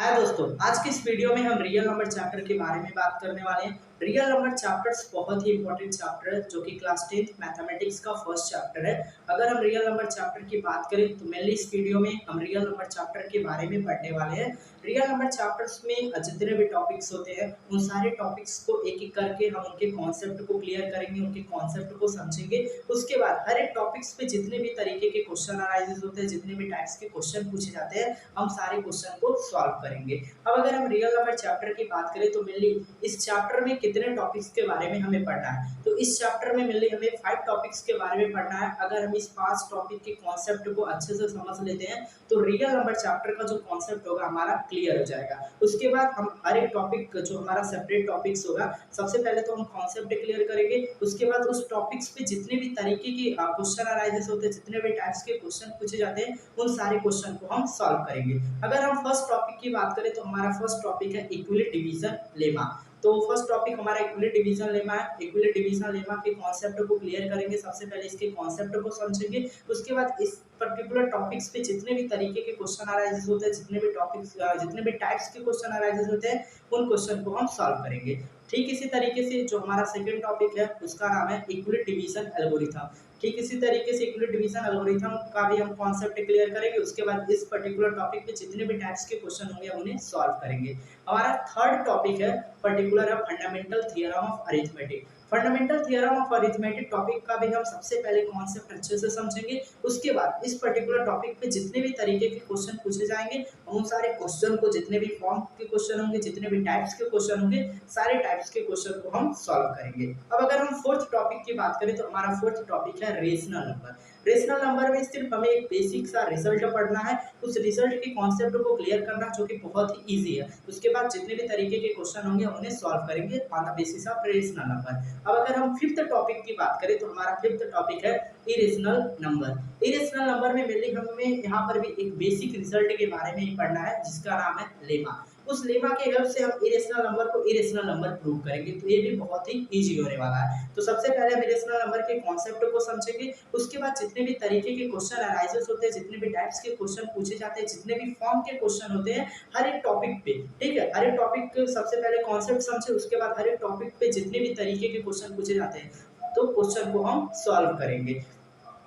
हाय दोस्तों, आज की इस वीडियो में हम रियल नंबर चैप्टर के बारे में बात करने वाले हैं। रियल नंबर चैप्टर्स बहुत ही इंपॉर्टेंट चैप्टर है जो कि क्लास 10th मैथमेटिक्स का फर्स्ट चैप्टर है। अगर हम रियल नंबर चैप्टर की बात करें तो मेनली इस वीडियो में हम रियल नंबर चैप्टर के बारे में पढ़ने वाले हैं। रियल नंबर चैप्टर्स में जितने भी टॉपिक्स होते हैं उन सारे टॉपिक्स को एक एक करके हम उनके कॉन्सेप्ट को क्लियर करेंगे, उनके कॉन्सेप्ट को समझेंगे। उसके बाद हर एक टॉपिक्स पे जितने भी तरीके के क्वेश्चन अराइजेस होते हैं, जितने भी टाइप्स के क्वेश्चन पूछे जाते हैं, हम सारे क्वेश्चन को सॉल्व करेंगे। अब अगर हम रियल नंबर चैप्टर की बात करें तो मेनली इस चैप्टर में कितने टॉपिक्स के बारे में हमें पढ़ना है, तो इस चैप्टर में मेनली हमें 5 टॉपिक्स के बारे में पढ़ना है। अगर हम इस 5 टॉपिक के कॉन्सेप्ट को अच्छे से समझ लेते हैं तो रियल नंबर चैप्टर का जो कॉन्सेप्ट होगा हमारा क्लियर हो जाएगा। उसके बाद हम हर एक टॉपिक जो हमारा सेपरेट टॉपिक्स होगा, सबसे पहले तो हम कॉन्सेप्ट क्लियर करेंगे। उसके बाद उस टॉपिक्स पे जितने भी तरीके के क्वेश्चन अराइजेस होते हैं, जितने भी टाइप्स के क्वेश्चन पूछे जाते हैं, उन सारे क्वेश्चन को हम सॉल्व करेंगे। अगर हम फर्स्ट टॉपिक की बात करें तो हमारा फर्स्ट टॉपिक है इक्विलिट डिवीजन लेमा। तो फर्स्ट टॉपिक हमारा इक्विलिट डिवीजन लेमा है। इक्विलिट डिवीजन लेमा के कॉन्सेप्ट को क्लियर करेंगे। सबसे पहले इसके कॉन्सेप्ट को समझेंगे। उसके बाद इस पर्टिकुलर टॉपिक्स पे जितने भी तरीके के क्वेश्चन अराइजेस होते हैं, जितने भी टॉपिक्स जितने भी टाइप्स के क्वेश्चन अराइजेस होते हैं, उन क्वेश्चन को हम सॉल्व करेंगे। ठीक इसी तरीके से जो हमारा सेकंड टॉपिक है उसका नाम है इक्विलिट डिवीजन एल्गोरिथम। ठीक इसी तरीके से इक्विलिट डिवीजन एल्गोरिथम का भी हम कॉन्सेप्ट क्लियर करेंगे। उसके बाद इस पर्टिकुलर टॉपिक पे जितने भी टाइप्स के क्वेश्चन होंगे हम उन्हें सॉल्व करेंगे। हमारा थर्ड टॉपिक है पर्टिकुलर है fundamental theorem of arithmetic. Fundamental theorem of arithmetic topic का भी हम सबसे पहले कॉन्सेप्ट अच्छे से समझेंगे। उसके बाद इस पर्टिकुलर टॉपिक पे जितने भी तरीके के क्वेश्चन पूछे जाएंगे, हम उन सारे क्वेश्चन को, जितने भी फॉर्म के क्वेश्चन होंगे, जितने भी टाइप्स के क्वेश्चन होंगे, सारे टाइप्स के क्वेश्चन को हम सॉल्व करेंगे। अब अगर हम फोर्थ टॉपिक की बात करें तो हमारा फोर्थ टॉपिक है रेशनल नंबर। रेशनल नंबर में सिर्फ हमें एक बेसिक सा रिजल्ट पढ़ना है, उस रिजल्ट के कॉन्सेप्ट को क्लियर करना, जो कि बहुत ही इजी है। उसके बाद जितने भी तरीके के क्वेश्चन होंगे हम उन्हें सॉल्व करेंगे on the basis of rational number. अब अगर हम फिफ्थ टॉपिक की बात करें तो हमारा फिफ्थ टॉपिक है इरेशनल नंबर। इरेशनल नंबर में मेनली हमें यहाँ पर भी एक बेसिक रिजल्ट के बारे में ही पढ़ना है जिसका नाम है लेमा। उस लेमा के हेल्प से हम इरेशनल नंबर को इरेशनल नंबर प्रूव करेंगे, तो ये भी बहुत ही इजी होने वाला है। तो सबसे पहले हम इरेशनल नंबर के कॉन्सेप्ट को समझेंगे। उसके बाद जितने भी तरीके के क्वेश्चन अराइजेस होते हैं, जितने भी टाइप्स के क्वेश्चन पूछे जाते हैं, जितने भी फॉर्म के क्वेश्चन होते हैं, हर एक टॉपिक पे, ठीक है, हर एक टॉपिक के सबसे पहले कॉन्सेप्ट समझे। उसके बाद हर एक टॉपिक पे जितने भी तरीके के क्वेश्चन पूछे जाते हैं तो क्वेश्चन को हम सॉल्व करेंगे।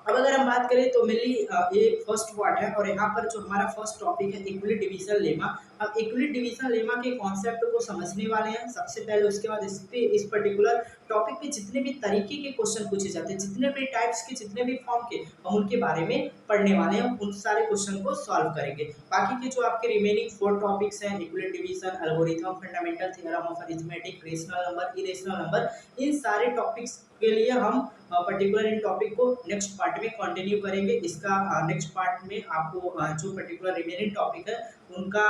अब अगर हम बात करें तो मेनली ये फर्स्ट पार्ट है और यहाँ पर जो हमारा फर्स्ट टॉपिक है इक्विलिट डिवीजन लेमा। अब इक्विलिट डिवीजन लेमा के कॉन्सेप्ट को समझने वाले हैं सबसे पहले। उसके बाद इस पर्टिकुलर टॉपिक पे जितने भी तरीके के क्वेश्चन पूछे जाते हैं, जितने भी टाइप्स के, जितने भी फॉर्म के, हम उनके बारे में पढ़ने वाले हैं, उन सारे क्वेश्चन को सॉल्व करेंगे। बाकी के जो आपके रिमेनिंग 4 टॉपिक्स हैं, Euclid division, algorithm, fundamental theorem of arithmetic, rational number, irrational number, इन सारे टॉपिक्स के लिए हम पर्टिकुलर इन टॉपिक को नेक्स्ट पार्ट में कंटिन्यू करेंगे। इसका नेक्स्ट पार्ट में आपको जो पर्टिकुलर रिमेनिंग टॉपिक है उनका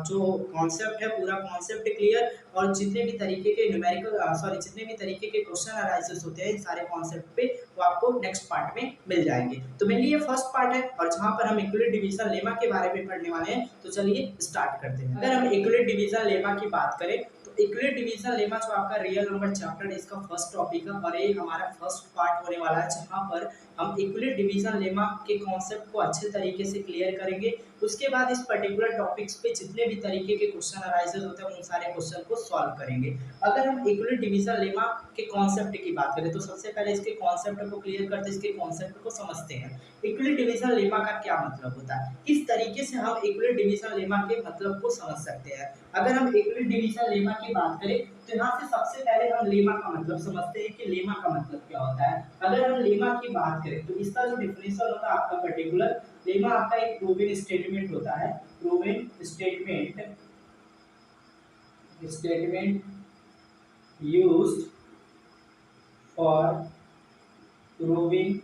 जो कॉन्सेप्ट है, पूरा कॉन्सेप्ट क्लियर, और जितने भी तरीके के न्यूमेरिकल जितने भी तरीके के क्वेश्चन अराइजेस होते हैं सारे कॉन्सेप्ट पे, वो आपको नेक्स्ट पार्ट में मिल जाएंगे। तो मेनली ये फर्स्ट पार्ट है और जहाँ पर हम इक्विलिट डिवीजन लेमा के बारे में पढ़ने वाले हैं, तो चलिए स्टार्ट करते हैं। अगर हम इक्विलिट डिवीजन लेमा की बात करें तो इक्विलिट डिवीजन लेमा जो आपका रियल नंबर चैप्टर है, इसका फर्स्ट टॉपिक है और ये हमारा फर्स्ट पार्ट होने वाला है, जहाँ पर हम इक्विलिट डिवीजन लेमा के कॉन्सेप्ट को अच्छे तरीके से क्लियर करेंगे। उसके बाद इस पर्टिकुलर टॉपिक्स पे जितने भी तरीके के क्वेश्चन अराइजेस होते हैं उन सारे क्वेश्चन को सॉल्व करेंगे। अगर हम इक्विलिट डिवीजन लेमा के कॉन्सेप्ट की बात करें तो सबसे पहले इसके कॉन्सेप्ट को क्लियर करते हैं, इसके कॉन्सेप्ट को समझते हैं। इक्विलिट डिवीजन लेमा का क्या मतलब होता है, किस तरीके से हम इक्विलिट डिवीजन लेमा के मतलब को समझ सकते हैं। अगर हम इक्विलिट डिवीजन लेमा की बात करें तो यहाँ से सबसे पहले हम लेमा का मतलब समझते हैं कि लेमा का मतलब क्या होता है। अगर हम लेमा की बात करें तो इसका जो डिफिनेशन होता है आपका पर्टिकुलर लेमा, आपका एक प्रूवन स्टेटमेंट होता है। Proven statement used for proving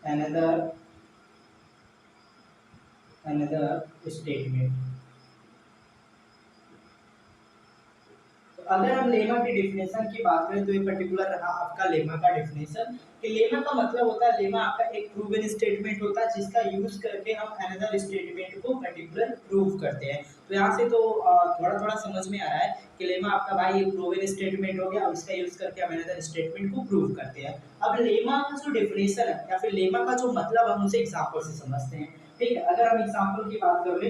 another statement। तो अगर हम लेमा की डिफिनेशन की बात करें तो ये पर्टिकुलर रहा आपका लेमा का डिफिनेशन कि लेमा का मतलब होता है, लेमा आपका एक प्रूवन स्टेटमेंट होता है जिसका यूज करके हम अनदर स्टेटमेंट को पर्टिकुलर प्रूव करते हैं। तो यहाँ से तो थोड़ा थोड़ा समझ में आ रहा है कि लेमा आपका भाई एक प्रूवन स्टेटमेंट हो गया और इसका यूज करके हम अनदर स्टेटमेंट को प्रूव करते हैं। अब लेमा का जो डिफिनेशन है या फिर लेमा का जो मतलब हम उसे एग्जाम्पल से समझते हैं। ठीक है, अगर हम एग्जाम्पल की बात कर ले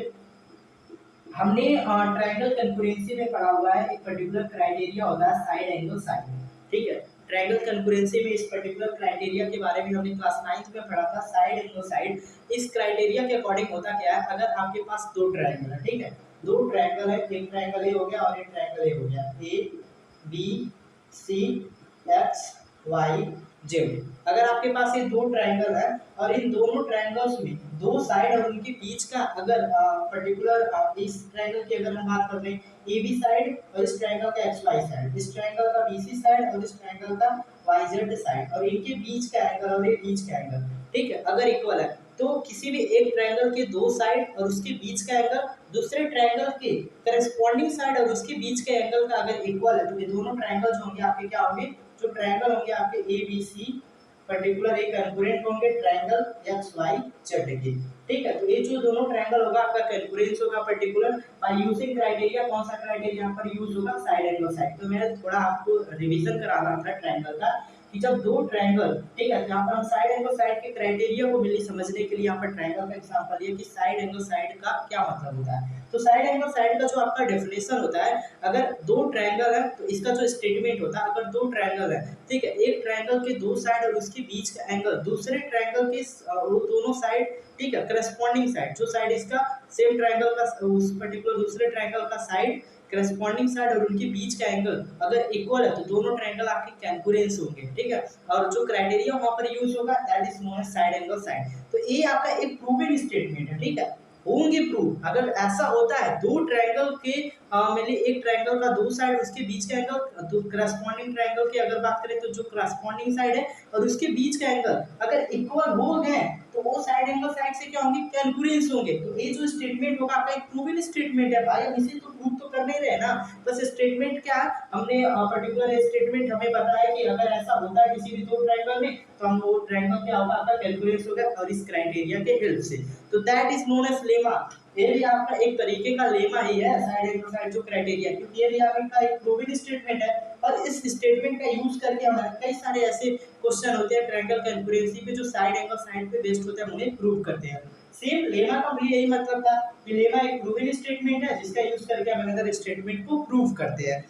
हमने ट्रायंगल कंकरेंसी में पढ़ा हुआ है, एक पर्टिकुलर क्राइटेरिया होता है साइड एंगल साइड, ठीक है। ट्रायंगल कंकरेंसी में इस पर्टिकुलर क्राइटेरिया के बारे में हमने क्लास 9th में पढ़ा था, साइड एंगल साइड। इस क्राइटेरिया के अकॉर्डिंग होता क्या है, अगर आपके पास दो ट्रायंगल है, ठीक है, दो ट्रायंगल है, एक ट्रायंगल ए हो गया और एक ट्रायंगल ए हो गया, A B C X Y Z. अगर आपके पास ये दो ट्रायंगल है और इन दोनों ट्रायंगल्स में दो साइड और उनके बीच का अगर पर्टिकुलर इस ट्रायंगल की अगर हम बात कर रहे हैं ए बी साइड और इस ट्रायंगल का एक्स वाई साइड, इस ट्रायंगल का बी सी साइड और इस ट्रायंगल का वाई जेड साइड, और इनके बीच का एंगल और ये बीच का एंगल, ठीक है, अगर इक्वल है तो किसी भी एक ट्रायंगल के दो साइड और उसके बीच का एंगल दूसरे ट्रायंगल के करस्पॉन्डिंग साइड और उसके बीच के एंगल का अगर इक्वल है तो ये दोनों ट्रायंगल्स होंगे आपके क्या होंगे, जो ट्रायंगल होंगे आपके ए बी सी पर्टिकुलर एक कंकरेंट होंगे ट्रायंगल एक्स वाई जेड के, ठीक है। तो ये जो दोनों ट्रायंगल होगा आपका कंकरेंस होगा पर्टिकुलर बाय यूजिंग क्राइटेरिया, कौन सा क्राइटेरिया यहाँ पर यूज होगा, साइड एंगल साइड। तो मैं थोड़ा आपको रिवीजन करा रहा था ट्रायंगल का कि जब दो ट्रायंगल, ठीक है, यहाँ पर हम साइड एंगल साइड के क्राइटेरिया को मिली समझने के लिए यहाँ पर ट्रायंगल का एग्जांपल लिया कि साइड एंगल साइड का क्या मतलब होता है। तो साइड एंगल साइड का जो आपका डेफिनेशन होता है, अगर दो ट्रायंगल है तो इसका जो स्टेटमेंट होता है, अगर दो ट्रायंगल है, ठीक है, एक ट्रायंगल के दो साइड और उसके बीच का एंगल दूसरे ट्रायंगल के वो दोनों साइड, ठीक है, करस्पॉन्डिंग साइड, जो साइड इसका सेम ट्रायंगल का उस पर्टिकुलर दूसरे ट्रायंगल का साइड करस्पॉन्डिंग साइड और उनके बीच का एंगल अगर इक्वल है तो दोनों ट्रायंगल आपके कैंकुरेंस होंगे, ठीक है। और जो क्राइटेरिया वहां पर यूज होगा that is known as side angle side. तो ये आपका एक प्रूवन स्टेटमेंट है, ठीक है, होंगे प्रूव। अगर ऐसा होता है दो ट्रायंगल के मेनली एक ट्रायंगल का दो साइड उसके बीच का एंगल, दो करस्पॉन्डिंग ट्रायंगल की अगर बात करें तो जो करस्पॉन्डिंग साइड है और उसके बीच का एंगल अगर इक्वल हो गए तो वो साइड एंगल साइड से क्या होंगे, कैंकुरेंस होंगे। तो ये जो स्टेटमेंट होगा आपका एक प्रूवन स्टेटमेंट है भाई, हम इसे तो प्रूव तो कर नहीं रहे ना, बस स्टेटमेंट क्या है, हमने पर्टिकुलर स्टेटमेंट हमें बताया कि अगर ऐसा होता है किसी भी दो ट्रायंगल में तो हम वो ट्रायंगल क्या होगा आपका कैलकुलेट होगा और इस क्राइटेरिया के हेल्प से। तो that is known as lemma. ये भी आपका एक तरीके का लेमा ही है साइड एंगल साइड जो क्राइटेरिया, क्योंकि ये भी आपका एक प्रूवन स्टेटमेंट है और इस स्टेटमेंट का यूज करके हमारे कई सारे ऐसे क्वेश्चन होते हैं ट्रायंगल कैलकुलेसी पे जो साइड एंगल साइड पे बेस्ड होते हैं, हम उन्हें प्रूव करते हैं। सेम लेमा का भी यही मतलब था कि लेमा एक प्रूवन स्टेटमेंट है जिसका यूज करके हम अनदर स्टेटमेंट को प्रूव करते हैं।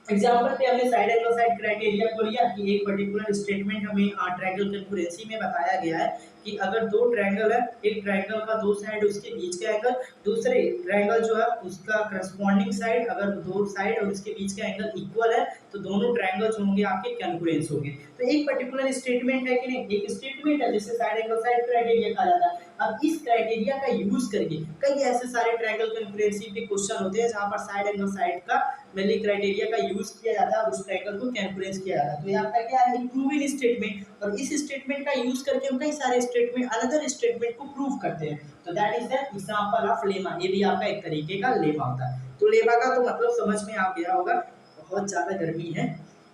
एग्जांपल पे हमने साइड एंगल साइड क्राइटेरिया को लिया कि एक पर्टिकुलर स्टेटमेंट हमें ट्रायंगल कंकरेंसी में बताया गया है कि अगर दो ट्रायंगल है, एक ट्रायंगल का दो साइड उसके बीच का एंगल दूसरे ट्रायंगल जो है उसका करस्पॉन्डिंग साइड अगर दो साइड और उसके बीच का एंगल इक्वल है तो दोनों ट्रायंगल्स होंगे आपके कंकरेंस होंगे। तो एक पर्टिकुलर स्टेटमेंट है कि नहीं, एक स्टेटमेंट है जिसे साइड एंगल साइड क्राइटेरिया कहा जाता है। अब इस क्राइटेरिया का यूज करके कई ऐसे सारे ट्रायंगल कंकरेंसी पे क्वेश्चन होते हैं जहां पर साइड एंगल साइड का मेनली क्राइटेरिया का यूज किया जाता है और उस ट्रायंगल को कैलकुलेट किया जाता है। तो यहाँ पर क्या है, प्रूवन स्टेटमेंट, और इस स्टेटमेंट का यूज करके हम कई सारे स्टेटमेंट अनदर स्टेटमेंट को प्रूव करते हैं। तो that is the example of lemma. ये भी आपका एक तरीके का लेमा होता है। तो लेमा का तो मतलब समझ में आ गया होगा, बहुत ज्यादा गर्मी है।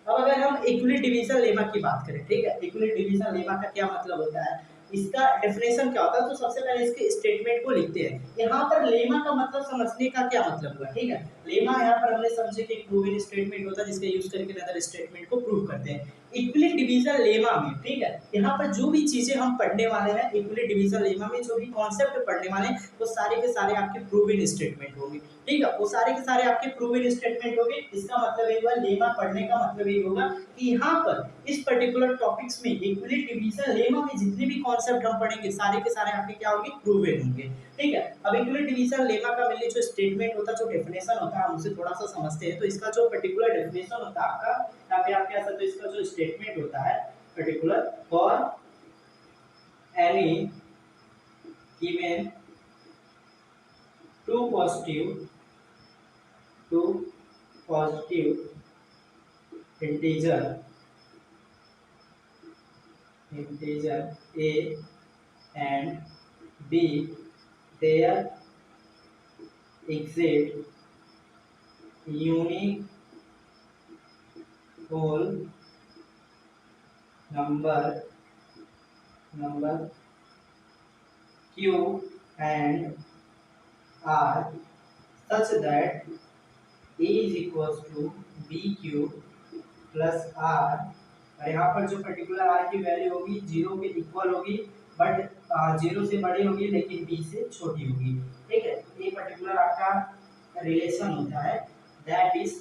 अब अगर हम इक्विलिब्रियम डिवीजन लेमा की बात करें, ठीक है, इक्विलिब्रियम डिवीजन लेमा का क्या मतलब होता है, इसका डेफिनेशन क्या होता है, तो सबसे पहले इसके स्टेटमेंट को लिखते हैं। यहाँ पर लेमा का मतलब समझने का क्या मतलब हुआ, ठीक है, लेमा यहाँ पर हमने समझे कि एक प्रूवन स्टेटमेंट होता है जिसका यूज करके अदर स्टेटमेंट को प्रूव करते हैं। इक्विलिब्रियम डिवीजन लेमा में, ठीक है, यहाँ पर जो भी चीजें हम पढ़ने वाले हैं इक्विलिब्रियम डिवीजन लेमा में जो भी कॉन्सेप्ट पढ़ने वाले हैं वो सारे के सारे आपके प्रूवन स्टेटमेंट होंगे, ठीक है, वो सारे के सारे आपके प्रूवन स्टेटमेंट होंगे। इसका मतलब ये हुआ लेमा पढ़ने का मतलब ये होगा कि यहाँ पर इस पर्टिकुलर टॉपिक्स में इक्विलिब्रियम डिवीजन लेमा में जितने भी कॉन्सेप्ट हम पढ़ेंगे सारे के सारे आपके क्या होंगे, प्रूवन होंगे, ठीक है। अब इक्विलिब्रियम डिवीजन लेमा का मेनली जो स्टेटमेंट होता है, जो डेफिनेशन होता है, हम उसे थोड़ा सा समझते हैं। तो इसका जो पर्टिकुलर डेफिनेशन होता है आपका, यहाँ पे आप कह सकते हो इसका जो स्टेटमेंट होता है particular for any given two positive integer a and b, their exit unique whole number q and r such that a is equals to bq plus r, और यहाँ पर जो पर्टिकुलर r की वैल्यू होगी zero के equal होगी but zero से बड़ी होगी लेकिन b से छोटी होगी, ठीक है। ये पर्टिकुलर आपका रिलेशन होता है, that is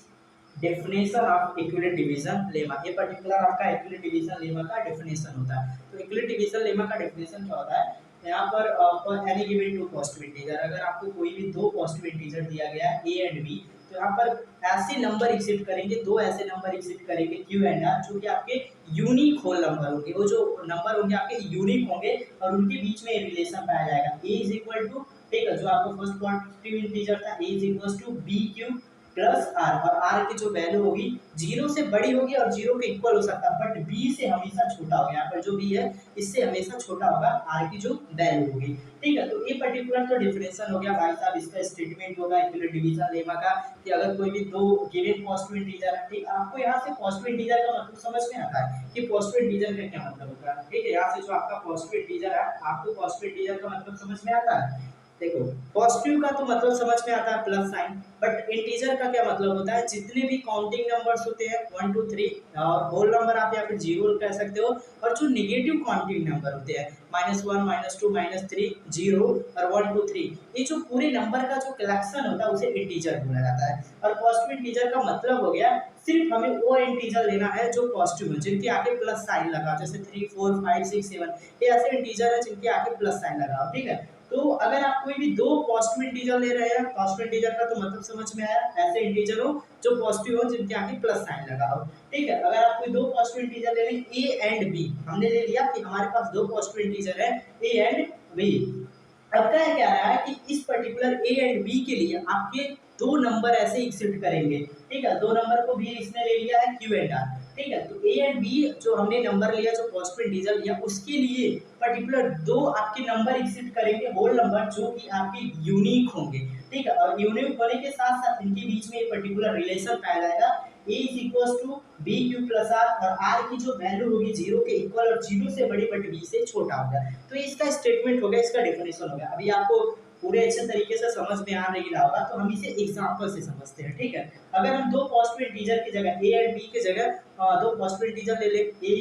definition of equilibrium division lemma. ये पर्टिकुलर आपका इक्विलिब्रियम डिवीजन लेमा का डेफिनेशन होता है। तो इक्विलिब्रियम डिवीजन लेमा का डेफिनेशन क्या होता है, यहाँ पर for any given two positive integer, अगर आपको कोई भी दो पॉजिटिव इंटीजर दिया गया है ए एंड बी, तो यहाँ पर ऐसे नंबर एक्सिस्ट करेंगे, दो ऐसे नंबर एक्सिस्ट करेंगे क्यू एंड आर, जो कि आपके यूनिक होल नंबर होंगे। वो जो नंबर होंगे आपके यूनिक होंगे और उनके बीच में रिलेशन पाया जाएगा। ए इज इक्वल टू, ठीक है, जो आपका फर्स्ट पॉजिटिव इंटीजर था, A is equal to B Q plus R, और आर की जो वैल्यू होगी जीरो से बड़ी होगी और जीरो के इक्वल हो सकता है, बट बी से हमेशा छोटा होगा। यहाँ पर जो बी है इससे हमेशा छोटा होगा आर की जो वैल्यू होगी, ठीक है। तो ये पर्टिकुलर तो डिफरेंशियल हो गया भाई साहब, इसका स्टेटमेंट होगा इक्विलिब्रियम डिवीजन लेमा का, कि अगर कोई भी दो गिवन पॉजिटिव इंटीजर है, ठीक, आपको यहाँ से पॉजिटिव इंटीजर का मतलब समझ में आता है कि पॉजिटिव इंटीजर का क्या मतलब होता है, ठीक है। यहाँ से जो आपका पॉजिटिव इंटीजर है, आपको पॉजिटिव इंटीजर का मतलब समझ में आता है। देखो, पॉजिटिव का तो मतलब समझ में आता है प्लस साइन, बट इंटीजर का क्या मतलब होता है, जितने भी काउंटिंग नंबर्स होते हैं 1 2 3 और होल नंबर आप या फिर जीरो कह सकते हो, और जो नेगेटिव काउंटिंग नंबर होते हैं -1 -2 -3 0 और 1 2 3, ये जो पूरे नंबर का जो कलेक्शन होता है उसे इंटीजर बोला जाता है। और पॉजिटिव इंटीजर का मतलब हो गया सिर्फ हमें वो इंटीजर लेना है जो पॉजिटिव है, जिनके आगे प्लस साइन लगा, जैसे 3 4 5 6 7, ये ऐसे इंटीजर है जिनके आगे प्लस साइन लगा, ठीक है। तो अगर आप कोई भी दो पॉजिटिव इंटीजर ले रहे हैं, पॉजिटिव इंटीजर का तो मतलब समझ में आया, ऐसे इंटीजर हो जो पॉजिटिव हो जिनके आगे प्लस साइन लगा हो, ठीक है। अगर आप कोई दो पॉजिटिव इंटीजर ले लें ए एंड बी, हमने ले लिया कि हमारे पास दो पॉजिटिव इंटीजर है ए एंड बी। अब क्या कह रहा है कि इस पर्टिकुलर ए एंड बी के लिए आपके दो नंबर ऐसे एक्सिस्ट करेंगे, ठीक है। दो नंबर को भी इसने ले लिया है क्यू एंड आर, ठीक है। तो ए एंड बी जो हमने नंबर लिया, जो पॉजिटिव इंटीजर लिया, उसके लिए पर्टिकुलर दो आपके नंबर एक्सिस्ट करेंगे होल नंबर, जो कि आपके यूनिक होंगे, ठीक है। और यूनिक होने के साथ साथ इनके बीच में एक पर्टिकुलर रिलेशन पाया जाएगा, a is equal to B Q plus R, और आर की जो वैल्यू होगी जीरो के इक्वल और जीरो से बड़ी बट बी से छोटा होगा। तो इसका स्टेटमेंट हो गया, इसका डेफिनेशन हो गया। अभी आपको पूरे अच्छे तरीके से समझ में आ नहीं रहा होगा, तो हम इसे एग्जांपल से समझते हैं, ठीक है। अगर हम दो पॉजिटिव इंटीजर की जगह ए एंड बी की जगह दो पॉजिटिव इंटीजर ले ले, ए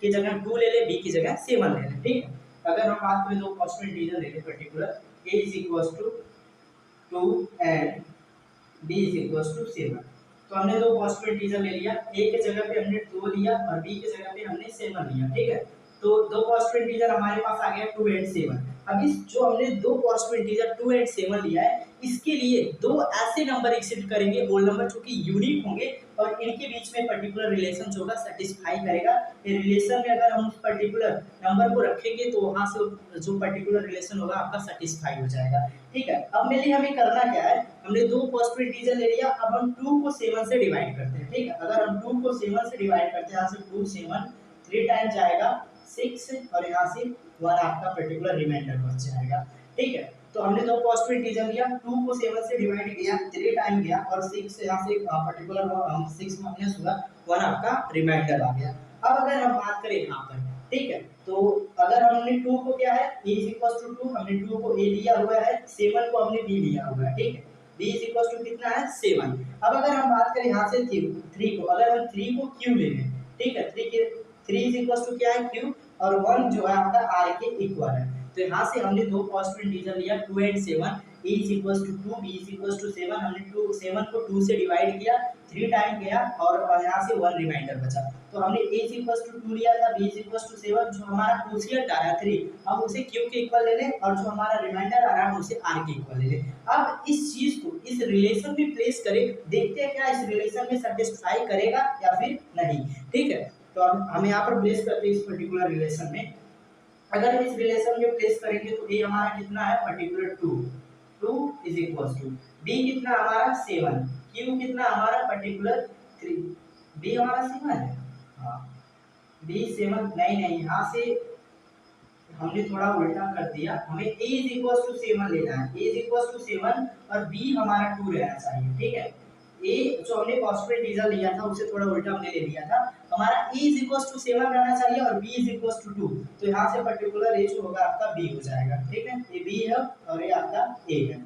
की जगह 2 ले ले, बी की जगह 7 ले ले, ठीक है। अगर हम बात करें दो पॉजिटिव इंटीजर ले ले particular, a is equal to 2 and b is equal to 7, तो हमने दो पॉजिटिव इंटीजर ले लिया, a के जगह पे हमने 2 लिया और b के जगह पे हमने 7 लिया, ठीक है। तो दो पॉजिटिव इंटीजर हमारे पास आ गया 2 एंड 7। अब इस जो हमने दो पॉजिटिव इंटीजर 2 एंड 7 लिया है, इसके लिए दो ऐसे नंबर एक्सिस्ट करेंगे होल नंबर जो कि यूनिक होंगे, और इनके बीच में पर्टिकुलर रिलेशन जो होगा सेटिस्फाई करेगा। ये रिलेशन में अगर हम उस पर्टिकुलर नंबर को रखेंगे तो वहां से जो पर्टिकुलर रिलेशन होगा आपका सेटिस्फाई हो जाएगा, ठीक है। अब मेरे लिए हमें करना क्या है, हमने दो पॉजिटिव इंटीजर ले लिया, अब हम 2 को 7 से डिवाइड करते हैं, ठीक है। अगर हम 2 को 7 से डिवाइड करते हैं, यहाँ से 2 7 3 टाइम जाएगा 6, और यहाँ से 1 आपका पर्टिकुलर रिमाइंडर बच जाएगा, ठीक है। तो हमने दो पॉजिटिव इंटीजर लिया, 2 को 7 से डिवाइड किया, 3 टाइम गया, और 6 यहाँ से पर्टिकुलर 6 माइनस हुआ, 1 आपका रिमाइंडर आ गया। अब अगर हम बात करें यहाँ पर, ठीक है, तो अगर हमने 2 को क्या है a इज इक्वल टू 2, हमने 2 को a लिया हुआ है, 7 को हमने b लिया हुआ है, ठीक है। b इज इक्वल टू कितना है 7। अब अगर हम बात करें यहाँ से 3 को, अगर हम 3 को q ले लें, ठीक है, 3 इज इक्वल टू क्या है q, और 1 जो है आपका r के इक्वल है। तो यहाँ से हमने दो पॉजिटिव इंटीजर लिया 2 and 7, a is equal to 2, b is equal to 7, हमने 7 को 2 से डिवाइड किया, 3 टाइम गया, और यहाँ से 1 रिमाइंडर बचा। तो हमने a इज इक्वल टू 2 लिया था, b इज इक्वल टू 7, जो हमारा कोशिएंट आ रहा है 3, हम उसे q के इक्वल ले लें, और जो हमारा रिमाइंडर आ रहा है हम उसे r के इक्वल ले लें। अब इस चीज को इस रिलेशन में प्लेस करें, देखते हैं क्या इस रिलेशन में सेटिस्फाई करेगा या फिर नहीं, ठीक है। तो हम यहाँ पर प्लेस करते हैं इस पर्टिकुलर रिलेशन में। अगर हम इस रिलेशन में प्लेस करेंगे तो a हमारा कितना है particular 2 is equal to, b कितना हमारा 7, q कितना हमारा पर्टिकुलर 3, b हमारा 7 है, हाँ b 7 नहीं, यहाँ से हमने थोड़ा उल्टा कर दिया, हमें a इज इक्वल टू 7 लेना है, a इज इक्वल टू 7 और b हमारा 2 रहना चाहिए, ठीक है। a जो हमने पॉजिटिव इंटीजर लिया था उसे थोड़ा उल्टा हमने ले लिया था, हमारा a इज इक्वल टू 7 रहना चाहिए और b इज इक्वल टू 2, तो यहाँ से पर्टिकुलर a जो होगा आपका b हो जाएगा, ठीक है। ये b है और ये आपका a है,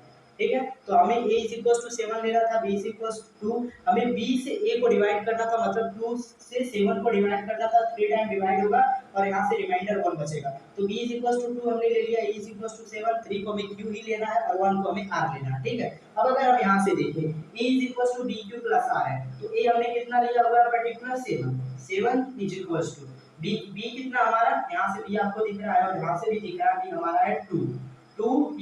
ठीक है। तो हमें a इज इक्वल टू 7 लेना था, b इज इक्वल टू, हमें b से a को डिवाइड करना था, मतलब 2 से 7 को डिवाइड करना था, 3 टाइम डिवाइड होगा और यहाँ से रिमाइंडर 1 बचेगा। तो b इज इक्वल टू 2 हमने ले लिया, a इज इक्वल टू 7, 3 को हमें q ही लेना है और 1 को हमें r लेना है, ठीक है। अब अगर हम यहाँ से देखें a is equal to dq plus r है, तो a हमने कितना लिया हुआ है particular 7 is equal to b कितना हमारा, यहाँ से b आपको दिख रहा है और यहाँ से भी दिख रहा है, b हमारा है 2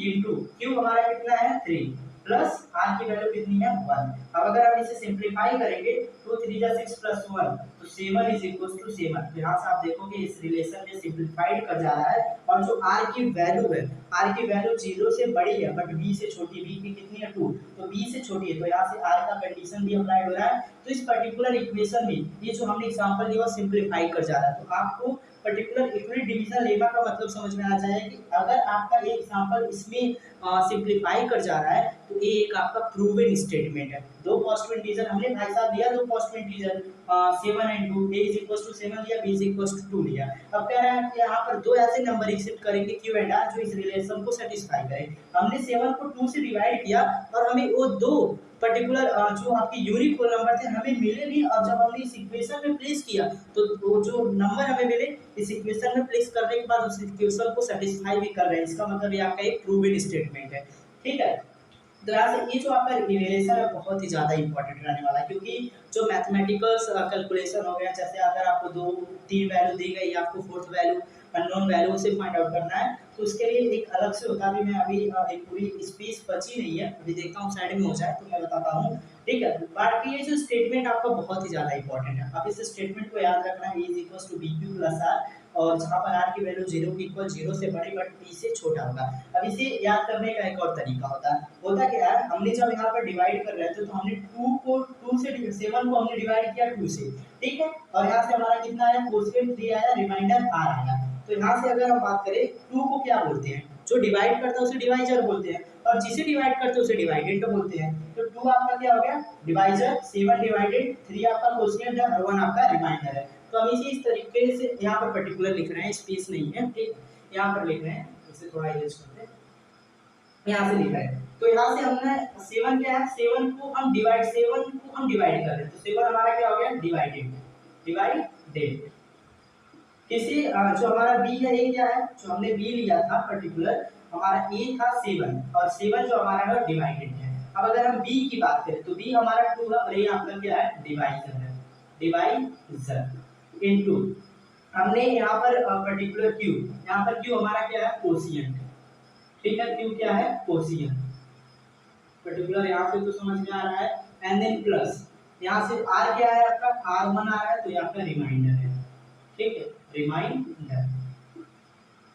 इंटू q हमारा कितना है 3 प्लस r की वैल्यू कितनी है 1। अब अगर हम इसे सिंपलीफाई करेंगे 2 3 जा 6 प्लस 1 तो 7 इज इक्वल टू 7। यहाँ से आप देखोगे इस रिलेशन में सिंपलीफाइड कर जा रहा है और जो r की वैल्यू है, r की वैल्यू 0 से बड़ी है बट b से छोटी, b की कितनी है 2, तो b से छोटी है, तो यहाँ से r का कंडीशन भी अप्लाई हो रहा है। तो इस पर्टिकुलर इक्वेशन में ये जो हमने एग्जांपल दिया सिंपलीफाई कर जा रहा है। तो आपको पर्टिकुलर यूनिट डिवीजन लेमा का मतलब समझ में आ जाए कि अगर आपका एक एग्जांपल इसमें सिंपलीफाई कर जा रहा है तो ये एक आपका प्रूवन स्टेटमेंट है। दो पॉजिटिव इंटीजर हमने भाई साहब दिया, दो positive integer 7 and 2, a is equal to 7 लिया, b इज इक्वल टू 2 लिया। अब कह रहा है कि यहाँ पर दो ऐसे नंबर एक्सेप्ट करेंगे q एंड r जो इस रिलेशन को सेटिस्फाई करें। हमने 7 को 2 से डिवाइड किया और हमें वो दो पर्टिकुलर जो आपके यूनिक होल नंबर थे हमें मिले नहीं, और जब हमने इस इक्वेशन में प्लेस किया तो वो जो नंबर हमें मिले इस इक्वेशन में प्लेस करने के बाद उस इक्वेशन को सेटिस्फाई भी कर रहे हैं। इसका मतलब ये आपका एक प्रूवन स्टेटमेंट है, ठीक है। तो यहाँ से ये जो आपका रिलेशन है बहुत ही ज़्यादा इंपॉर्टेंट रहने वाला है, क्योंकि जो मैथमेटिकल कैलकुलेशन हो गया, जैसे अगर आपको 2 3 वैल्यू दी गई, आपको फोर्थ वैल्यू अननोन वैल्यू से फाइंड आउट करना है, तो उसके लिए एक अलग से होता है। मैं अभी एक पूरी स्पेस बची नहीं है, अभी देखता हूँ साइड में हो जाए तो मैं बताता हूँ, ठीक है। बाकी ये जो स्टेटमेंट आपका बहुत ही ज़्यादा इंपॉर्टेंट है, आप इस स्टेटमेंट को याद रखना है, is equal to bq plus r, और जहाँ पर r की वैल्यू 0 की इक्वल 0 से बड़ी बट p से छोटा होगा। अब इसे याद करने का एक और तरीका होता क्या है, हमने जब यहाँ पर डिवाइड कर रहे थे तो हमने 2 को 2 से 7 को हमने डिवाइड किया 2 से, ठीक है, और यहाँ से हमारा कितना आया कोशेंट 3 आया, रिमाइंडर r आया। तो यहाँ से अगर हम बात करें 2 को क्या बोलते हैं, जो डिवाइड करता है उसे डिवाइजर बोलते हैं, और जिसे डिवाइड करते हैं उसे डिवाइडेंट बोलते हैं। तो 2 आपका क्या हो गया डिवाइजर, 7 डिवाइडेड, 3 आपका कोशेंट है और 1 आपका रिमाइंडर है। तो हम इसी इस तरीके से यहाँ पर पर्टिकुलर लिख रहे हैं, स्पेस नहीं है, ठीक, यहाँ पर लिख रहे हैं, इसे थोड़ा इरेज करते हैं, यहाँ से लिख रहे हैं। तो यहाँ से हमने 7 क्या है, 7 को हम डिवाइड कर रहे हैं, तो 7 हमारा क्या हो गया डिवाइडेड। किसी जो हमारा b है, ये क्या है, जो हमने b लिया था पर्टिकुलर, हमारा a था 7 और 7 जो हमारा है डिवाइडेड है। अब अगर हम b की बात करें तो b हमारा 2 है और ये आपका क्या है डिवाइजर इनटू हमने यहाँ पर पर्टिकुलर q, यहाँ पर q हमारा क्या है कोशिएंट, ठीक है, q क्या है कोशिएंट पर्टिकुलर, यहाँ से तो समझ में आ रहा है, एंड देन प्लस यहाँ से r क्या है आपका r1 आ रहा है, तो ये आपका रिमाइंडर है, ठीक है, रिमाइंडर।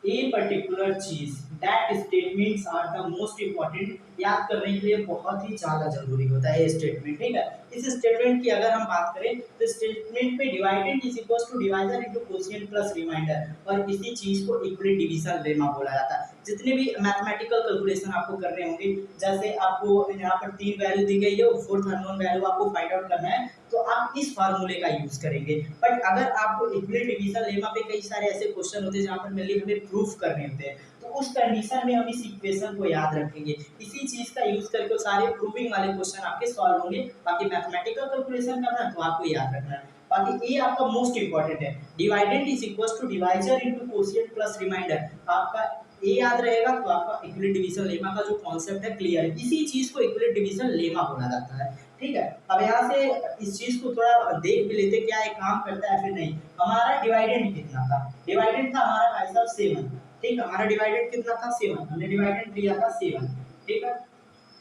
ए पर्टिकुलर चीज that statements are the most important, याद करने के लिए बहुत ही ज्यादा जरूरी होता है ये स्टेटमेंट, ठीक है। इस स्टेटमेंट की अगर हम बात करें तो स्टेटमेंट में divided is equal to divisor into quotient plus reminder, और इसी चीज को इक्वली डिवीजन लेमा बोला जाता है। जितने भी मैथमेटिकल कैलकुलेशन आपको करने होंगे, जैसे आपको यहाँ पर 3 वैल्यू दी गई है और फोर्थ अननोन वैल्यू आपको फाइंड आउट करना है, तो आप इस फार्मूले का यूज करेंगे। बट अगर आपको इक्वली डिवीजन लेमा पे कई सारे ऐसे क्वेश्चन होते हैं जहाँ पर मेनली हमें प्रूफ करने होते हैं, तो उस कंडीशन में हम इस इक्वेशन को याद रखेंगे, इसी चीज का यूज करके सारे प्रूविंग वाले क्वेश्चन आपके सॉल्व होंगे। बाकी मैथमेटिकल कैलकुलेशन करना है तो आपको याद रखना है। बाकी ये आपका मोस्ट इंपॉर्टेंट है, divided is equal to divisor into quotient plus reminder, आपका ये याद रहेगा तो आपका इक्वली डिवीजन लेमा का जो कॉन्सेप्ट है क्लियर है। इसी चीज को इक्वली डिवीजन लेमा बोला जाता है, ठीक है। अब यहाँ से इस चीज को थोड़ा देख भी लेते क्या ये काम करता है फिर नहीं। हमारा डिवाइडेंड कितना था, डिवाइडेंड था हमारा भाई साहब 7, ठीक, हमारा डिवाइडेंड कितना था 7, हमने डिवाइडेंड लिया था 7, ठीक है,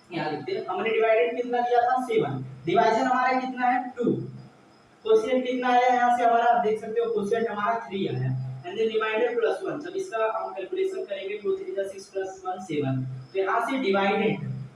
यहाँ लिखते हैं हमने डिवाइडेड कितना लिया था 7, डिवाइजर हमारा कितना है 2, कोशिएंट कितना आया यहाँ से हमारा आप देख सकते हो कोशिएंट हमारा 3 आया, एंड देन रिमाइंडर प्लस 1। जब इसका हम कैलकुलेशन करेंगे 2 3 6 प्लस 1 7, तो यहाँ से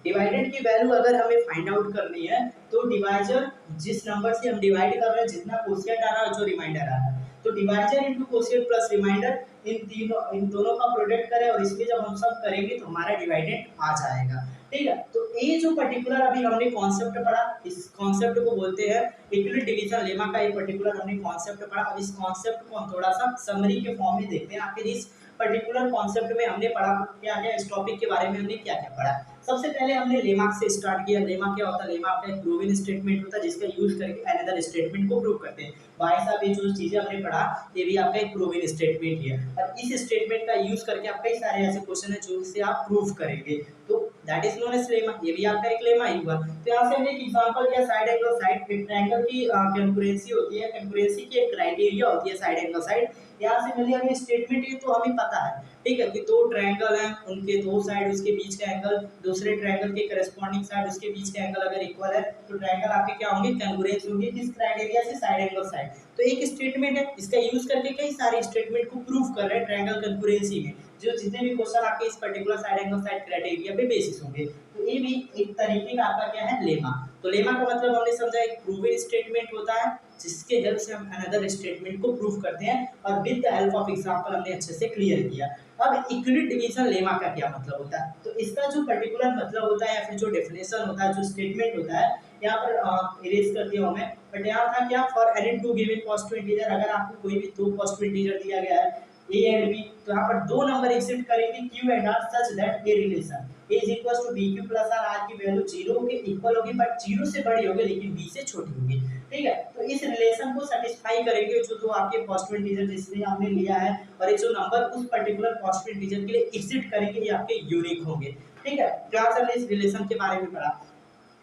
डिवाइडेड की वैल्यू अगर हमें फाइंड आउट करनी है तो डिवाइजर जिस नंबर से हम डिवाइड कर रहे हैं, जितना कोशिएंट आ रहा है जो रिमाइंडर आ रहा है, तो divisor into quotient plus reminder, इन दोनों का प्रोडक्ट करें और इसमें जब हम सब करेंगे तो हमारा डिवाइडेड आ जाएगा, ठीक है। तो ये जो पर्टिकुलर अभी हमने कॉन्सेप्ट पढ़ा, इस कॉन्सेप्ट को बोलते हैं इक्वली डिवीजन लेमा का एक पर्टिकुलर हमने कॉन्सेप्ट पढ़ा। अब इस कॉन्सेप्ट को हम थोड़ा सा समरी के फॉर्म में देखते हैं, आखिर इस पर्टिकुलर कॉन्सेप्ट में हमने पढ़ा क्या क्या, इस टॉपिक के बारे में हमने क्या क्या पढ़ा। सबसे पहले हमने लेमा से स्टार्ट किया। लेमा क्या होता है? लेमा आपका एक प्रूवन स्टेटमेंट होता है जिसका यूज करके अनदर स्टेटमेंट को प्रूव करते हैं। भाई साहब ये जो चीजें हमने पढ़ा ये भी आपका एक प्रूवन स्टेटमेंट ही है, और इस स्टेटमेंट का यूज करके आप कई सारे ऐसे क्वेश्चन है जो से आप प्रूव करेंगे, तो that is known as lemma. ये भी आपका एक लेमा ही हुआ। तो यहाँ से हमने एक एग्जांपल दिया, साइड एंगल साइड। ट्रायंगल की कंकरेंसी होती है, कंकरेंसी की एक क्राइटेरिया होती है साइड एंगल साइड। यहाँ से मिली हमें स्टेटमेंट, ये तो हमें पता है, ठीक है, कि दो ट्रायंगल हैं, उनके दो साइड उसके बीच का एंगल दूसरे ट्रायंगल के करस्पॉन्डिंग साइड उसके बीच का एंगल अगर इक्वल है तो ट्रायंगल आपके क्या होंगे? कंग्रुएंस होंगे। किस क्राइटेरिया से? Side angle side. तो एक स्टेटमेंट है, इसका यूज करके कई सारे स्टेटमेंट को प्रूव कर रहे हैं ट्रायंगल कंकरेंसी में, जो जितने भी क्वेश्चन आपके इस particular side angle side criteria पे बेसिस होंगे। तो ये भी एक तरीके का आपका क्या है? लेमा। तो लेमा का मतलब हमने समझा एक प्रूवन स्टेटमेंट होता है जिसके हेल्प से हम अनदर स्टेटमेंट को प्रूव करते हैं, और with the help of example हमने अच्छे से क्लियर किया। अब इक्विलिट डिवीजन लेमा का क्या मतलब होता है? तो इसका जो पर्टिकुलर मतलब होता है या फिर जो डेफिनेशन होता है, जो स्टेटमेंट होता है, यहाँ पर इरेज कर दिया हूं मैं, बट यहाँ था क्या? For any two given positive integer, अगर आपको कोई भी दो पॉजिटिव इंटीजर दिया गया है a एंड b, तो यहाँ पर दो नंबर एक्सेप्ट करेंगे q and r such that a relation a is equal to bq plus r, r की वैल्यू 0 के इक्वल होगी बट 0 से बड़ी होगी लेकिन b से छोटी होगी, ठीक है। तो इस रिलेशन को सेटिस्फाई करेंगे जो दो आपके पॉजिटिव इंटीजर जिसने हमने लिया है, और ये जो नंबर उस पर्टिकुलर पॉजिटिव इंटीजर के लिए एक्सिस्ट करेंगे ये आपके यूनिक होंगे, ठीक है। तो यहाँ से हमने इस रिलेशन के बारे में पढ़ा।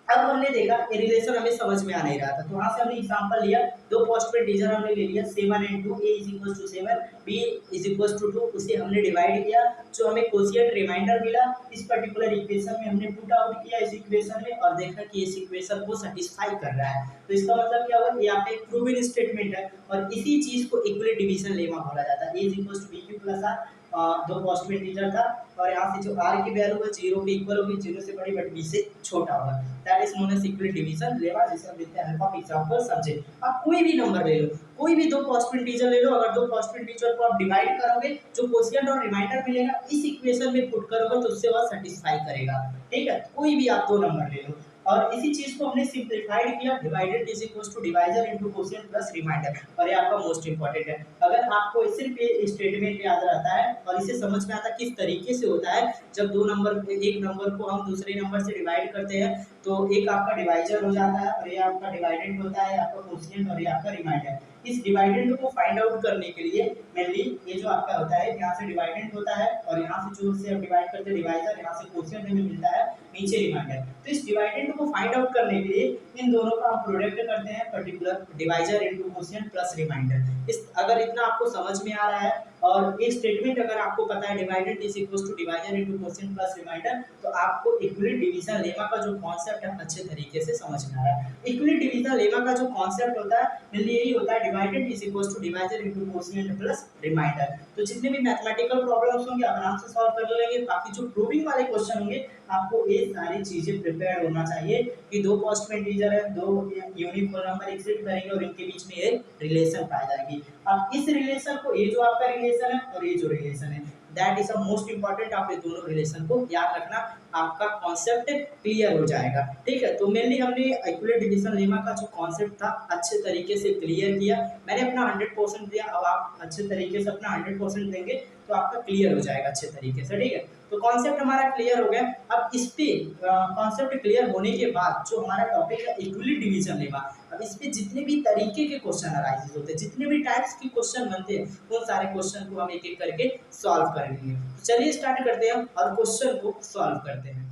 अब हमने देखा ये रिलेशन हमें समझ में आ नहीं रहा था, तो वहां से हमने एग्जांपल लिया, दो पॉजिटिव इंटीजर हमने ले लिया 7 and 2, a is equals to 7, b is equals to 2, उसे हमने डिवाइड किया, जो हमें कोशिएंट रिमाइंडर मिला इस पर्टिकुलर इक्वेशन में हमने पुट आउट किया इस इक्वेशन में, और देखा कि इस इक्वेशन को सेटिस्फाई कर रहा है। तो इसका मतलब क्या हुआ? ये आपका एक प्रूवन स्टेटमेंट है, और इसी चीज को इक्विलिट डिवीजन लेमा बोला जाता है। a is equals to bq plus r, दो पॉजिटिव इंटीजर था, और यहाँ से जो r की वैल्यू है 0 के इक्वल होगी, 0 से बड़ी बट b से छोटा होगा, that is known as Euclid division lemma, जिसे हम देखते हैं हेल्प ऑफ एग्जांपल समझे। अब कोई भी नंबर ले लो, कोई भी दो पॉजिटिव इंटीजर ले लो, अगर दो पॉजिटिव इंटीजर को आप डिवाइड करोगे जो कोशिएंट और रिमाइंडर मिलेगा इस इक्वेशन में पुट करोगे तो उससे वह सेटिस्फाई करेगा, ठीक है। कोई भी आप दो नंबर ले लो, और इसी चीज को हमने सिंपलीफाइड किया, divided is equal to divisor into quotient plus reminder, और ये आपका मोस्ट इंपॉर्टेंट है। अगर आपको सिर्फ ये स्टेटमेंट याद रहता है और इसे समझ में आता किस तरीके से होता है, जब दो नंबर एक नंबर को हम दूसरे नंबर से डिवाइड करते हैं तो एक आपका डिवाइजर हो जाता है और ये आपका डिवाइडेंड होता है, आपका कोशिएंट और ये आपका रिमाइंडर। इस डिवाइडेंड को फाइंड आउट करने के लिए मेनली ये जो आपका होता है, यहाँ से डिवाइडेंड होता है और यहाँ से जो से हम डिवाइड करते हैं डिवाइजर, यहाँ से कोशिएंट हमें मिलता है, नीचे रिमाइंडर। तो इस डिवाइडेंड को फाइंड आउट करने के लिए इन दोनों का हम प्रोडक्ट करते हैं, particular divisor into quotient plus reminder. इस अगर इतना आपको समझ में आ रहा है और ये स्टेटमेंट अगर आपको पता है divided is equal to divisor into quotient plus reminder, तो आपको इक्विलिट डिवीजन लेमा का जो कॉन्सेप्ट है अच्छे तरीके से समझ में आ रहा है। इक्विलिट डिवीजन लेमा का जो कॉन्सेप्ट होता है मेनली यही होता है, divided is equal to divisor into quotient plus reminder. तो जितने भी मैथमेटिकल प्रॉब्लम्स होंगे आप आराम से सॉल्व कर लेंगे, बाकी जो प्रूविंग वाले क्वेश्चन होंगे आपको ये सारी चीजें प्रिपेयर होना चाहिए कि दो पॉजिटिव इंटीजर है, दो यूनिक होल नंबर एक्सिस्ट करेंगे और इनके बीच में एक रिलेशन पाई जाएगी। अब इस रिलेशन को, ये जो आपका रिलेशन है और ये जो रिलेशन है, that is a most important. आप ये दोनों रिलेशन को याद रखना, आपका कॉन्सेप्ट क्लियर हो जाएगा, ठीक है। तो मेनली हमने इक्विलिट डिवीजन लेमा का जो कॉन्सेप्ट था अच्छे तरीके से क्लियर किया, मैंने अपना 100% दिया, अब आप अच्छे तरीके से अपना 100% देंगे तो आपका क्लियर हो जाएगा अच्छे तरीके से, ठीक है। तो कॉन्सेप्ट हमारा क्लियर हो गया। अब इस पे कॉन्सेप्ट क्लियर होने के बाद जो हमारा टॉपिक है इक्विलिट डिवीजन लेमा, अब इस पे जितने भी तरीके के क्वेश्चन अराइज होते हैं, जितने भी टाइप्स के क्वेश्चन बनते हैं, उन सारे क्वेश्चन को हम एक एक करके सॉल्व करेंगे। चलिए स्टार्ट करते हैं और क्वेश्चन को सॉल्व करते हैं।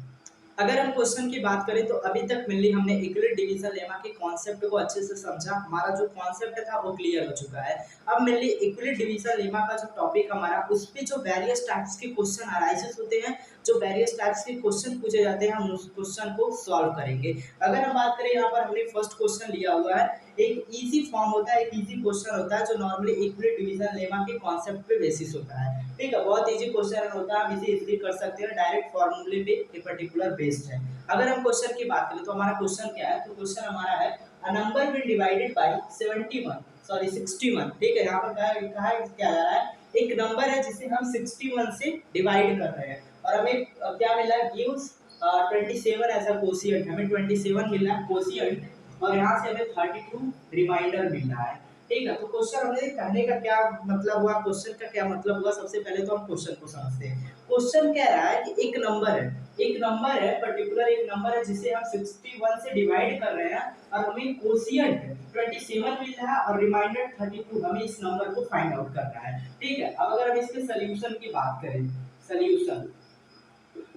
अगर हम क्वेश्चन की बात करें तो अभी तक मेनली हमने इक्विलिट डिवीजन लेमा के कॉन्सेप्ट को अच्छे से समझा, हमारा जो कॉन्सेप्ट था वो क्लियर हो चुका है। अब मेनली इक्विलिट डिवीजन लेमा का जो टॉपिक हमारा, उस पे जो वेरियस टाइप्स के क्वेश्चन अराइजेस होते हैं, जो वेरियस टाइप्स के क्वेश्चन पूछे जाते हैं, हम उस क्वेश्चन को सॉल्व करेंगे। अगर हम बात करें यहाँ पर हमने फर्स्ट क्वेश्चन लिया हुआ है, एक इजी फॉर्म होता है, एक इजी क्वेश्चन होता है जो नॉर्मली इक्विलिट डिवीजन लेमा के कॉन्सेप्ट पे बेसिस होता है, ठीक है। बहुत इजी क्वेश्चन होता है, हम इसे इजीली कर सकते हैं, डायरेक्ट फॉर्मूले पे ये पर्टिकुलर बेस्ड है। अगर हम क्वेश्चन की बात करें तो हमारा क्वेश्चन क्या है, तो क्वेश्चन हमारा है a number been divided by 61, ठीक है। यहाँ पर कहा क्या जा रहा है, एक नंबर है जिसे हम 61 से डिवाइड कर रहे हैं और हमें क्या मिला है, गिव्स 27 एज अ कोशिएंट, हमें 27 मिल रहा है कोशिएंट, और यहाँ से हमें 32 रिमाइंडर मिल रहा है, ठीक है। तो क्वेश्चन हमने कहने का क्या मतलब हुआ, क्वेश्चन का क्या मतलब हुआ, सबसे पहले तो हम क्वेश्चन को समझते हैं। क्वेश्चन कह रहा है कि एक नंबर है पर्टिकुलर, एक नंबर है जिसे हम 61 से डिवाइड कर रहे हैं और हमें कोशिएंट 27 मिल रहा है और रिमाइंडर 32, हमें इस नंबर को फाइंड आउट करना है। ठीक है। अब अगर हम इसके सॉल्यूशन की बात करें, सॉल्यूशन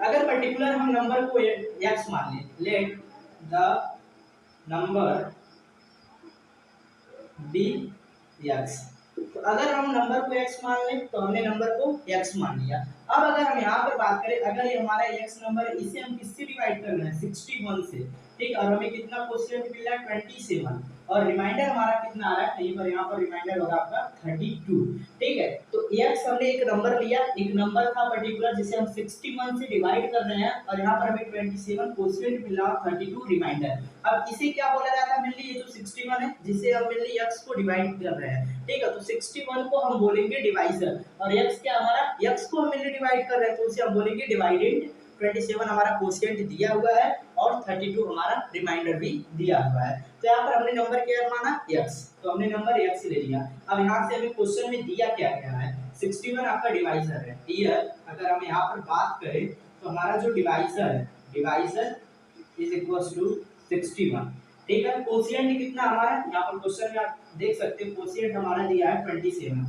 अगर पर्टिकुलर हम नंबर को x मान लें, let the number be x, तो अगर हम नंबर को x मान लें तो हमने नंबर को x मान लिया। अब अगर हम यहाँ पर बात करें, अगर ये हमारा x नंबर है, इसे हम किससे डिवाइड कर रहे हैं 61 से, ठीक, और हमें कितना क्वोशिएंट मिल रहा है 27 और रिमाइंडर हमारा कितना आ रहा है, कहीं पर यहाँ पर रिमाइंडर होगा आपका 32। ठीक है। तो x हमने एक नंबर लिया, एक नंबर था पर्टिकुलर जिसे हम 61 से डिवाइड कर रहे हैं और यहाँ पर हमें 27 क्वोशिएंट मिल रहा है, 32 रिमाइंडर। अब इसे क्या बोला जाता है मेनली, ये जो 61 है जिसे हम मेनली x को डिवाइड कर रहे हैं। ठीक है। तो 61 को हम बोलेंगे डिवाइजर और x क्या हमारा, x को हम मेनली डिवाइड कर रहे हैं तो उसे हम बोलेंगे डिवाइडेंड। 27 हमारा क्वोशिएंट दिया हुआ है और 32 हमारा रिमाइंडर भी दिया हुआ है। तो यहाँ पर हमने नंबर क्या माना x, तो हमने नंबर x ले लिया। अब यहाँ से हमें क्वेश्चन में दिया क्या क्या है, 61 आपका डिवाइजर है। हियर अगर हम यहाँ पर बात करें तो हमारा जो डिवाइजर है, डिवाइजर इज इक्वल्स टू 61। ठीक है। क्वोशिएंट कितना हमारा, यहाँ पर क्वेश्चन में आप देख सकते हैं क्वोशिएंट हमारा दिया है 27।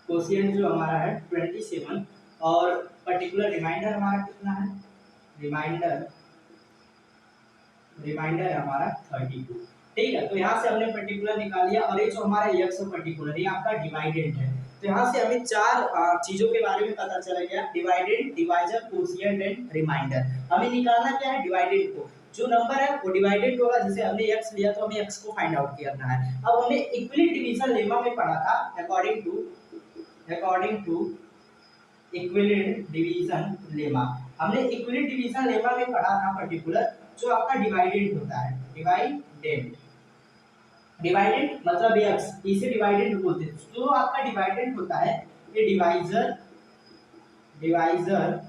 क्वोशिएंट जो हमारा है 27 और पर्टिकुलर रिमाइंडर हमारा कितना है, रिमाइंडर हमारा 32। ठीक है। तो यहाँ से हमने पर्टिकुलर निकाल लिया और ये जो हमारा x पर्टिकुलर ये आपका डिवाइडेंड है। तो यहाँ से हमें चार चीजों के बारे में पता चला गया, dividend, divisor, quotient and reminder. हमें निकालना क्या है, डिवाइडेंड को, जो नंबर है वो डिवाइडेंड होगा, जैसे हमने x लिया तो हमें x को फाइंड आउट करना है। अब हमने इक्विवेलेंट डिवीजन लेमा में पढ़ा था, according to equivalent division lemma, हमने इक्विवेलेंट डिवीजन लेमा में पढ़ा था पर्टिकुलर जो आपका डिवाइडेंड होता है, डिवाइडेंड मतलब x, इसे डिवाइडेंड बोलते हैं। जो आपका डिवाइडेंड होता है ये divisor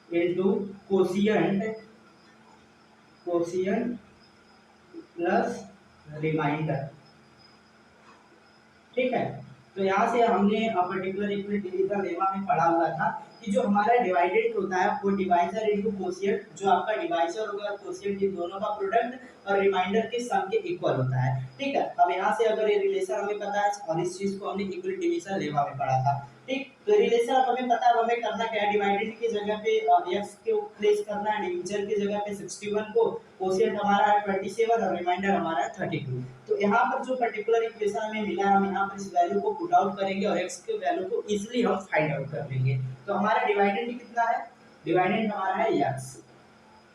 into quotient plus reminder. ठीक है। तो यहाँ से हमने पर्टिकुलर इक्विवेलेंट डिवीजन लेमा में पढ़ा हुआ था कि जो हमारा डिवाइडेंड होता है वो डिवाइजर इनटू क्वोशिएंट, जो आपका डिवाइजर होगा क्वोशिएंट, इन दोनों का प्रोडक्ट और रिमाइंडर के सम के इक्वल होता है। ठीक है। अब यहाँ से अगर ये रिलेशन हमें पता है और इस चीज को हमने इक्विवेलेंट डिवीजन लेमा में पढ़ा था। ठीक। तो रिलेशन अब हमें पता है, हमें करना क्या है, डिवाइडेंड की जगह पे x को प्लेस करना है, डिवीजर की जगह पे 61 को, क्वोशिएंट हमारा है 27 और रिमाइंडर हमारा है 32। तो यहाँ पर जो पर्टिकुलर इक्वेशन हमें मिला है, हम यहाँ पर इस वैल्यू को पुट आउट करेंगे और x के वैल्यू को इजीली हम फाइंड आउट कर लेंगे। तो हमारा डिवाइडेंड कितना है, डिवाइडेंड हमारा है x,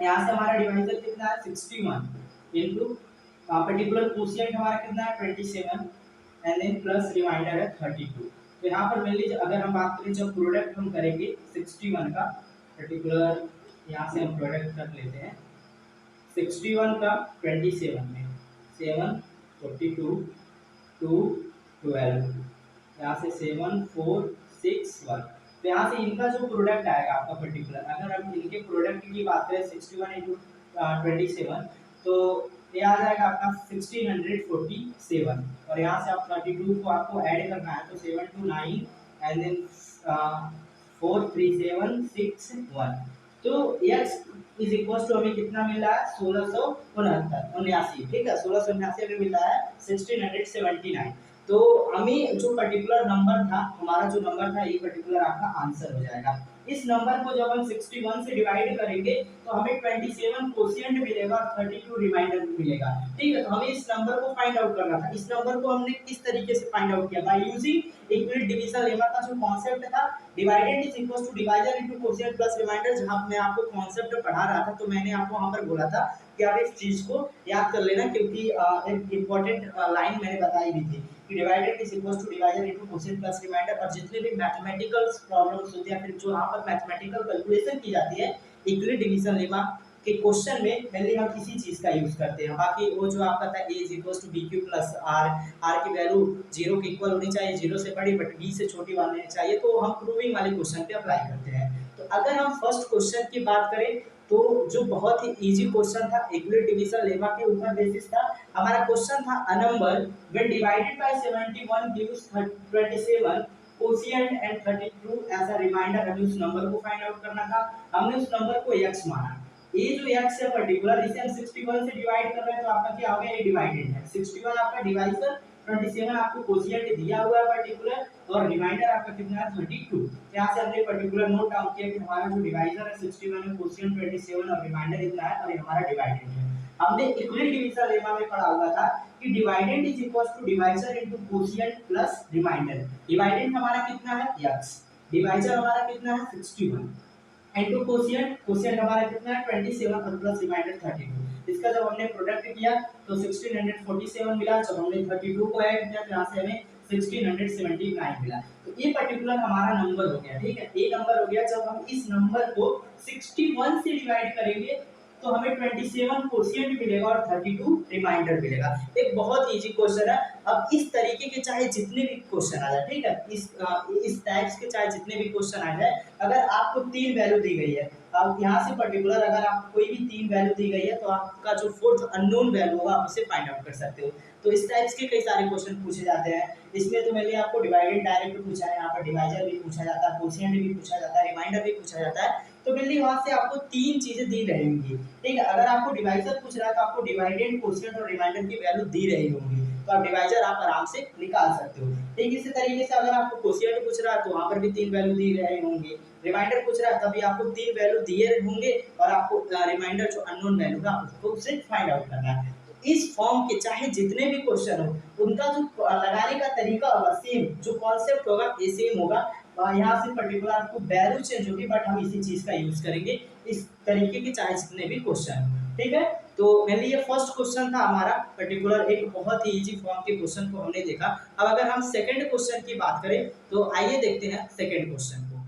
यहाँ से हमारा डिवाइजर कितना है 61 इनटू पर्टिकुलर क्वोशिएंट हमारा कितना है 27 एंड देन प्लस रिमाइंडर है 32। तो यहाँ पर मान लीजिए अगर हम बात करें जब प्रोडक्ट हम करेंगे 61 का, पर्टिकुलर यहाँ से हम प्रोडक्ट कर लेते हैं 61 का 27 में, 7 42 2 12, यहाँ से 7 4 6 1। तो यहाँ से इनका जो प्रोडक्ट आएगा आपका पर्टिकुलर, अगर हम इनके प्रोडक्ट की बात करें 61 इंटू 27 तो ये आ जाएगा आपका 1647 और यहाँ से आप 32 को आपको ऐड करना है तो 7 2 9 एंड देन 4 3 7 6 1। तो x इज इक्वल टू हमें कितना मिल रहा है 1679। ठीक है। 1679 हमें मिल रहा है 1679। तो हमें जो पर्टिकुलर नंबर था, हमारा जो नंबर था ये पर्टिकुलर आपका आंसर हो जाएगा। इस नंबर को जब हम 61 से डिवाइड करेंगे तो हमें 27 क्वोशिएंट मिलेगा और 32 रिमाइंडर मिलेगा। ठीक है। तो हमें इस नंबर को फाइंड आउट करना था। इस नंबर को हमने किस तरीके से फाइंड आउट किया, by using equivalent division lemma का जो कॉन्सेप्ट था, dividend is equal to divisor into quotient plus reminder. जहां मैं आपको कॉन्सेप्ट पढ़ा रहा था तो मैंने आपको वहां पर बोला था कि आप इस चीज को याद कर लेना, क्योंकि एक इंपॉर्टेंट लाइन मैंने बताई भी थी कि divided is equal to divisor into quotient plus reminder. और जितने भी मैथमेटिकल प्रॉब्लम्स होती है, फिर जो यहाँ पर मैथमेटिकल कैलकुलेशन की जाती है इक्विवेलेंट डिवीजन लेमा के क्वेश्चन में पहले हम किसी चीज का यूज करते हैं। बाकी वो जो आपका था a is equal to bq plus r की वैल्यू 0 के इक्वल होनी चाहिए, 0 से बड़ी बट b से छोटी होनी चाहिए, तो हम प्रूविंग वाले क्वेश्चन पे अप्लाई करते हैं। तो अगर हम फर्स्ट क्वेश्चन की बात करें तो जो बहुत ही इजी क्वेश्चन था, यूक्लिड डिवीजन लेमा के ऊपर बेसिस था। हमारा क्वेश्चन था a number when divided by 71 gives 27 quotient and 32 as a reminder, हमें उस नंबर को फाइंड आउट करना था। हमने उस नंबर को x माना। ये जो x है पर्टिकुलर, इसे हम 61 से डिवाइड कर रहे हैं तो आपका क्या हो गया, ये डिवाइडेड है। 61 आपका डिवाइजर, 27 आपको कोशिएंट दिया हुआ है पर्टिकुलर, और रिमाइंडर आपका कितना है 32। यहाँ से हमने पर्टिकुलर नोट डाउन किया कि हमारा जो डिवाइजर है 61 है, कोशिएंट 27 और रिमाइंडर इतना है, और ये हमारा डिवाइडेड है। हमने यूक्लिड डिवीजन लेमा में पढ़ा हुआ था कि dividend is equal to divisor into quotient plus reminder. Dividend हमारा कितना है x, डिवाइजर हमारा कितना है 61, इनटू कोशिएंट, कोशिएंट हमारा कितना है 27 और प्लस रिमाइंडर 32। इसका जब हमने प्रोडक्ट किया तो 1647 मिला, जब हमने 32 को ऐड किया तो यहाँ से हमें 1679 मिला। तो ये पर्टिकुलर हमारा नंबर हो गया, ठीक है, ये नंबर हो गया। जब हम इस नंबर को 61 से डिवाइड करेंगे तो हमें 27 कोशिएंट मिलेगा और 32 रिमाइंडर मिलेगा। एक बहुत इजी क्वेश्चन है। अब इस तरीके के चाहे जितने भी क्वेश्चन आ जाए, ठीक है, इस टाइप्स के चाहे जितने भी क्वेश्चन आ जाए, अगर आपको तीन वैल्यू दी गई है, अब यहाँ से पर्टिकुलर अगर आपको कोई भी तीन वैल्यू दी गई है तो आपका जो फोर्थ अननोन वैल्यू होगा आप उसे फाइंड आउट कर सकते हो। तो इस टाइप्स के कई सारे क्वेश्चन पूछे जाते हैं। इसमें तो मैंने आपको डिवाइडेड डायरेक्ट पूछा है, यहाँ पर डिवाइजर भी पूछा जाता है, कोशिएंट भी पूछा जाता है, रिमाइंडर भी पूछा जाता है। तो मेनली वहां से आपको तीन चीजें दी रहेंगी, ठीक है। अगर आपको डिवाइजर पूछ रहा है तो आपको डिवाइडेड, कोशिएंट और रिमाइंडर की वैल्यू दी रही होंगी, तो आप डिवाइजर आप आराम से निकाल सकते हो। ठीक इसी तरीके से अगर आपको कोशिएंट पूछ रहा है तो वहां पर भी तीन वैल्यू दी रहे होंगे, रिमाइंडर पूछ रहा है तभी आपको तीन वैल्यू दिए होंगे, और आपको रिमाइंडर जो अननोन वैल्यू है उसको उससे फाइंड आउट करना है। इस फॉर्म के चाहे जितने भी क्वेश्चन हो, उनका जो लगाने का तरीका होगा सेम, जो कॉन्सेप्ट होगा ये सेम होगा। यहाँ से पर्टिकुलर आपको वैल्यू चेंज होगी, बट हम इसी चीज का यूज करेंगे इस तरीके के चाहे जितने भी क्वेश्चन, ठीक है। तो मेनली ये फर्स्ट क्वेश्चन था हमारा पर्टिकुलर, एक बहुत ही इजी फॉर्म के क्वेश्चन को हमने देखा। अब अगर हम सेकंड क्वेश्चन की बात करें तो आइए देखते हैं सेकंड क्वेश्चन को।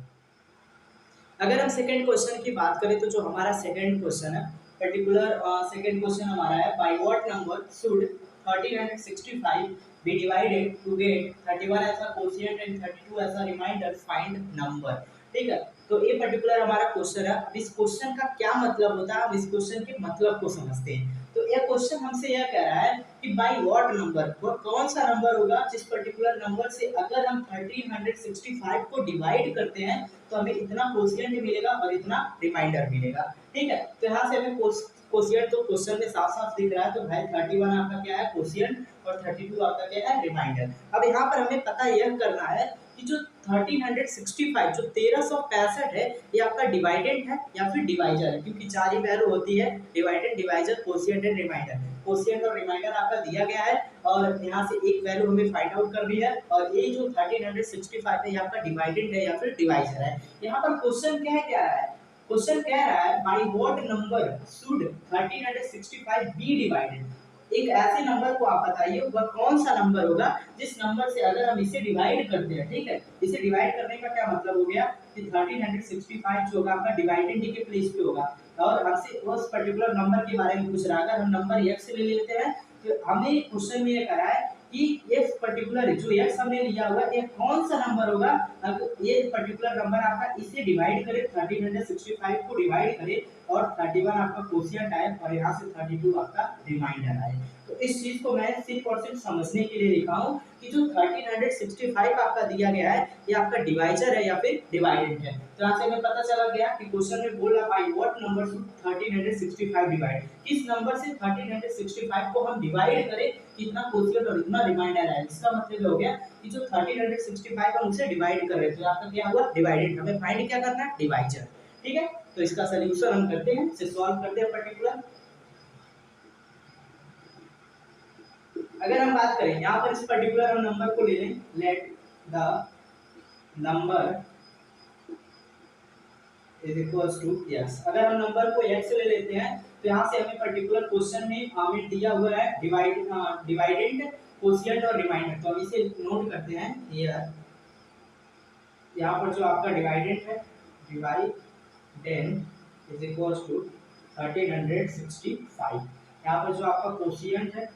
अगर हम सेकंड क्वेश्चन की बात करें तो जो हमारा सेकंड क्वेश्चन है पर्टिकुलर, सेकंड क्वेश्चन हमारा है by what number should 1365 be divided to get 31 as a quotient and 32 as a remainder, find number, ठीक है। तो ये पर्टिकुलर हमारा क्वेश्चन है। अब इस क्वेश्चन का क्या मतलब होता है, हम इस क्वेश्चन के मतलब को समझते हैं। तो ये क्वेश्चन हमसे यह कह रहा है कि बाय व्हाट नंबर, वह कौन सा नंबर होगा जिस पर्टिकुलर नंबर से अगर हम 1365 को डिवाइड करते हैं तो हमें इतना कोशिएंट मिलेगा और इतना रिमाइंडर मिलेगा, ठीक है। तो यहाँ से हमें कोशिएंट तो क्वेश्चन में साफ साफ दिख रहा है, तो भाई 31 आपका क्या है कोशिएंट और 32 आपका क्या है रिमाइंडर। अब यहाँ पर हमें पता यह करना है कि जो 1365 जो 1365 है ये आपका डिवाइडेंड है या फिर डिवाइजर है, क्योंकि चार ही वैल्यू होती है, dividend, divisor, quotient and reminder. Quotient और रिमाइंडर आपका दिया गया है और यहाँ से एक वैल्यू हमें फाइंड आउट करनी है, और ये जो 1365 है ये आपका डिवाइडेंड है या फिर डिवाइजर है। यहाँ पर क्वेश्चन क्या है, क्वेश्चन कह रहा है by what number should 1365 be divided, एक ऐसे नंबर को आप बताइए वह कौन सा नंबर होगा जिस नंबर से अगर हम इसे डिवाइड करते हैं, ठीक है। इसे डिवाइड करने का क्या मतलब हो गया कि 1365 जो होगा आपका डिवाइडेंड के प्लेस पे होगा, और हमसे उस पर्टिकुलर नंबर के बारे में पूछ रहा है। अगर हम नंबर x ले लेते हैं तो हमें क्वेश्चन में ये कहा है कि ये पर्टिकुलर जो x हमने लिया हुआ है ये कौन सा नंबर होगा, अगर ये पर्टिकुलर नंबर आपका इसे डिवाइड करे, 1365 को डिवाइड करे और 31 आपका कोशिएंट आए और यहाँ से 32 आपका रिमाइंडर आए। तो इस चीज को मैं सिर्फ और सिर्फ समझने के लिए लिखा हूँ कि जो 1365 आपका दिया गया है ये आपका डिवाइजर है या फिर डिवाइडेंड है। तो यहाँ से हमें पता चला गया कि क्वेश्चन में बोल रहा bye what number should 1365 divide, किस नंबर से 1365 को हम डिवाइड करें कितना कोशिएंट और इतना रिमाइंडर आए। इसका मतलब हो गया कि जो 1365 हम उसे डिवाइड कर रहे हैं तो आपका क्या हुआ डिवाइडेड, हमें फाइंड क्या करना है डिवाइजर, ठीक है। तो इसका सॉल्यूशन हम करते हैं, इसे सॉल्व करते हैं पर्टिकुलर। अगर हम बात करें यहाँ पर इस पर्टिकुलर हम नंबर को ले लें, let the number is equals to yes. अगर हम नंबर को x ले लेते हैं तो यहाँ से हमें पर्टिकुलर क्वेश्चन में हमें दिया हुआ है डिवाइडेंड, कोशिएंट और रिमाइंडर। तो हम इसे नोट करते हैं हियर, यहाँ पर जो आपका डिवाइडेंड है डिवाइडेंड इज इक्वल्स टू 1365, यहाँ पर जो आपका कोशिएंट है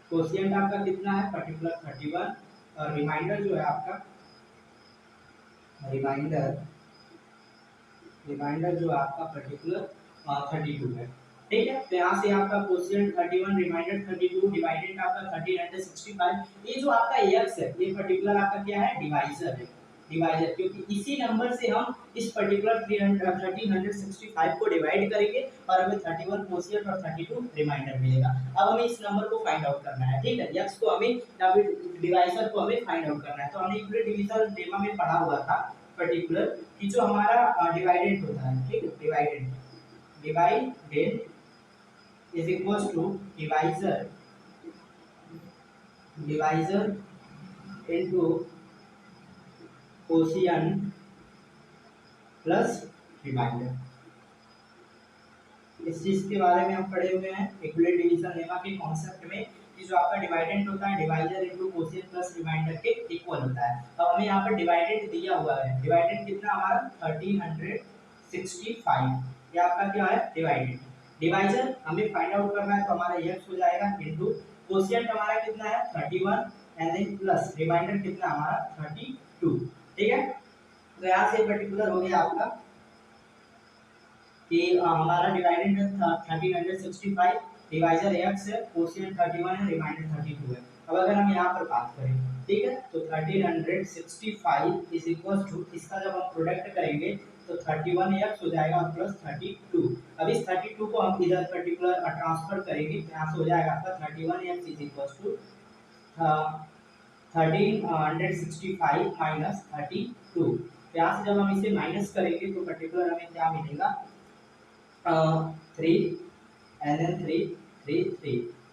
कोशिएंट आपका कितना है पर्टिकुलर 31, और रिमाइंडर जो है आपका रिमाइंडर रिमाइंडर जो आपका पर्टिकुलर 32 है। ठीक है, तो यहाँ से आपका क्वोशिएंट 31, रिमाइंडर 32, डिवाइडेंड आपका 1365। ये जो आपका एक्स है ये पर्टिकुलर आपका क्या है, डिवाइजर है, डिवाइजर, क्योंकि इसी नंबर से हम इस पर्टिकुलर 1365 को डिवाइड करेंगे और हमें 31 क्वोशिएंट और 32 रिमाइंडर मिलेगा। अब हमें इस नंबर को फाइंड आउट करना है। ठीक है, एक्स को हमें या फिर डिवाइजर को हमें फाइंड आउट करना है। तो हमने यूक्लिड डिवीजन लेमा में पढ़ा हुआ था पर्टिकुलर कि जो हमारा डिवाइडेंड होता है, ठीक है, dividend dividend is equals to divisor into quotient plus reminder. इस चीज के बारे में हम पढ़े हुए हैं इक्विलेट डिवीजन लेमा के कॉन्सेप्ट में कि जो आपका डिवाइडेंट होता है divisor into quotient plus reminder के इक्वल होता है। अब हमें यहाँ पर डिवाइडेंट दिया हुआ है, डिवाइडेंट कितना हमारा 1365, ये आपका क्या है डिवाइडेंट। डिवाइजर हमें फाइंड आउट करना है तो हमारा x हो जाएगा इनटू कोशिएंट हमारा कितना है 31 एंड देन प्लस रिमाइंडर कितना हमारा 32। ठीक है, तो यहाँ से पर्टिकुलर हो गया आपका कि हमारा डिवाइडेंड था 1365, डिवाइजर x है, कोशिएंट 31 है, रिमाइंडर 32 है। अब अगर हम यहाँ पर बात करें, ठीक है, तो 1365 इज इक्वल टू, इसका जब हम प्रोडक्ट करेंगे तो 31x हो जाएगा प्लस 32। अब इस 32 को हम इधर पर्टिकुलर ट्रांसफर करेंगे तो यहाँ से हो जाएगा आपका 31x is equal to 1365 minus 32। यहाँ से जब हम इसे माइनस करेंगे तो पर्टिकुलर हमें क्या मिलेगा 3 एंड देन 3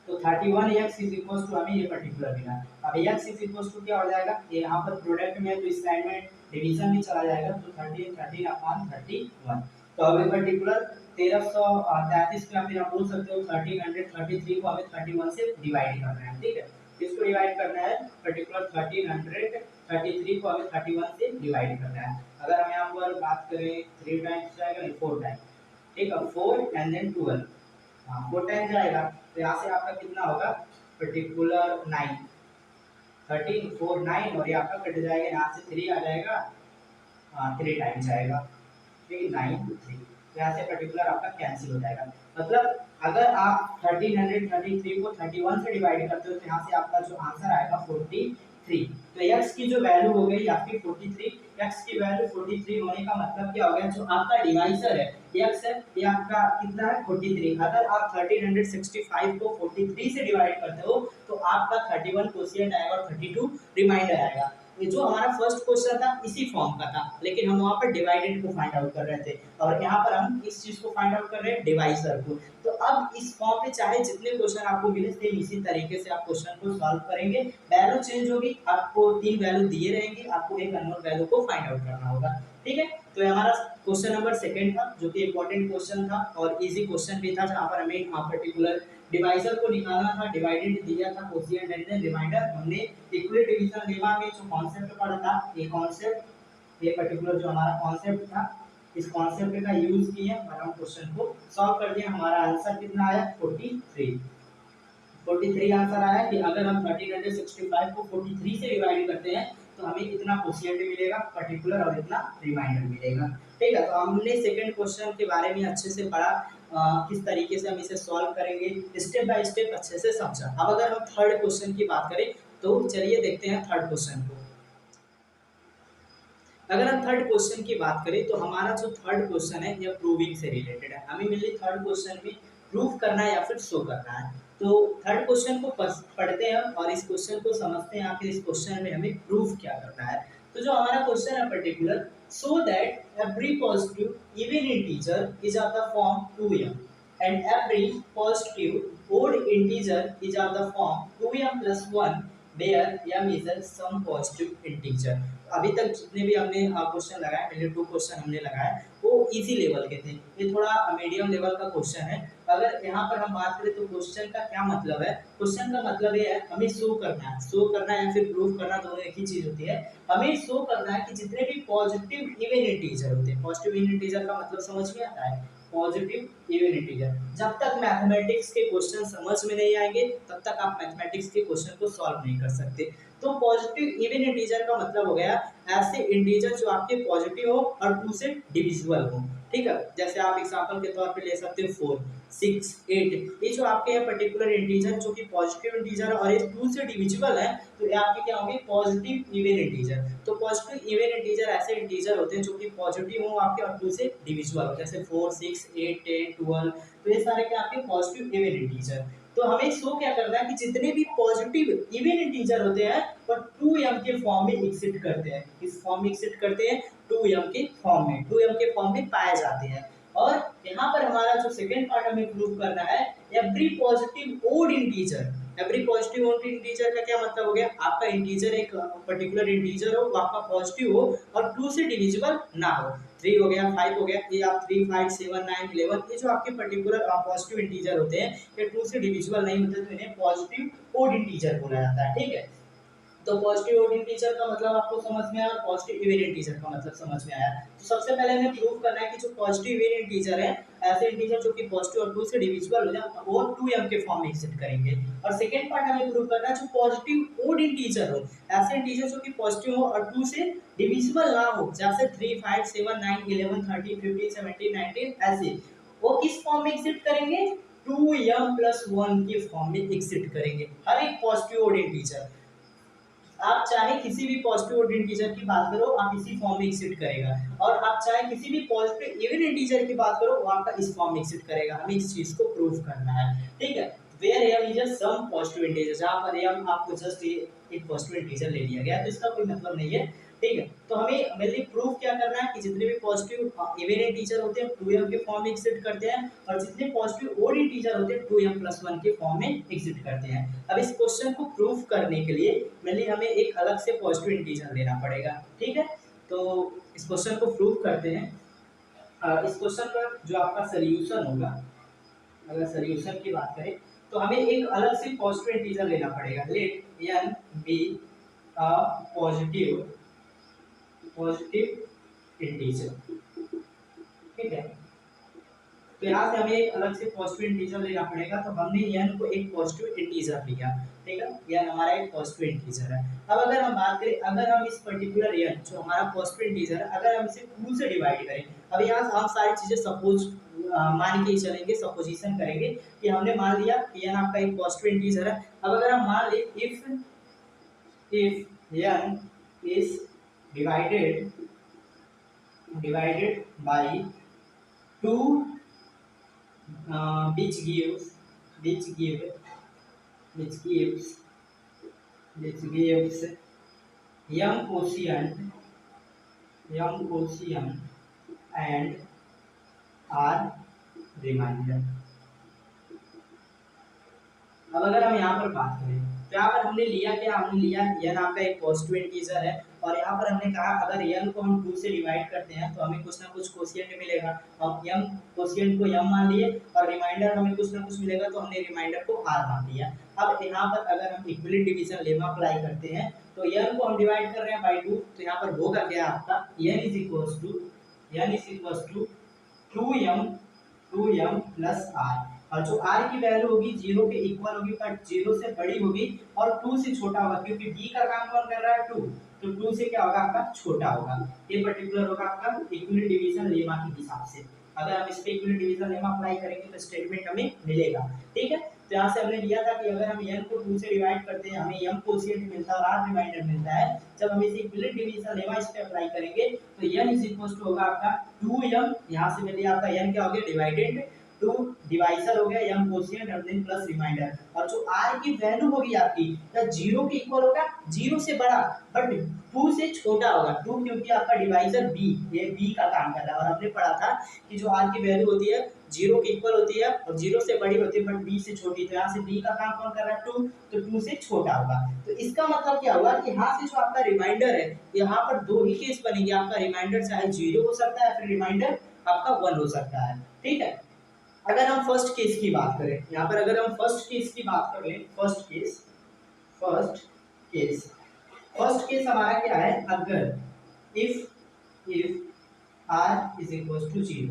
तो 31x इज इक्वल टू हमें ये पर्टिकुलर मिला। अब x इज इक्वल टू क्या हो जाएगा, ये यहाँ पर प्रोडक्ट में है तो इस साइड में डिवीजन में चला जाएगा तो 13 अपॉन 31। तो अभी पर्टिकुलर 1333 का फिर आप बोल सकते हो 1333 को हमें 31 से डिवाइड करना है। ठीक है, इसको डिवाइड करना है पर्टिकुलर 1333 को हमें 31 से डिवाइड करना है। अगर हम यहाँ पर बात करें 3 टाइम्स जाएगा 4 टाइम्स, ठीक है, 4 एंड देन 12, हाँ 4 टाइम जाएगा तो यहाँ से आपका कितना होगा पर्टिकुलर 9, 13 4 9 और ये आपका कट जाएगा, यहाँ से 3 आ जाएगा, 3 टाइम जाएगा, ठीक है 9 3, यहाँ से पर्टिकुलर आपका कैंसिल हो जाएगा। मतलब अगर आप 1333 को 31 से डिवाइड करते हो तो यहाँ से आपका जो आंसर आएगा 43। तो x की जो वैल्यू हो गई आपकी 43, x की वैल्यू 43 होने का मतलब क्या हो गया, जो आपका डिवाइजर है x है ये आपका कितना है 43। अगर आप 1365 को 43 से डिवाइड करते हो तो आपका 31 क्वोशिएंट आएगा और 32 रिमाइंडर आएगा। ये जो हमारा फर्स्ट क्वेश्चन था इसी फॉर्म का था, लेकिन हम वहाँ पर डिवाइडेंड को फाइंड आउट कर रहे थे और यहाँ पर हम इस चीज को फाइंड आउट कर रहे हैं डिवाइजर को। तो अब इस फॉर्म में चाहे जितने क्वेश्चन आपको मिले सेम इसी तरीके से आप क्वेश्चन को सॉल्व करेंगे। वैल्यू चेंज होगी, आपको 3 वैल्यू दिए रहेंगे, आपको एक अननोन वैल्यू को फाइंड आउट करना होगा। ठीक है, तो ये हमारा क्वेश्चन नंबर 2 था जो कि इंपॉर्टेंट क्वेश्चन था और इजी क्वेश्चन भी था, जहाँ पर हमें पर्टिकुलर डिवाइजर को निकालना था, डिवाइडेंड दिया था, कोशिएंट एंड देन रिमाइंडर। हमने इक्विलेट डिवीजन लेमा में जो कॉन्सेप्ट पढ़ा था, ये कॉन्सेप्ट, ये पर्टिकुलर जो हमारा कॉन्सेप्ट था, इस कॉन्सेप्ट का यूज किए और हम क्वेश्चन को सॉल्व कर दिया। हमारा आंसर कितना आया 43 आंसर आया कि अगर हम 1365 को 43 से डिवाइड करते हैं तो हमें इतना क्वोशिएंट मिलेगा पर्टिकुलर और इतना रिमाइंडर मिलेगा। ठीक है, तो हमने सेकंड क्वेश्चन के बारे में अच्छे से पढ़ा, किस तरीके से हम इसे सॉल्व करेंगे, स्टेप बाय स्टेप अच्छे से समझा। अब अगर हम थर्ड क्वेश्चन की बात करें तो चलिए देखते हैं थर्ड क्वेश्चन को। अगर हम थर्ड क्वेश्चन की बात करें तो हमारा जो थर्ड क्वेश्चन है यह प्रूविंग से रिलेटेड है। हमें मेनली थर्ड क्वेश्चन में प्रूव करना है या फिर शो करना है। तो थर्ड क्वेश्चन को पढ़ते हैं और इस क्वेश्चन को समझते हैं, आखिर इस क्वेश्चन में हमें प्रूव क्या करना है। तो जो हमारा क्वेश्चन है particular, so that every positive even integer is of the form 2m and every positive odd integer is of the form 2m + 1 where m is some positive integer. अभी तक जितने भी हमने क्वेश्चन लगाए, पहले 2 क्वेश्चन हमने लगाए वो इजी लेवल के थे, ये थोड़ा मीडियम लेवल का क्वेश्चन है। अगर यहाँ पर हम बात करें तो क्वेश्चन का क्या मतलब है, क्वेश्चन का मतलब ये है हमें शो करना है, शो करना या फिर प्रूव करना दोनों एक ही चीज होती है। हमें शो करना है कि जितने भी पॉजिटिव इवन इंटीजर होते हैं, पॉजिटिव इवन इंटीजर का मतलब समझ में आता है, पॉजिटिव इवन इंटीजर, जब तक मैथमेटिक्स के क्वेश्चन समझ में नहीं आएंगे तब तक आप मैथमेटिक्स के क्वेश्चन को सॉल्व नहीं कर सकते। तो पॉजिटिव इवन इंटीजर का मतलब हो गया ऐसे इंटीजर जो आपके पॉजिटिव हो और 2 से डिविजिबल हो। ठीक है, जैसे आप एग्जांपल के तौर पे ले सकते हो 4, 6, 8, ये जो आपके हैं पर्टिकुलर इंटीजर जो कि पॉजिटिव इंटीजर और ये 2 से डिविजिबल है, तो ये आपके क्या होंगे पॉजिटिव इवन इंटीजर। तो पॉजिटिव इवन इंटीजर ऐसे इंटीजर होते हैं जो कि पॉजिटिव हो आपके और 2 से डिविजिबल हो, जैसे 4, 6, 8, 10, 12, तो ये सारे क्या आपके पॉजिटिव इवन इंटीजर। तो हमें शो क्या करना है कि जितने भी पॉजिटिव इवन इंटीजर होते हैं वो 2m के फॉर्म में एग्जिस्ट करते हैं। किस फॉर्म में एग्जिस्ट करते हैं? 2m के फॉर्म में, 2m के फॉर्म में पाए जाते हैं। और यहाँ पर हमारा जो सेकेंड पार्ट हमें प्रूव करना है, every positive odd integer. Every positive odd integer का क्या मतलब हो गया? आपका इंटीजर एक पर्टिकुलर इंटीजर हो, वो आपका पॉजिटिव हो और 2 से डिविजिबल ना हो। 3 हो गया, 5 हो गया, ये आप 3, 5, 7, 9, 11, ये जो आपके पर्टिकुलर पॉजिटिव इंटीजर होते हैं, ये 2 से डिविजिबल नहीं होते, तो इन्हें पॉजिटिव ओड इंटीजर बोला जाता है। ठीक है, तो पॉजिटिव ओड इंटीजर का मतलब आपको समझ में आया और पॉजिटिव इवन इंटीजर का मतलब समझ में आया। तो सबसे पहले हमें प्रूव करना है कि जो पॉजिटिव इवन इंटीजर है, ऐसे इंटीजर जो कि पॉजिटिव और 2 से डिविजिबल हो जाए वो 2m के फॉर्म में एग्जिस्ट करेंगे। और सेकंड पार्ट हमें प्रूव करना है जो पॉजिटिव ओड इंटीजर हो, ऐसे इंटीजर जो कि पॉजिटिव हो और 2 से डिविजिबल ना हो, जैसे 3, 5, 7, 9, 11, 13, 15, 17, 19, ऐसे वो किस फॉर्म में एग्जिस्ट करेंगे? 2m+1 के फॉर्म में एग्जिस्ट करेंगे हर एक पॉजिटिव ओड इंटीजर। आप चाहे किसी भी पॉजिटिव ओड इंटीजर की बात करो, आप इसी फॉर्म में एग्जिस्ट करेगा, और आप चाहे किसी भी पॉजिटिव इवन इंटीजर की बात करो, वो आपका इस फॉर्म में एग्जिस्ट करेगा। हमें इस चीज को प्रूव करना है। ठीक है, where m is a some positive integer, जहां पर m आपको जस्ट एक पॉजिटिव इंटीजर ले लिया गया, तो इसका कोई मतलब नहीं है। ठीक है, तो हमें मेनली प्रूफ क्या करना है कि जितने भी पॉजिटिव इवन इंटीजर होते हैं 2m के फॉर्म में एग्जिस्ट करते हैं, और जितने पॉजिटिव ओड इंटीजर होते हैं 2m+1 के फॉर्म में एग्जिस्ट करते हैं। अब इस क्वेश्चन को प्रूफ करने के लिए मेनली हमें एक अलग से पॉजिटिव इंटीजर लेना पड़ेगा। ठीक है, तो इस क्वेश्चन को प्रूफ करते हैं। इस क्वेश्चन का जो आपका सोल्यूशन होगा, अगर सोल्यूशन की बात करें तो हमें एक अलग से पॉजिटिव इंटीजर लेना पड़ेगा। Let n be a positive integer. ठीक है, तो यहाँ से हमें एक अलग से पॉजिटिव इंटीजर लेना पड़ेगा, तो हमने n को एक पॉजिटिव इंटीजर लिया। ठीक है, यह हमारा एक पॉजिटिव इंटीजर है। अब अगर हम बात करें, अगर हम इस पर्टिकुलर n जो हमारा पॉजिटिव इंटीजर है, अगर हम इसे 2 से डिवाइड करें, अब यहाँ से हम सारी चीजें सपोज मान के चलेंगे, सपोजिशन करेंगे कि हमने मान लिया कि n आपका एक पॉजिटिव इंटीजर है। अब अगर हम मान ले if n is divided by 2 which gives which gives m quotient and r remainder। अब अगर हम यहाँ पर बात करें तो यहाँ पर हमने लिया क्या? हमने लिया n आपका एक पॉजिटिव इंटीजर है, और यहाँ पर हमने कहा अगर n को हम 2 से डिवाइड करते हैं तो हमें कुछ ना कुछ कोशिएंट मिलेगा। हम m कोशिएंट को m मान लिए और रिमाइंडर हमें कुछ ना कुछ मिलेगा, तो हमने रिमाइंडर को r मान लिया। अब यहाँ पर अगर हम इक्विवेलेंट डिवीजन लेमा अप्लाई करते हैं तो n को हम डिवाइड कर रहे हैं बाई 2, तो यहाँ पर होगा क्या आपका n is equals to 2m plus r, और जो r की वैल्यू होगी 0 के इक्वल होगी बट 0 से बड़ी होगी और 2 से छोटा होगा, क्योंकि d का काम कौन कर रहा है? 2, तो 2 से क्या होगा? आपका छोटा होगा। ये पर्टिकुलर होगा आपका इक्विवेलेंट डिवीजन लेमा के हिसाब से। अगर हम इस पे इक्विवेलेंट डिवीजन लेमा अप्लाई करेंगे तो स्टेटमेंट हमें मिलेगा। ठीक है, तो यहाँ से हमने लिया था कि अगर हम n को 2 से डिवाइड करते हैं हमें m कोशिएंट मिलता है और r रिमाइंडर मिलता है। जब हम इसे इक्विवेलेंट डिवीजन लेमा इस पे अप्लाई करेंगे तो n इज इक्वल टू होगा आपका 2m, यहाँ से मिलिए आपका n क्या हो गया? डिवाइडेड 2 डिवाइजर हो गया m कोशिएंट और देन प्लस रिमाइंडर, और जो r की वैल्यू होगी आपकी या 0 के इक्वल होगा, 0 से बड़ा बट 2 से छोटा होगा। 2 क्योंकि आपका डिवाइजर b, ये b का काम कर रहा है, और हमने पढ़ा था कि जो r की वैल्यू होती है 0 के इक्वल होती है और 0 से बड़ी होती है बट b से छोटी, तो यहाँ से b का काम कौन कर रहा है? 2, तो 2 से छोटा होगा। तो इसका मतलब क्या हुआ कि यहाँ से जो आपका रिमाइंडर है, यहाँ पर दो ही केस बनेंगे। आपका रिमाइंडर चाहे 0 हो सकता है, फिर रिमाइंडर आपका 1 हो सकता है। ठीक है, अगर हम फर्स्ट केस की बात करें, यहाँ पर अगर हम फर्स्ट केस की बात कर लें, फर्स्ट केस हमारा क्या है? अगर if r is equal to 0,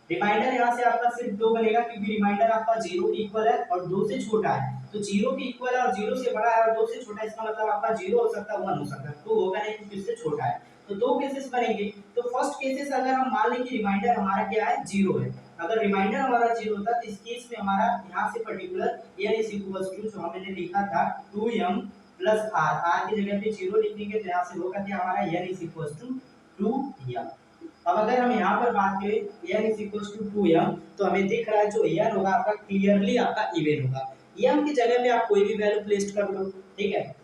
reminder यहाँ से आपका सिर्फ 2 बनेगा क्योंकि रिमाइंडर आपका 0 के इक्वल है और 2 से छोटा है, तो 0 के इक्वल है और 0 से बड़ा है और 2 से छोटा है, इसका मतलब आपका 0 हो सकता है 1 हो सकता है, 2 होगा नहीं क्योंकि इससे छोटा है। तो दो केसेस बनेंगे। तो फर्स्ट केसेस अगर हम मान लें कि रिमाइंडर हमारा क्या है 0 है, अगर रिमाइंडर हमारा 0 होता तो इस केस में हमारा यहाँ से particular n is equal to जो हमने लिखा था 2m प्लस r, r की जगह पे 0 लिखेंगे तो यहाँ से होगा क्या हमारा n is equal to 2m। अब अगर हम यहाँ पर बात करें n is equal to 2m तो हमें दिख रहा है जो n होगा आपका क्लियरली आपका इवन होगा। m की जगह पे आप कोई भी वैल्यू प्लेस कर लो, ठीक है,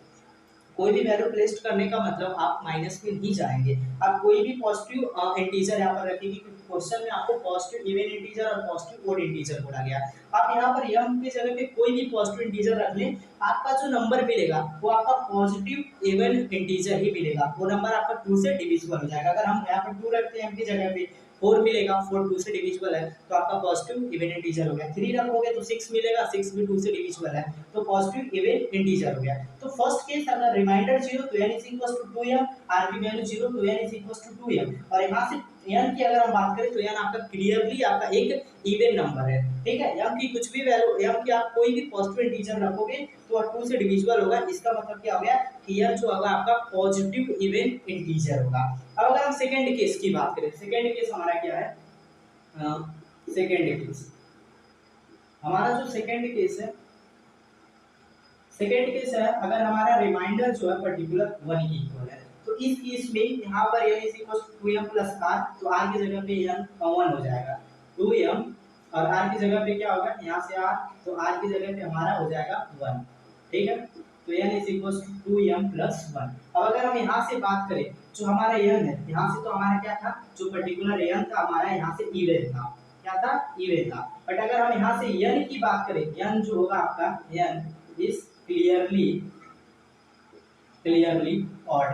कोई भी वैल्यू प्लेस करने का मतलब आप माइनस में नहीं जाएंगे, आप कोई भी पॉजिटिव इंटीजर यहाँ पर रखेंगे क्योंकि क्वेश्चन में आपको पॉजिटिव इवन इंटीजर और पॉजिटिव ओड इंटीजर बोला गया। आप यहाँ पर m के जगह पे कोई भी पॉजिटिव इंटीजर रख लें, आपका जो नंबर मिलेगा वो आपका पॉजिटिव इवन इंटीजर ही मिलेगा, वो नंबर आपका 2 से डिविजिबल हो जाएगा। अगर हम यहाँ पर 2 रखते हैं m की जगह पे 4 मिलेगा, 4 2 से डिविजिबल है तो आपका पॉजिटिव इवन इंटीजर हो गया। 3 रखोगे तो 6 मिलेगा, 6 भी 2 से डिविजिबल है तो पॉजिटिव इवन इंटीजर हो गया। तो फर्स्ट केस अगर रिमाइंडर 0 तो n is equal to 2m, r की वैल्यू 0 तो n is equal to 2m, और यहाँ से n की अगर हम बात करें तो n आपका क्लियरली आपका एक इवन नंबर है, ठीक है। m की कुछ भी वैल्यू, m की आप कोई भी पॉजिटिव इंटीजर रखोगे तो 2 से डिविजिबल होगा, इसका मतलब क्या हो गया कि n जो होगा आपका पॉजिटिव इवन इंटीजर होगा। अब अगर हम सेकंड केस की बात करें, सेकंड केस हमारा क्या है, सेकंड केस हमारा जो सेकंड केस है, सेकंड केस है अगर हमारा रिमाइंडर जो है पर्टिकुलर 1 की इक्वल है तो इस केस में यहाँ पर n is equal to 2m plus r, तो r की जगह पे n 1 हो जाएगा 2m, और r की जगह पे क्या होगा यहाँ से r, तो r की जगह पे हमारा हो जाएगा 1, ठीक है। तो n is equal to 2m plus 1। अब अगर हम यहाँ से बात करें जो हमारा n है, यहाँ से तो हमारा क्या था, जो पर्टिकुलर n था हमारा यहाँ से इवन था, क्या था, इवन था। बट अगर हम यहाँ से n की बात करें, n जो होगा आपका n इज क्लियरली ऑड,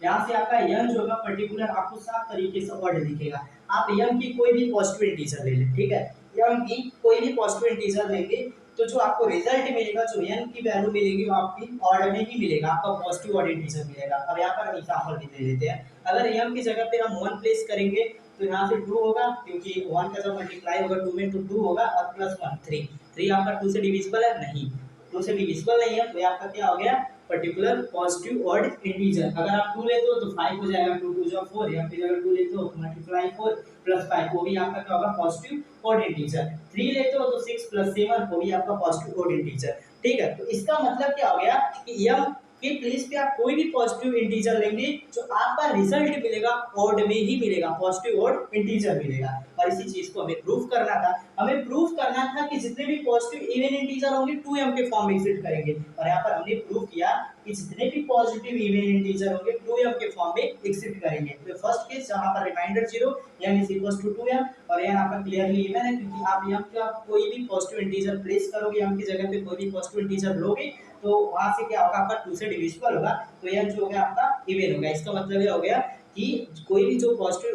यहाँ से आपका n जो होगा पर्टिकुलर आपको साफ तरीके से ऑड दिखेगा। आप m की कोई भी पॉजिटिव इंटीजर ले लें, ठीक है, m की कोई भी पॉजिटिव इंटीजर लेंगे तो जो आपको रिजल्ट मिलेगा, जो n की वैल्यू मिलेगी वो आपकी ऑड में ही मिलेगा, आपका पॉजिटिव ऑड इंटीजर मिलेगा। अब यहाँ पर हम एग्जांपल भी दे देते हैं, अगर m की जगह पे हम 1 प्लेस करेंगे तो यहाँ से 2 होगा, क्योंकि 1 का जब मल्टीप्लाई होगा 2 में तो 2 होगा, और प्लस 1 3, 3 आपका 2 से डिविजिबल है नहीं, 2 से डिविजिबल नहीं है, तो ये आपका क्या हो गया पर्टिकुलर पॉजिटिव ऑड इंटीजर। अगर आप 2 लेते हो तो 5 हो जाएगा, 2 2 जो 4, या फिर अगर 2 लेते हो तो मल्टीप्लाई 4 प्लस 5 वो भी आपका क्या होगा पॉजिटिव ऑड इंटीजर। 3 लेते हो तो 6 प्लस 7 वो भी आपका पॉजिटिव ऑड इंटीजर, ठीक है। तो इसका मतलब क्या हो गया कि m के प्लेस पे आप कोई भी पॉजिटिव इंटीजर लेंगे जो आपका रिजल्ट मिलेगा ऑड में ही मिलेगा, पॉजिटिव ऑड इंटीजर मिलेगा। और इसी चीज को हमें प्रूफ करना था, हमें प्रूफ करना था कि जितने भी पॉजिटिव इवन इंटीजर होंगे 2m के फॉर्म में एग्जिस्ट करेंगे, और यहाँ पर हमने प्रूफ किया कि जितने भी पॉजिटिव इवन इंटीजर होंगे 2m के फॉर्म में एग्जिस्ट करेंगे। तो फर्स्ट केस जहां पर remainder 0 n is equal to 2m और n आपका क्लियरली इवन है, क्योंकि आप m का कोई भी पॉजिटिव इंटीजर प्लेस करोगे, m की जगह पे कोई भी पॉजिटिव इंटीजर लोगे तो वहां से क्या होगा आपका 2 से डिविजिबल होगा, तो n जो हो गया आपका इवन होगा। इसका मतलब ये हो गया कि कोई भी जो पॉजिटिव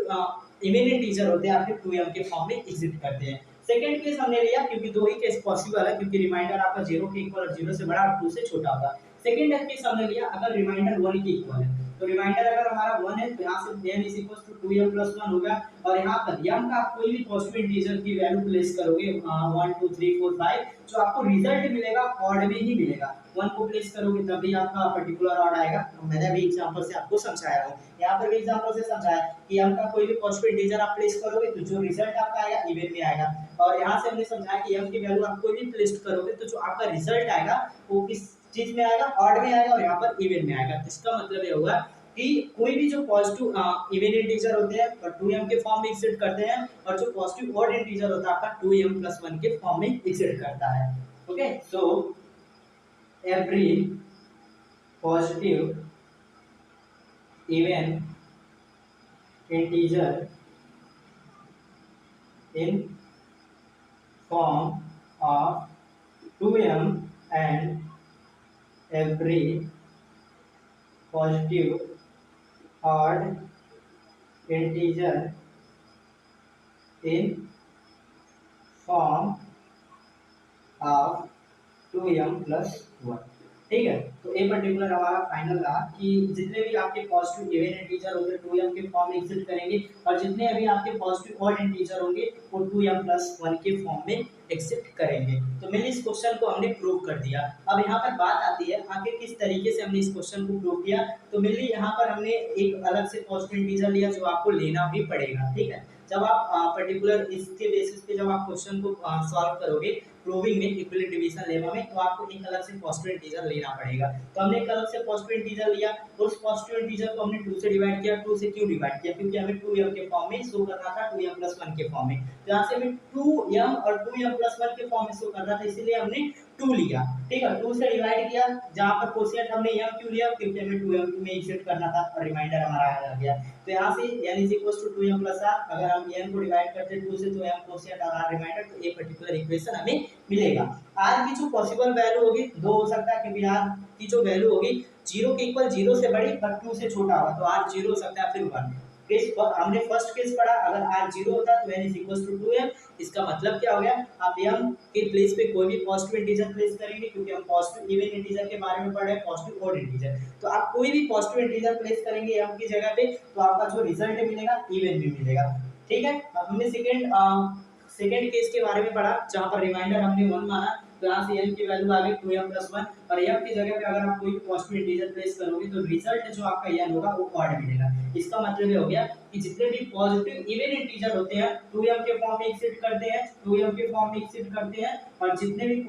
इवन इंटीजर होते हैं आपके 2m के फॉर्म में एग्जिस्ट करते हैं। सेकंड केस हमने लिया क्योंकि दो ही केस पॉसिबल है, क्योंकि रिमाइंडर आपका 0 के इक्वल और 0 से बड़ा और 2 से छोटा होगा। सेकंड केस हमने लिया अगर रिमाइंडर 1 के इक्वल है, तो रिमाइंडर अगर हमारा 1 है तो यहाँ से n is equal to 2m plus 1 होगा, और यहाँ पर m का आप कोई भी पॉजिटिव इंटीजर की वैल्यू प्लेस करोगे 1 2 3 4 5, जो आपको रिजल्ट मिलेगा ऑड में ही मिलेगा। 1 को प्लेस करोगे तब भी आपका पर्टिकुलर ऑड आएगा, मैंने भी एग्जांपल से आपको समझाया हूँ, यहाँ पर भी एग्जांपल से समझाया कि m का कोई भी पॉजिटिव इंटीजर आप प्लेस करोगे तो जो रिजल्ट आपका आएगा इवन में आएगा, और यहाँ से हमने समझाया कि m की वैल्यू आप कोई भी प्लेस करोगे तो जो आपका रिजल्ट आएगा वो किस चीज में आएगा, ऑड में आएगा, और यहाँ पर इवन में आएगा। इसका मतलब ये होगा कि कोई भी जो पॉजिटिव इवन इंटीजर होते हैं और 2m के फॉर्म में एग्जिस्ट करते हैं, और जो पॉजिटिव ऑड इंटीजर होता है आपका 2m प्लस 1 के फॉर्म में एग्जिस्ट करता है। Okay, so every positive even integer in form of 2m and every positive odd integer in form of 2m plus 1। ठीक है। तो ए पर्टिकुलर हमारा फाइनल रहा कि जितने भी आपके पॉजिटिव इवन इंटीजर होंगे 2m के फॉर्म में एग्जिस्ट करेंगे, और जितने अभी आपके पॉजिटिव ऑड इंटीजर होंगे वो 2m+1 के फॉर्म में एग्जिस्ट करेंगे। तो मैंने इस क्वेश्चन को हमने प्रूव कर दिया। अब यहाँ पर बात आती है आखिर किस तरीके से हमने इस क्वेश्चन को प्रूव किया। तो मेनली यहाँ पर हमने एक अलग से पॉजिटिव इंटीजर लिया जो आपको लेना भी पड़ेगा। ठीक है, जब आप पर्टिकुलर इसके बेसिस पे जब आप क्वेश्चन को सॉल्व करोगे प्रूविंग में इक्विवेलेंट डिवीजन लेमा में, तो आपको एक अलग से पॉजिटिव इंटीजर लेना पड़ेगा। तो हमने एक अलग से पॉजिटिव इंटीजर लिया, उस पॉजिटिव इंटीजर को हमने 2 से डिवाइड किया। 2 से क्यों डिवाइड किया? क्योंकि हमें 2m के फॉर्म में शो करना था, 2m+1 के फॉर्म में। तो यहाँ से हमें 2m और 2m+1 के फॉर्म में शो करना था, इसीलिए हमने 2 लिया। ठीक है, 2 से डिवाइड किया, जहाँ पर कोशिएंट हमने m क्यों लिया? क्योंकि हमें 2m में इंसर्ट करना था और रिमाइंडर हमारा आ गया। तो यहाँ से n = 2m+r, अगर हम n को डिवाइड करते हैं 2 से तो m कोशिएंट और r रिमाइंडर, तो ये पर्टिकुलर इक्वेशन हमें मिलेगा। r की जो पॉसिबल वैल्यू होगी 2 हो सकता है, क्योंकि r की जो वैल्यू होगी 0 के इक्वल 0 से बड़ी पर 2 से छोटा होगा, तो r 0 हो सकता है, फिर 1। केस हमने फर्स्ट केस पढ़ा, अगर r 0 होता है तो n = 2m। इसका मतलब क्या हो गया? आप m के प्लेस पे कोई भी पॉजिटिव इंटीजर प्लेस करेंगे, क्योंकि हम पॉजिटिव इवन इंटीजर के बारे में पढ़ रहे हैं, पॉजिटिव ऑड इंटीजर। तो आप कोई भी पॉजिटिव इंटीजर प्लेस करेंगे m की जगह पे, तो आपका जो रिजल्ट मिलेगा इवन भी मिलेगा। ठीक है, अब हमने सेकंड केस के बारे में पढ़ा, जहां पर रिमाइंडर हमने 1 माना, तो यहाँ से n की वैल्यू आ गई 2m+1, और m की जगह पे अगर आप कोई पॉजिटिव इंटीजर प्लेस करोगे तो रिजल्ट जो आपका n होगा वो ऑड मिलेगा। इसका मतलब ये हो गया कि जितने भी पॉजिटिव इवन इंटीजर होते हैं 2m के फॉर्म में एग्जिस्ट करते हैं, 2m के फॉर्म में एग्जिस्ट करते हैं, और जितने भी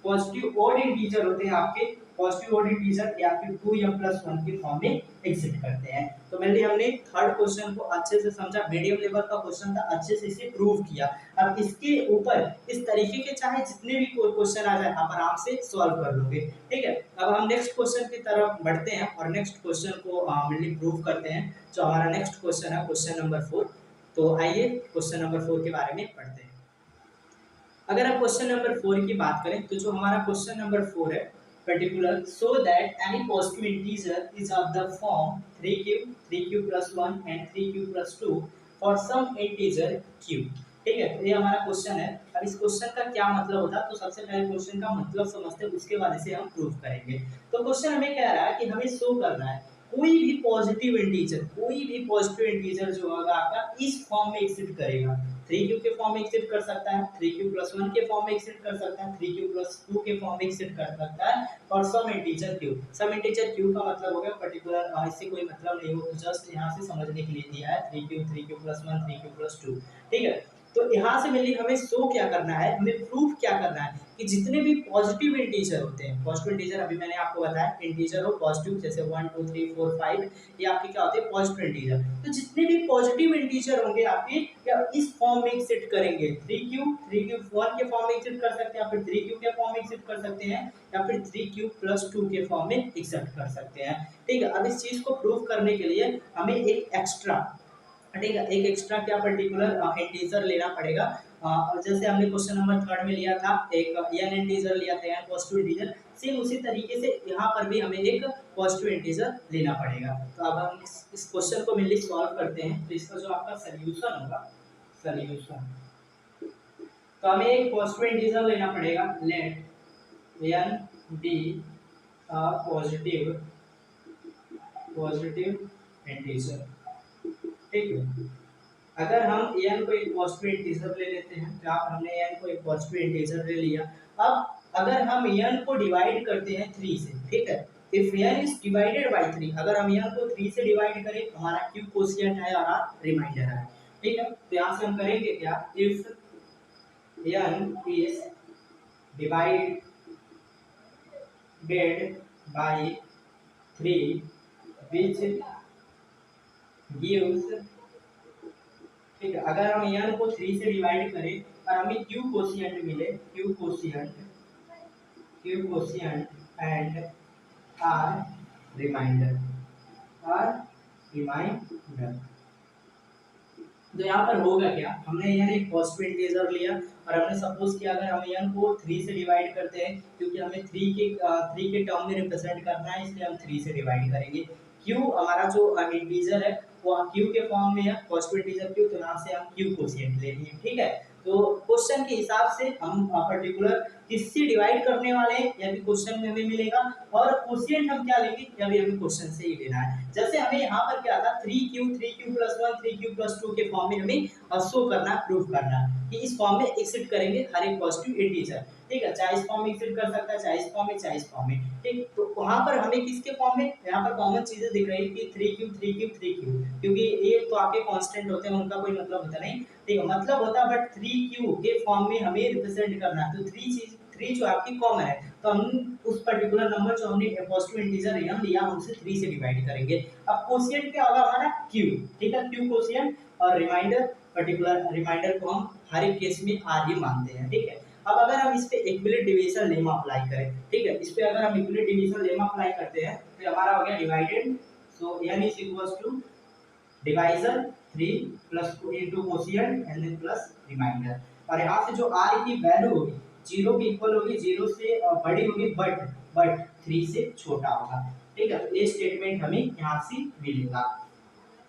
पॉजिटिव ऑड इंटीजर होते हैं आपके पॉजिटिव ऑड इंटीजर या फिर 2m+1 के फॉर्म में एग्जिस्ट करते हैं। तो मेनली हमने थर्ड क्वेश्चन को अच्छे से समझा, मीडियम लेवल का क्वेश्चन था, अच्छे से इसे प्रूव किया। अब इसके ऊपर इस तरीके के चाहे जितने भी कोई क्वेश्चन आ जाए आप आराम से सॉल्व कर लोगे। ठीक है, अब हम नेक्स्ट क्वेश्चन की तरफ बढ़ते हैं और नेक्स्ट क्वेश्चन को मेनली प्रूव करते हैं। जो हमारा नेक्स्ट क्वेश्चन है क्वेश्चन नंबर 4। तो आइए क्वेश्चन नंबर 4 के बारे में पढ़ते हैं। अगर हम क्वेश्चन नंबर 4 की बात करें, तो जो हमारा क्वेश्चन नंबर 4 है particular, so that any positive integer is of the form 3q+1 and 3q+2 for some integer q। ठीक है, तो ये हमारा क्वेश्चन है। अब इस क्वेश्चन का क्या मतलब होता है, तो सबसे पहले क्वेश्चन का मतलब समझते हैं, उसके बाद इसे हम प्रूव करेंगे। तो क्वेश्चन हमें कह रहा है कि हमें शो करना है कोई भी पॉजिटिव इंटीजर जो होगा आपका इस फॉर्म में एग्जिस्ट करेगा। 3q के फॉर्म में एग्जिस्ट कर सकता है, 3q+1 के फॉर्म में एग्जिस्ट कर सकता है, 3q+2 के फॉर्म में एग्जिस्ट कर सकता है, और some integer q। Some integer q का मतलब हो गया पर्टिकुलर, इससे कोई मतलब नहीं हो, जस्ट यहाँ से समझने के लिए दिया है 3q+1 3q+2। ठीक है, तो यहाँ से मिली हमें शो क्या करना है, हमें प्रूफ क्या करना है कि जितने भी पॉजिटिव इंटीजर होते हैं, पॉजिटिव इंटीजर अभी मैंने आपको बताया इंटीजर हो पॉजिटिव, जैसे 1 2 3 4 5, ये आपके क्या होते हैं पॉजिटिव इंटीजर। तो जितने भी पॉजिटिव इंटीजर होंगे आपके क्या इस फॉर्म में एग्जिस्ट करेंगे। 3q1 के फॉर्म में एग्जिस्ट कर सकते हैं, या फिर 3q के फॉर्म में एग्जिस्ट कर सकते हैं, या फिर 3q+2 के फॉर्म में एग्जिस्ट कर सकते हैं। ठीक है, अब इस चीज को प्रूव करने के लिए हमें एक एक्स्ट्रा, ठीक है, एक एक्स्ट्रा क्या पर्टिकुलर इंटीजर लेना पड़ेगा। और जैसे हमने क्वेश्चन नंबर 3 में लिया था एक n इंटीजर लिया था, n पॉजिटिव इंटीजर, सेम उसी तरीके से यहाँ पर भी हमें एक पॉजिटिव इंटीजर लेना पड़ेगा। तो अब हम इस क्वेश्चन को मेनली सॉल्व करते हैं। तो इसका जो आपका सोल्यूशन होगा, सोल्यूशन, तो हमें एक पॉजिटिव इंटीजर लेना पड़ेगा। Let n be positive integer. ठीक है, अगर हम n को एक पॉजिटिव इंटीजर ले लेते हैं, तो हमने n को एक पॉजिटिव इंटीजर ले लिया। अब अगर हम n को डिवाइड करते हैं 3 से, ठीक है, if n is divided by 3, अगर हम n को 3 से डिवाइड करें तो हमारा q कोशिएंट है और r रिमाइंडर है। ठीक है, तो यहाँ से हम करेंगे क्या, if n is divided by 3 which gives, ठीक है, अगर हम n को 3 से डिवाइड करें और हमें q कोशिएंट मिले, q quotient and r remainder, तो यहाँ पर होगा क्या, हमने n एक पॉजिटिव इंटीजर लिया और हमने सपोज किया अगर हम n को 3 से डिवाइड करते हैं, क्योंकि हमें 3 के टर्म में रिप्रेजेंट करना है, इसलिए हम 3 से डिवाइड करेंगे। q हमारा जो इंटीजर है वो q के फॉर्म में है, पॉजिटिव इंटीजर q, तो यहाँ से हम q कोशिएंट ले लिए। ठीक है, तो क्वेश्चन के हिसाब से हम पर्टिकुलर किससे डिवाइड करने वाले हैं या भी क्वेश्चन में हमें मिलेगा, और क्वोशिएंट हम क्या लेंगे या भी हमें क्वेश्चन से ही लेना है। जैसे हमें यहाँ पर क्या था 3q 3q + 1 3q + 2 के फॉर्म में हमें शो करना, प्रूव करना कि इस फॉर्म में एक्सिस्ट करेंगे हर एक पॉजिटिव इंटीजर, ठीक है, चाहे इस फॉर्म में एक्सिस्ट कर सकता है, चाहे इस फॉर्म में, चाहे इस फॉर्म में, ठीक। तो वहां पर हमें किसके फॉर्म में, यहाँ पर कॉमन चीजें दिख रही है कि 3q 3q 3q, क्योंकि ये तो आपके कांस्टेंट होते हैं, उनका कोई मतलब होता नहीं, ठीक है, मतलब होता है, बट 3q के फॉर्म में हमें रिप्रेजेंट करना है, तो 3 जो आपकी कॉमन है, तो हम उस पर्टिकुलर नंबर जो हमने पॉजिटिव इंटीजर रियल लिया, हम उसे 3 से डिवाइड करेंगे। अब क्वोशिएंट क्या होगा हमारा q, ठीक है, q क्वोशिएंट, और रिमाइंडर, पर्टिकुलर रिमाइंडर को हम हर एक केस में r ही मानते हैं, ठीक है। अब अगर हम इस पे इक्विवेलेंट डिवीजन लेमा अप्लाई करें, ठीक है, इस पे अगर हम इक्विवेलेंट डिवीजन लेमा अप्लाई करते हैं तो हमारा हो गया डिवाइडेड, so n is equals to divisor 3 plus 2 into quotient and then plus reminder, और यहाँ से जो r की वैल्यू होगी 0 के इक्वल होगी, 0 से बड़ी होगी, बट 3 से छोटा होगा, ठीक है। तो ये स्टेटमेंट हमें यहाँ से मिलेगा।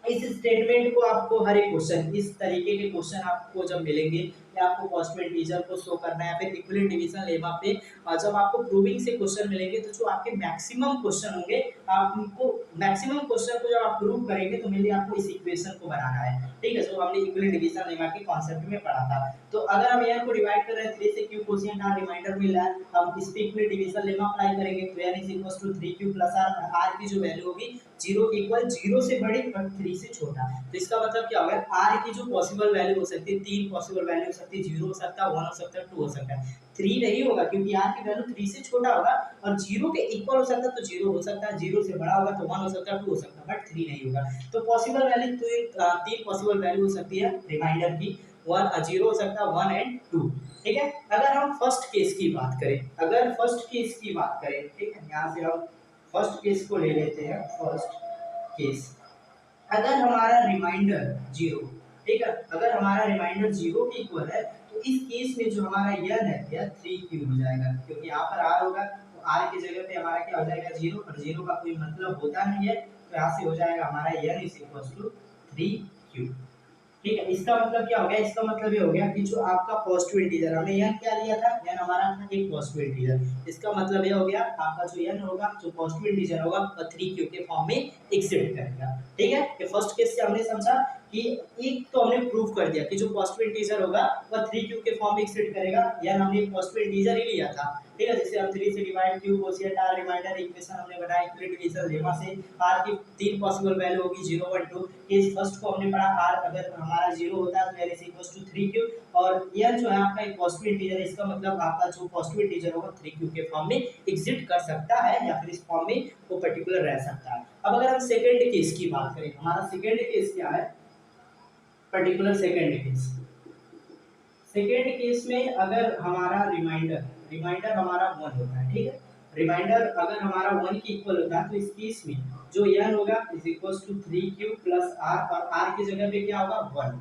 इस स्टेटमेंट को आपको हर एक क्वेश्चन, इस तरीके के क्वेश्चन आपको जब मिलेंगे या आपको पॉजिटिव इंटीजर को शो करना है, या फिर इक्विवेलेंट डिवीजन लेमा पे जब आपको प्रूविंग से क्वेश्चन मिलेंगे, तो जो आपके मैक्सिमम क्वेश्चन होंगे, आपको मैक्सिमम क्वेश्चन को जब आप प्रूव करेंगे तो मेनली आपको इस इक्वेशन को बनाना है, ठीक है, जो हमने इक्विवेलेंट डिवीजन लेमा के कॉन्सेप्ट में पढ़ा था। तो अगर हम n को डिवाइड कर रहे हैं 3 से, q क्वोशिएंट r रिमाइंडर मिल रहा है, हम इस पे इक्विवेलेंट डिवीजन लेमा अप्लाई करेंगे, तो n is equals to 3q + r, r की जो वैल्यू होगी 0 के इक्वल, 0 से बड़ी बट 3 से छोटा, तो इसका मतलब क्या होगा, r की जो पॉसिबल वैल्यू हो सकती है, तीन पॉसिबल वैल्यू हो सकती है, 0 हो सकता है, 1 हो सकता है, 2 हो सकता है, 3 नहीं होगा क्योंकि r की वैल्यू 3 से छोटा होगा, और 0 के इक्वल हो सकता है तो 0 हो सकता है, 0 से बड़ा होगा तो 1 हो सकता है, 2 हो सकता है, बट 3 नहीं होगा। तो पॉसिबल वैल्यू तो तीन पॉसिबल वैल्यू हो सकती है रिमाइंडर की, 0 हो सकता है, 1 एंड 2, ठीक है। अगर हम फर्स्ट केस की बात करें, अगर फर्स्ट केस की बात करें, ठीक है, यहाँ से हम फर्स्ट केस को ले लेते हैं, फर्स्ट केस, अगर हमारा रिमाइंडर 0, ठीक है, अगर हमारा रिमाइंडर 0 के इक्वल है, तो इस केस में जो हमारा n है यह 3q हो जाएगा, क्योंकि यहाँ पर r होगा, तो r की जगह पे हमारा क्या हो जाएगा 0, और 0 का कोई मतलब होता नहीं है, तो यहाँ से हो जाएगा हमारा n is equal to 3q, ठीक है। इसका मतलब क्या हो गया, इसका मतलब ये हो गया कि जो आपका पॉजिटिव इंटीजर, हमने n क्या लिया था, n हमारा था एक पॉजिटिव इंटीजर, इसका मतलब ये हो गया आपका जो n होगा, जो पॉजिटिव इंटीजर होगा, वह 3q के फॉर्म में एक्सिस्ट करेगा, ठीक है। ये फर्स्ट केस से हमने समझा कि एक तो हमने प्रूव कर दिया कि जो पॉजिटिव इंटीजर होगा वह 3q के फॉर्म में एक्सिस्ट करेगा, या हमने पॉजिटिव इंटीजर ही लिया था, ठीक है, जैसे हम 3 से divide q quotient r remainder equation हमने बनाया इक्विवेलेंट डिवीजन लेमा से, r की तीन पॉसिबल वैल्यू होगी 0 1 2, केस फर्स्ट को हमने पढ़ा, r अगर हमारा 0 होता है तो n is equal to 3q, और n जो है आपका एक पॉजिटिव इंटीजर है, इसका मतलब आपका जो पॉजिटिव इंटीजर होगा 3q के फॉर्म में एग्जिस्ट कर सकता है, या फिर इस फॉर्म में वो पर्टिकुलर रह सकता है। अब अगर हम सेकंड केस की बात करें, हमारा सेकंड केस क्या है, particular second case, second case में अगर हमारा रिमाइंडर रिमाइंडर हमारा 1 होता है, ठीक है, रिमाइंडर अगर हमारा 1 के इक्वल होता है, तो इस केस में जो n होगा is equals to 3q + r, और r की जगह पे क्या होगा 1,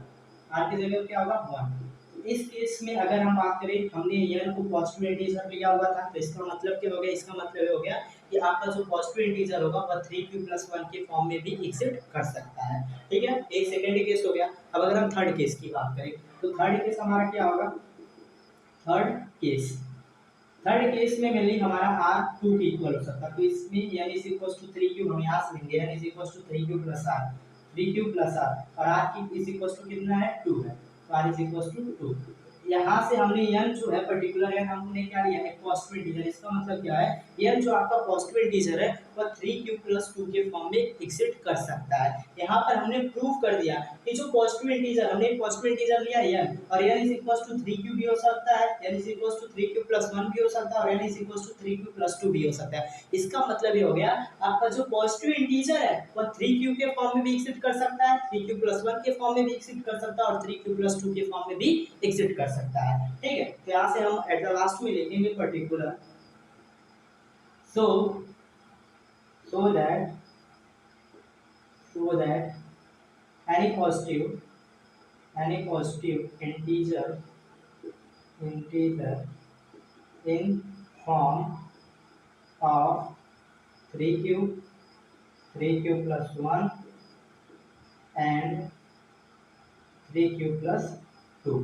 r की जगह पे क्या होगा 1। तो इस केस में अगर हम बात करें, हमने n को पॉजिटिव इंटीजर लिया हुआ था, तो इसका मतलब क्या हो गया, इसका मतलब ये हो गया कि आपका जो पॉजिटिव इंटीजर होगा वह 3q + 1 के फॉर्म में भी एग्जिस्ट कर सकता है, ठीक है, एक सेकंड केस हो गया। अब अगर हम थर्ड केस की बात करें, तो थर्ड केस हमारा क्या होगा, थर्ड केस, थर्ड केस में मेनली हमारा r 2 के इक्वल हो सकता है, तो इसमें n is equal to 3q, हम यहाँ से लेंगे n is equal to 3q + r, 3q + r, और r की इज इक्वल टू कितना है 2 है, तो r इज इक्वल टू 2। यहाँ से हमने n जो है पर्टिकुलर n हमने क्या लिया है पॉजिटिव इंटीजर, इसका मतलब क्या है, n जो आपका पॉजिटिव इंटीजर है वह 3q + 2 के फॉर्म में एग्जिस्ट कर सकता है। यहाँ पर हमने प्रूव कर दिया कि जो पॉजिटिव इंटीजर, हमने पॉजिटिव इंटीजर लिया n, और n is equal to 3q भी हो सकता है, n is equal to 3q + 1 भी हो सकता है, और n is equal to 3q + 2 भी हो सकता है। इसका मतलब ये हो गया आपका जो पॉजिटिव इंटीजर है वह 3q के फॉर्म में भी एग्जिस्ट कर सकता है, 3q + 1 के फॉर्म में भी एग्जिस्ट कर सकता है, और 3q + 2 के फॉर्म में भी एग्जिस्ट कर सकता है, ठीक है। तो यहाँ से हम एट द लास्ट में लिखेंगे particular, so so that any positive integer in form of 3q + 1 and 3q + 2,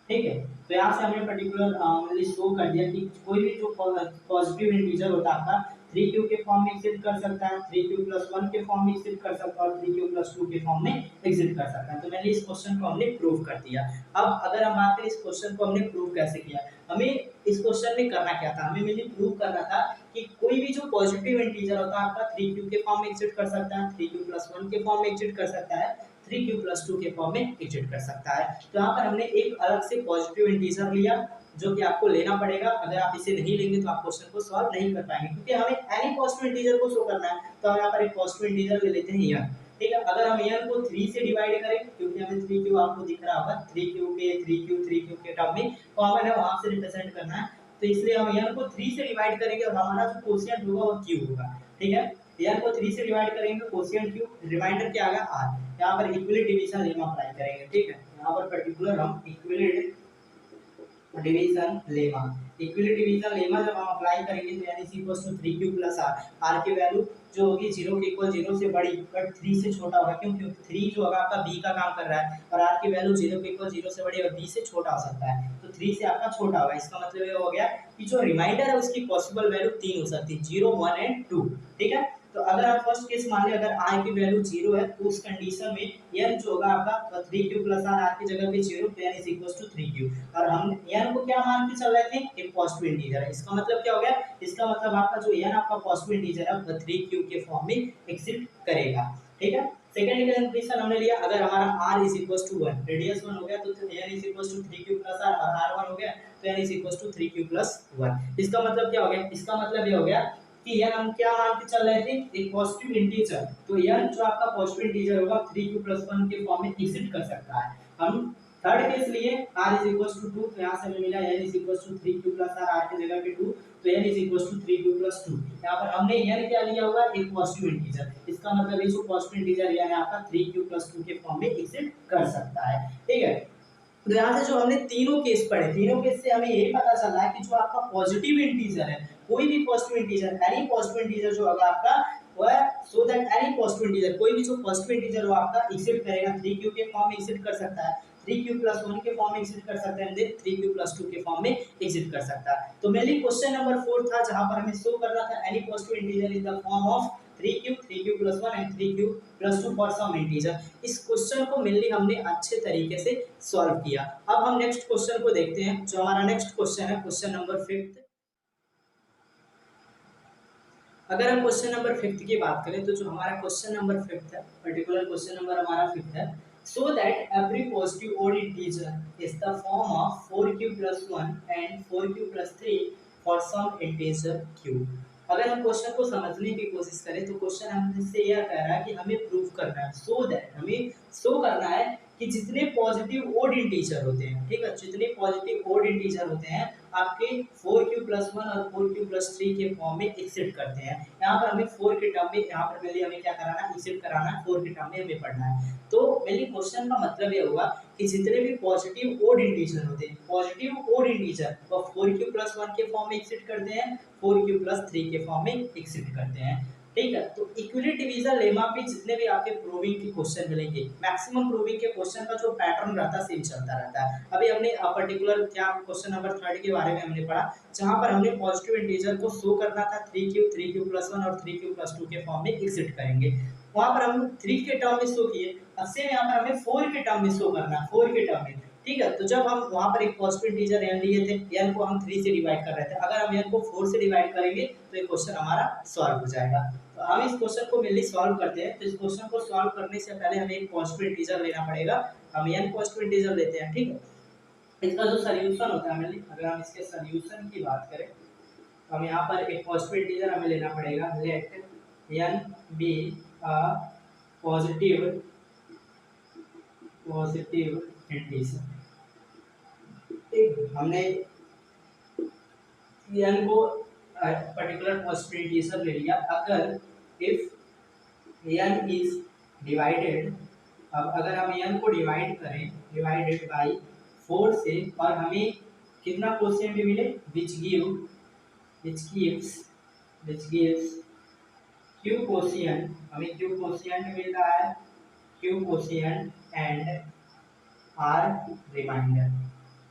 ठीक है। तो यहाँ से हमने पर्टिकुलर शो कर दिया कि कोई भी जो पॉजिटिव इंटीजर होता है आपका थ्री क्यू के फॉर्म में एग्जिट कर सकता है, थ्री क्यू प्लस वन के फॉर्म में एग्जिट कर सकता है और थ्री क्यू प्लस टू के फॉर्म में एग्जिट कर सकता है। तो मैंने इस क्वेश्चन को हमने प्रूव कर दिया। अब अगर हम बात करें इस क्वेश्चन को हमने प्रूव कैसे किया, हमें इस क्वेश्चन में करना क्या था, हमें मेनली प्रूव करना था कि कोई भी जो पॉजिटिव इंटीजर होता है आपका थ्री क्यू के फॉर्म में एग्जिट कर सकता है, थ्री क्यू प्लस वन के फॉर्म में एग्जिट कर सकता है, थ्री क्यू प्लस टू के फॉर्म में एग्जिट कर सकता है। तो यहाँ पर हमने एक अलग से पॉजिटिव इंटीजर लिया जो कि आपको लेना पड़ेगा, अगर आप इसे नहीं लेंगे तो आप क्वेश्चन को सॉल्व नहीं कर पाएंगे, क्योंकि हमें एनी पॉजिटिव इंटीजर को शो करना है। तो हम यहाँ पर एक पॉजिटिव इंटीजर ले लेते हैं यन, ठीक है। अगर हम यन को 3 से डिवाइड करें, क्योंकि हमें 3 क्यू आपको दिख रहा होगा, 3 क्यू के टर्म में कॉमन है वहां से रिप्रेजेंट करना है, तो इसलिए हम यन को 3 से डिवाइड करेंगे और हमारा जो कोशिएंट होगा वो क्यू होगा, ठीक है। यन को 3 से डिवाइड करेंगे, कोशिएंट क्यू, रिमाइंडर क्या आएगा आर। यहाँ पर इक्विलिट डिवीजन लेमा अप्लाई करेंगे, ठीक है। यहाँ पर पर्टिकुलर हम Euclid division lemma, Euclid division lemma जब हम अप्लाई करेंगे तो यानी equals to 3q plus R, R की वैल्यू जो होगी 0 के इक्वल 0 से बड़ी बट 3 से छोटा होगा, क्यों, क्योंकि 3 जो होगा आपका b का काम कर रहा है और r की वैल्यू 0 के इक्वल 0 से बड़ी और b से छोटा हो सकता है, तो 3 से आपका छोटा होगा। इसका मतलब ये हो गया कि जो रिमाइंडर है उसकी पॉसिबल वैल्यू 3 हो सकती है, 0 1 एंड 2, ठीक है। तो अगर आप फर्स्ट केस मान ले अगर r की वैल्यू 0 है तो उस कंडीशन में n जो होगा आपका 3q प्लस r की जगह पे 0 तो n is equal to 3q, और हम n को क्या मान के चल रहे थे, एक पॉजिटिव इंटीजर है। इसका मतलब क्या हो गया, इसका मतलब आपका जो n आपका पॉजिटिव इंटीजर है वो 3q के फॉर्म में एग्जिट करेगा, ठीक है। सेकंड कंडीशन हमने लिया, अगर हमारा r is equal to 1, radius 1 हो गया तो n is equal to 3q plus r और r 1 हो गया तो n is equal to 3q plus 1। इसका मतलब क्या हो गया, इसका मतलब ये हो गया कि n हम क्या मान के चल रहे थे, एक पॉजिटिव इंटीजर, तो n जो आपका पॉजिटिव इंटीजर होगा 3q प्लस 1 के फॉर्म में एग्जिट कर सकता है। हम थर्ड केस लिए r इज इक्वल टू 2, तो यहाँ से हमें मिला n is equal to 3q plus r की जगह पे 2, तो n is equal to 3q plus 2। यहाँ पर हमने n क्या लिया होगा, एक पॉजिटिव इंटीजर, इसका मतलब ये जो पॉजिटिव इंटीजर यानी आपका 3q प्लस 2 के फॉर्म में एग्जिट कर सकता है, ठीक है। तो यहाँ से जो हमने तीनों केस पढ़े, तीनों केस से हमें यही पता चल रहा है कि जो आपका पॉजिटिव इंटीजर है, कोई भी positive integer, any positive integer जो होगा आपका वह, सो दैट एनी पॉजिटिव इंटीजर, कोई भी जो पॉजिटिव इंटीजर हो आपका एग्जिट करेगा, 3q के फॉर्म में एग्जिट कर सकता है, 3q प्लस 1 के फॉर्म में एग्जिट कर सकता है एंड देन 3q प्लस 2 के फॉर्म में एग्जिट कर सकता है। तो मेनली क्वेश्चन नंबर 4 था जहां पर हमें शो करना था any positive integer in the form of 3q, 3q plus 1 and 3q plus 2 for some integer. इस क्वेश्चन को मेनली हमने अच्छे तरीके से सॉल्व किया। अब हम नेक्स्ट क्वेश्चन को देखते हैं, जो हमारा नेक्स्ट क्वेश्चन है क्वेश्चन नंबर 5। अगर हम क्वेश्चन नंबर 5 की बात करें तो जो हमारा क्वेश्चन नंबर 5 है, पर्टिकुलर क्वेश्चन नंबर हमारा 5 है, so that every positive odd integer is the form of 4q plus 1 and 4q plus 3 for some integer q। अगर हम क्वेश्चन को समझने की कोशिश करें तो क्वेश्चन हमसे यह कह रहा है कि हमें प्रूव करना है, सो दैट हमें शो करना है कि जितने पॉजिटिव ओड इंटीजर होते हैं, ठीक है, जितने पॉजिटिव ओड इंटीजर होते हैं आपके 4q प्लस 1 और 4q प्लस 3 के फॉर्म में एक्सेप्ट करते हैं। यहाँ पर हमें 4 के टर्म में, यहाँ पर पहले हमें क्या कराना है, एक्सेप्ट कराना है, 4 के टर्म में हमें पढ़ना है। तो मेनली क्वेश्चन का मतलब ये होगा कि जितने भी पॉजिटिव ओड इंटीजर होते हैं, पॉजिटिव ओड इंटीजर वो 4q प्लस 1 के फॉर्म में एक्सेप्ट करते हैं, 4q प्लस 3 के फॉर्म में एक्सेप्ट करते हैं, ठीक है। तो इक्विलिट डिवीजन लेमा पे जितने भी आपके प्रूविंग के क्वेश्चन मिलेंगे, मैक्सिमम प्रूविंग के क्वेश्चन का जो पैटर्न रहता है सेम चलता रहता है। अभी हमने पर्टिकुलर क्या क्वेश्चन नंबर 3 के बारे में हमने पढ़ा, जहां पर हमने पॉजिटिव इंटीजर को शो करना था 3q, 3q प्लस 1 और 3q प्लस 2 के फॉर्म में एग्जिट करेंगे, वहां पर हम 3 के टर्म में शो किए। अब सेम यहाँ पर हमें 4 के टर्म में शो करना है, 4 के टर्म में, ठीक है। तो जब हम वहां पर एक पॉजिटिव इंटीजर n लिए थे, n को हम 3 से डिवाइड कर रहे थे, अगर हम n को 4 से डिवाइड करेंगे तो ये क्वेश्चन हमारा सॉल्व हो जाएगा। तो हम इस क्वेश्चन को मेनली सॉल्व करते हैं। तो इस क्वेश्चन को सॉल्व करने से पहले हमें एक पॉजिटिव इंटीजर लेना पड़ेगा, हम n पॉजिटिव इंटीजर लेते हैं, ठीक है। इसका जो सॉल्यूशन होता है मेनली, अगर हम इसके सॉल्यूशन की बात करें तो हम यहाँ पर एक पॉजिटिव इंटीजर हमें लेना पड़ेगा, let n be a positive integer. हमने n को पर्टिकुलर पॉजिटिव इंटीजर ले लिया, अगर इफ n इज डिवाइडेड, अब अगर हम n को डिवाइड करें, डिवाइडेड बाय 4 से, और हमें कितना कोशिएंट मिले, which gives q कोशिएंट, हमें q कोशिएंट मिल रहा है, q quotient and r remainder,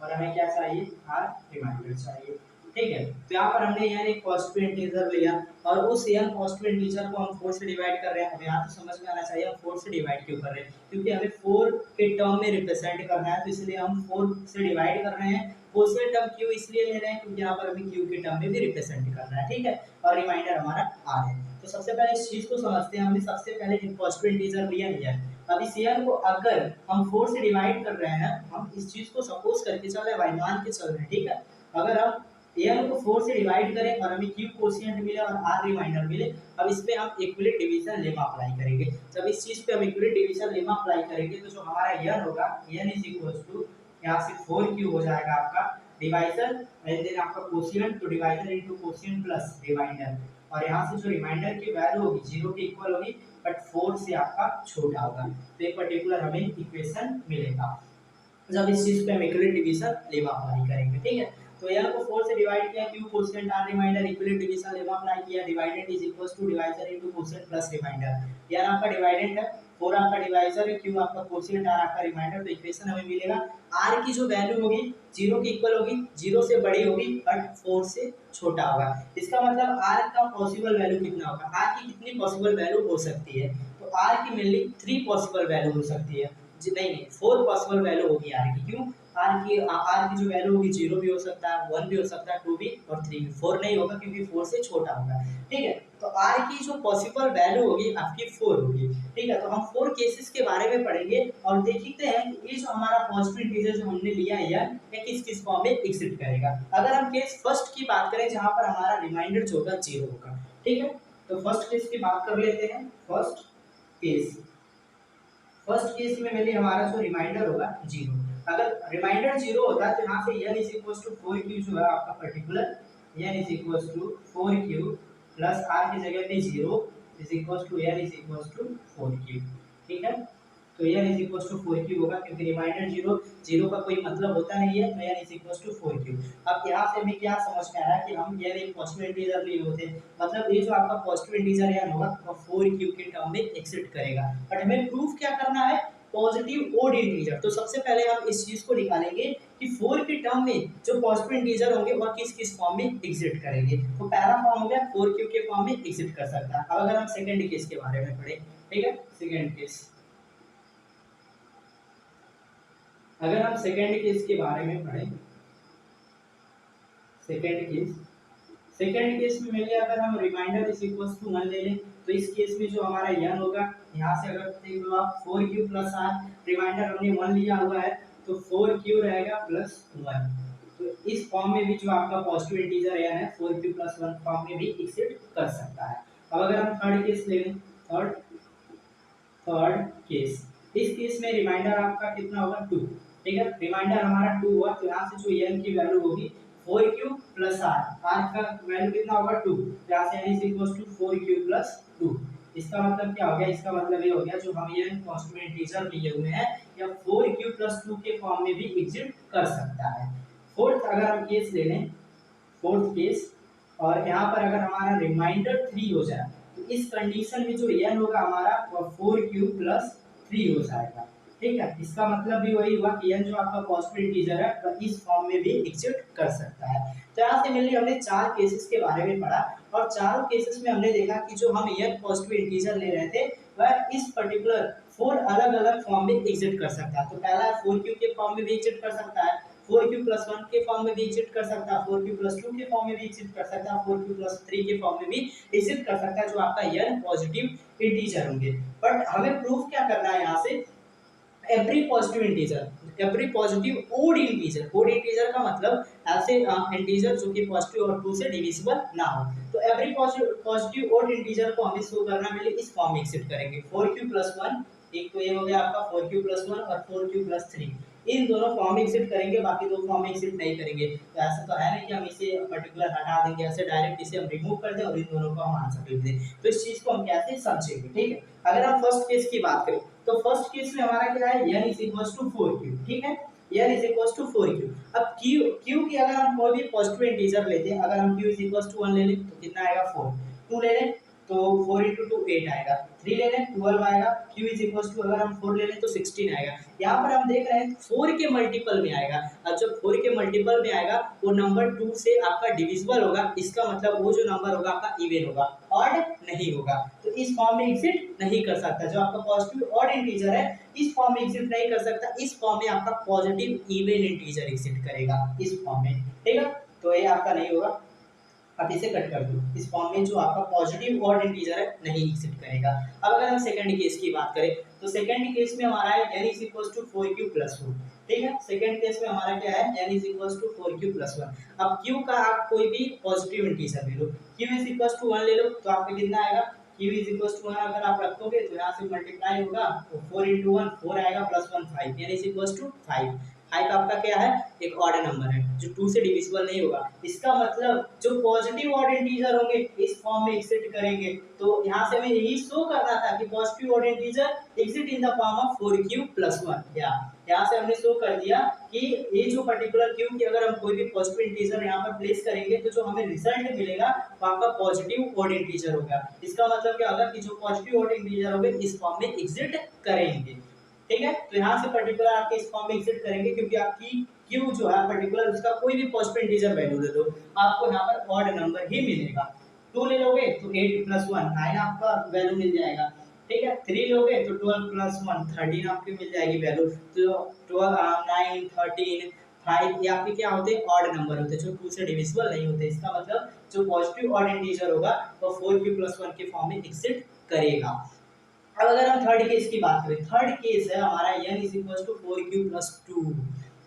और हमें क्या चाहिए, आर रिमाइंडर चाहिए। ठीक है, तो यहाँ पर हमने यार एक पॉजिटिव इंटीजर लिया और उस n पॉजिटिव इंटीजर को हम 4 से डिवाइड कर रहे हैं। हमें यहाँ तो समझ में आना चाहिए हम 4 से डिवाइड क्यों कर रहे हैं, क्योंकि हमें 4 के टर्म में रिप्रेजेंट करना है, तो इसलिए हम 4 से डिवाइड कर रहे हैं। कोशिएंट टर्म क्यू इसलिए ले रहे हैं क्योंकि यहाँ पर हमें क्यू के टर्म में भी रिप्रेजेंट करना है। ठीक है, और रिमाइंडर हमारा आर है। तो सबसे पहले इस चीज को समझते हैं। हमने सबसे पहले पॉजिटिव इंटीजर लिया है। अब इस n को अगर हम 4 से डिवाइड कर रहे हैं, हम इस चीज को सपोज करके चल रहे हैं, मान के चल रहे हैं। ठीक है, अगर हम n को 4 से डिवाइड करें और हमें q कोशिएंट मिले और r रिमाइंडर मिले, अब इसमें हम इक्विवेलेंट डिवीजन लेमा अप्लाई करेंगे। जब इस चीज पे हम इक्विवेलेंट डिवीजन लेमा अप्लाई करेंगे तो जो हमारा n होगा, n इज इक्वल टू यहाँ से 4q हो जाएगा आपका डिवाइजर एंड देन आपका कोशिएंट, तो divisor into quotient plus reminder, और यहाँ से जो रिमाइंडर की वैल्यू होगी 0 के इक्वल होगी बट 4 से आपका छोटा होगा। तो एक पर्टिकुलर हमें इक्वेशन मिलेगा जब इस चीज पे हम इक्विवेलेंट डिवीजन लेमा अप्लाई करेंगे। ठीक है, तो n को 4 से डिवाइड किया, q quotient r reminder, equivalent division lemma apply किया, divided is equals to divisor into quotient plus reminder. n आपका डिवाइडेड है, 4 आपका डिवाइजर है, q आपका कोशिएंट, r आपका रिमाइंडर। तो इक्वेशन हमें मिलेगा r की जो वैल्यू होगी 0 के इक्वल होगी, 0 से बड़ी होगी बट 4 से छोटा होगा। इसका मतलब r का पॉसिबल वैल्यू कितना होगा, r की कितनी पॉसिबल वैल्यू हो सकती है, तो r की मेनली 3 पॉसिबल वैल्यू हो सकती है। नहीं 4 पॉसिबल वैल्यू होगी r की। क्यों, r की जो वैल्यू होगी 0 भी हो सकता है, 1 भी हो सकता है, 2 भी और 3 भी। 4 नहीं होगा क्योंकि 4 से छोटा होगा। ठीक है, तो r की जो पॉसिबल वैल्यू होगी आपकी 4 होगी। ठीक है, तो हम 4 केसेस के बारे में पढ़ेंगे और देखते हैं कि ये जो हमारा पॉजिटिव इंटीजर जो हमने लिया है ये किस किस फॉर्म में एग्जिस्ट करेगा। अगर हम केस फर्स्ट की बात करें जहां पर हमारा रिमाइंडर जो होगा 0 होगा। ठीक है, तो फर्स्ट केस की बात कर लेते हैं। फर्स्ट केस में मेनली हमारा जो रिमाइंडर होगा 0। अगर रिमाइंडर 0 होता है तो यहाँ से n is equal to 4q जो है आपका particular n is equal to 4q plus r की जगह पे 0 is equal to n is equal to 4q। ठीक है, तो n is equal to 4q होगा क्योंकि रिमाइंडर 0 का कोई मतलब होता नहीं है, तो n is equal to 4q। अब यहाँ से हमें क्या समझ में आया कि हम n एक पॉजिटिव इंटीजर लिए होते हैं, मतलब ये जो आपका पॉजिटिव इंटीजर n होगा वो 4q के टर्म में एग्जिस्ट करेगा। बट हमें प्रूफ क्या करना है, पॉजिटिव ओड इंटीजर। तो सबसे पहले हम इस चीज को निकालेंगे कि 4 के टर्म में जो पॉजिटिव इंटीजर होंगे वो किस किस फॉर्म में एग्जिस्ट करेंगे। तो पहला फॉर्म हो गया 4q के फॉर्म में एग्जिस्ट कर सकता है। अब अगर हम सेकंड केस के बारे में पढ़ें, ठीक है, सेकंड केस, अगर हम सेकंड केस के बारे में पढ़ें, सेकंड केस में मिले अगर हम रिमाइंडर इज इक्वल टू 1 ले लें, तो इस केस में जो हमारा n होगा यहाँ से अगर देख लो आप 4q प्लस r, रिमाइंडर हमने 1 लिया हुआ है तो 4q रहेगा प्लस 1। तो इस फॉर्म में भी जो आपका पॉजिटिव इंटीजर n है 4q प्लस 1 फॉर्म में भी एग्जिस्ट कर सकता है। अब अगर हम थर्ड केस ले लें, थर्ड केस, इस केस में रिमाइंडर आपका कितना होगा 2। ठीक है, रिमाइंडर हमारा 2 हुआ तो यहाँ से जो n की वैल्यू होगी 4q प्लस r, r का वैल्यू कितना होगा 2, तो यहाँ से n is equal to 4q plus 2। इसका मतलब क्या हो गया, इसका मतलब ये हो गया जो हम n कांस्टेंट इंटीजर लिए हुए हैं या 4q प्लस 2 के फॉर्म में भी एग्जिस्ट कर सकता है। फोर्थ अगर हम केस ले लें, फोर्थ केस, और यहाँ पर अगर हमारा रिमाइंडर 3 हो जाए तो इस कंडीशन में जो n होगा हमारा वो 4q प्लस 3 हो जाएगा। ठीक है, इसका मतलब भी वही हुआ कि n जो आपका पॉजिटिव इंटीजर है वो इस फॉर्म में भी एग्जिस्ट कर सकता है। तो यहाँ से मिलकर हमने 4 केसेस के बारे में पढ़ा और चारों केसेस में हमने देखा कि जो हम n पॉजिटिव इंटीजर ले रहे थे वह इस पर्टिकुलर 4 अलग अलग फॉर्म में एग्जिस्ट कर सकता है। तो पहला 4q के फॉर्म में भी एग्जिस्ट कर सकता है, 4q प्लस 1 के फॉर्म में भी एग्जिस्ट कर सकता है, 4q प्लस 2 के फॉर्म में भी एग्जिस्ट कर सकता है, 4q प्लस 3 के फॉर्म में भी एग्जिस्ट कर सकता है जो आपका n पॉजिटिव इंटीजर होंगे। बट हमें प्रूफ क्या करना है यहाँ से, every positive integer, every positive odd integer, odd integer का मतलब ऐसे इंटीजर जो कि पॉजिटिव और 2 से डिविजिबल ना हो। तो एवरी पॉजिटिव ओड इंटीजर को हमें शो करना मिले इस फॉर्म में एग्जिस्ट करेंगे 4q प्लस 1, एक तो ये हो गया आपका 4q प्लस 1 और 4q प्लस 3, इन दोनों फॉर्म में एग्जिस्ट करेंगे, बाकी दो फॉर्म में एग्जिस्ट नहीं करेंगे। तो ऐसा तो है नहीं कि हम इसे पर्टिकुलर हटा देंगे, ऐसे डायरेक्ट इसे हम रिमूव कर दें और इन दोनों को हम आंसर लिख दें। तो इस चीज को हम कैसे समझेंगे, ठीक है। अगर हम फर्स्ट केस की बात करें तो फर्स्ट केस में हमारा क्या है, n is equal to 4q, ठीक है, n is equal to 4q। अब q की अगर हम कोई भी पॉजिटिव इंटीजर लेते हैं, अगर हम q इज इक्वल टू 1 ले लें तो कितना आएगा 4, 2 ले लें तो 4 इंटू टू 8 आएगा, 3 ले लें 12 आएगा, q इज इक्वल टू अगर हम 4 ले लें तो 16 आएगा। यहाँ पर हम देख रहे हैं 4 के मल्टीपल में आएगा। अब जब 4 के मल्टीपल में आएगा वो नंबर 2 से आपका डिविजिबल होगा, इसका मतलब वो जो नंबर होगा आपका इवन होगा, ऑड नहीं होगा। तो इस फॉर्म में एग्जिट नहीं कर सकता। जो आपका पॉजिटिव ऑड इंटीजर है इस फॉर्म में एग्जिट नहीं कर सकता, इस फॉर्म में आपका पॉजिटिव इवन इंटीजर एग्जिट करेगा इस फॉर्म में, ठीक है। तो ये आपका नहीं होगा, अब इसे कट कर दो। इस फॉर्म में जो आपका पॉजिटिव ऑड इंटीजर है नहीं एग्जिट करेगा। अब अगर हम सेकंड केस की बात करें तो सेकंड केस में हमारा है n is equal to 4q plus 4, ठीक है। सेकंड केस में हमारा क्या है, n is equal to 4q plus 1। अब q का आप कोई भी पॉजिटिव इंटीजर ले लो, q इज इक्वल टू 1 ले लो तो आपका कितना आएगा, q इज इक्वल टू 1 अगर आप रखोगे तो यहाँ से मल्टीप्लाई होगा तो 4 इंटू 1 4 आएगा plus 1 5, n is equal to 5। 5 आपका क्या है, एक ऑड नंबर है जो 2 से डिविजिबल नहीं होगा। इसका मतलब जो पॉजिटिव ऑड इंटीजर होंगे इस फॉर्म में एग्जिट करेंगे। तो यहाँ से हमें यही शो करना था कि positive odd integer exit in the form of 4q plus 1। यहाँ से हमने शो कर दिया कि ये जो पर्टिकुलर q की अगर हम कोई भी पॉजिटिव इंटीजर यहाँ पर प्लेस करेंगे तो जो हमें रिजल्ट मिलेगा वो आपका पॉजिटिव ऑड इंटीजर होगा। इसका मतलब क्या होगा कि जो पॉजिटिव ऑड इंटीजर होंगे इस फॉर्म में एग्जिट करेंगे, ठीक है। तो यहाँ से पर्टिकुलर आपके इस फॉर्म में एग्जिट करेंगे क्योंकि आपकी q जो है पर्टिकुलर उसका कोई भी पॉजिटिव इंटीजर वैल्यू ले लो आपको यहाँ पर ऑड नंबर ही मिलेगा। 2 ले लोगे तो 8 प्लस 1 9 आपका वैल्यू मिल जाएगा, ठीक है। 3 लोगे तो 12 प्लस 1 13 आपकी मिल जाएगी वैल्यू। तो 12 9 13 5 ये आपके क्या होते हैं, ऑड नंबर होते हैं जो 2 से डिविजिबल नहीं होते। इसका मतलब जो पॉजिटिव ऑड इंटीजर होगा वो 4q प्लस 1 के फॉर्म में एग्जिट करेगा। अब अगर हम थर्ड केस की बात करें, थर्ड केस है हमारा n is equal to 4q plus 2।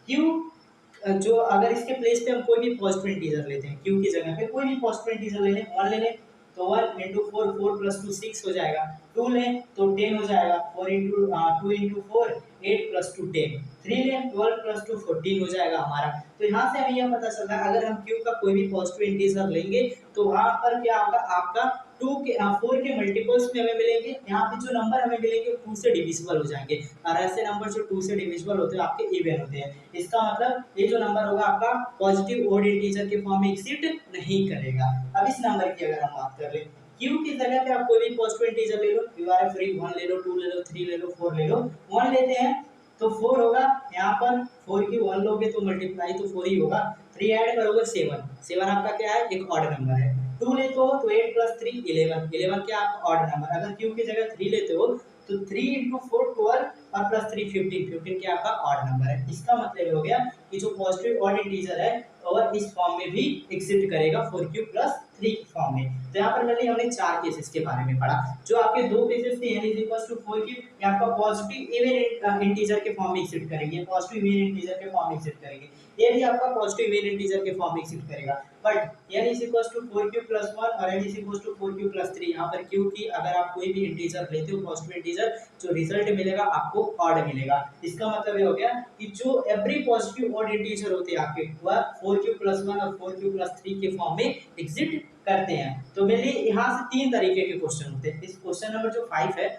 q जो अगर इसके प्लेस पे हम कोई भी पॉजिटिव इंटीजर लेते हैं, q की जगह पे कोई भी पॉजिटिव इंटीजर ले लें, 1 ले लें तो 1 इंटू 4 4 प्लस 2 6 हो जाएगा, 2 लें तो 10 हो जाएगा, 4 इंटू 2 इंटू 4 8 प्लस 2 10, 3 लें 12 प्लस 2 14 हो जाएगा हमारा। तो यहाँ से हमें यह पता चल रहा है अगर हम q का कोई भी पॉजिटिव इंटीजर लेंगे तो वहाँ पर क्या होगा आपका 4 के मल्टीपल्स में हमें मिलेंगे, यहाँ पे जो नंबर हमें मिलेंगे 2 से डिविजिबल हो जाएंगे और ऐसे नंबर जो 2 से डिविजिबल होते हैं आपके इवन होते हैं। इसका मतलब ये जो नंबर होगा आपका पॉजिटिव ऑड इंटीजर के फॉर्म में एग्जिट नहीं करेगा। अब इस नंबर की अगर हम बात कर ले, q की जगह पे आप कोई भी पॉजिटिव इंटीजर ले लो, यू आर फ्री 1 ले लो 2 ले लो 3 ले लो 4 ले लो। 1 लेते हैं तो 4 होगा, यहाँ पर 4 की 1 लोगे तो मल्टीप्लाई तो 4 ही होगा, 3 ऐड करोगे 7, 7 आपका क्या है, एक ऑड नंबर है। 2 लेते हो तो 8 प्लस 3 11, 11 क्या आपका ऑड नंबर। अगर q की जगह 3 लेते हो तो 3 इंटू 4 12 और प्लस 3 15, 15 क्या आपका ऑड नंबर है। इसका मतलब हो गया कि जो पॉजिटिव ऑड इंटीजर है और इस फॉर्म में भी एग्जिट करेगा 4q प्लस 3 की फॉर्म में। तो यहाँ पर मैंने हमने 4 केसेस के बारे में पढ़ा। जो आपके दो केसेस थे n is equal to 4q, ये आपका पॉजिटिव इवन इंटीजर के फॉर्म में एग्जिट करेंगे, पॉजिटिव इवन इंटीजर के फॉर्म में एग्जिट करेंगे। ये भी आपका पॉजिटिव इवन इंटीजर के फॉर्म में एग्जिट करेगा। But n is equal to 4q plus 1 और n is equal to 4q plus 3, यहाँ पर q की अगर आप कोई भी इंटीजर लेते हो पॉजिटिव इंटीजर, जो रिजल्ट मिलेगा आपको ऑड मिलेगा। इसका मतलब ये हो गया कि जो एवरी पॉजिटिव ऑड इंटीजर होते हैं आपके वह 4q प्लस 1 और 4q प्लस 3 के फॉर्म में एग्जिट करते हैं। तो मेरे लिए यहाँ से 3 तरीके के क्वेश्चन होते हैं। इस क्वेश्चन नंबर जो 5 है,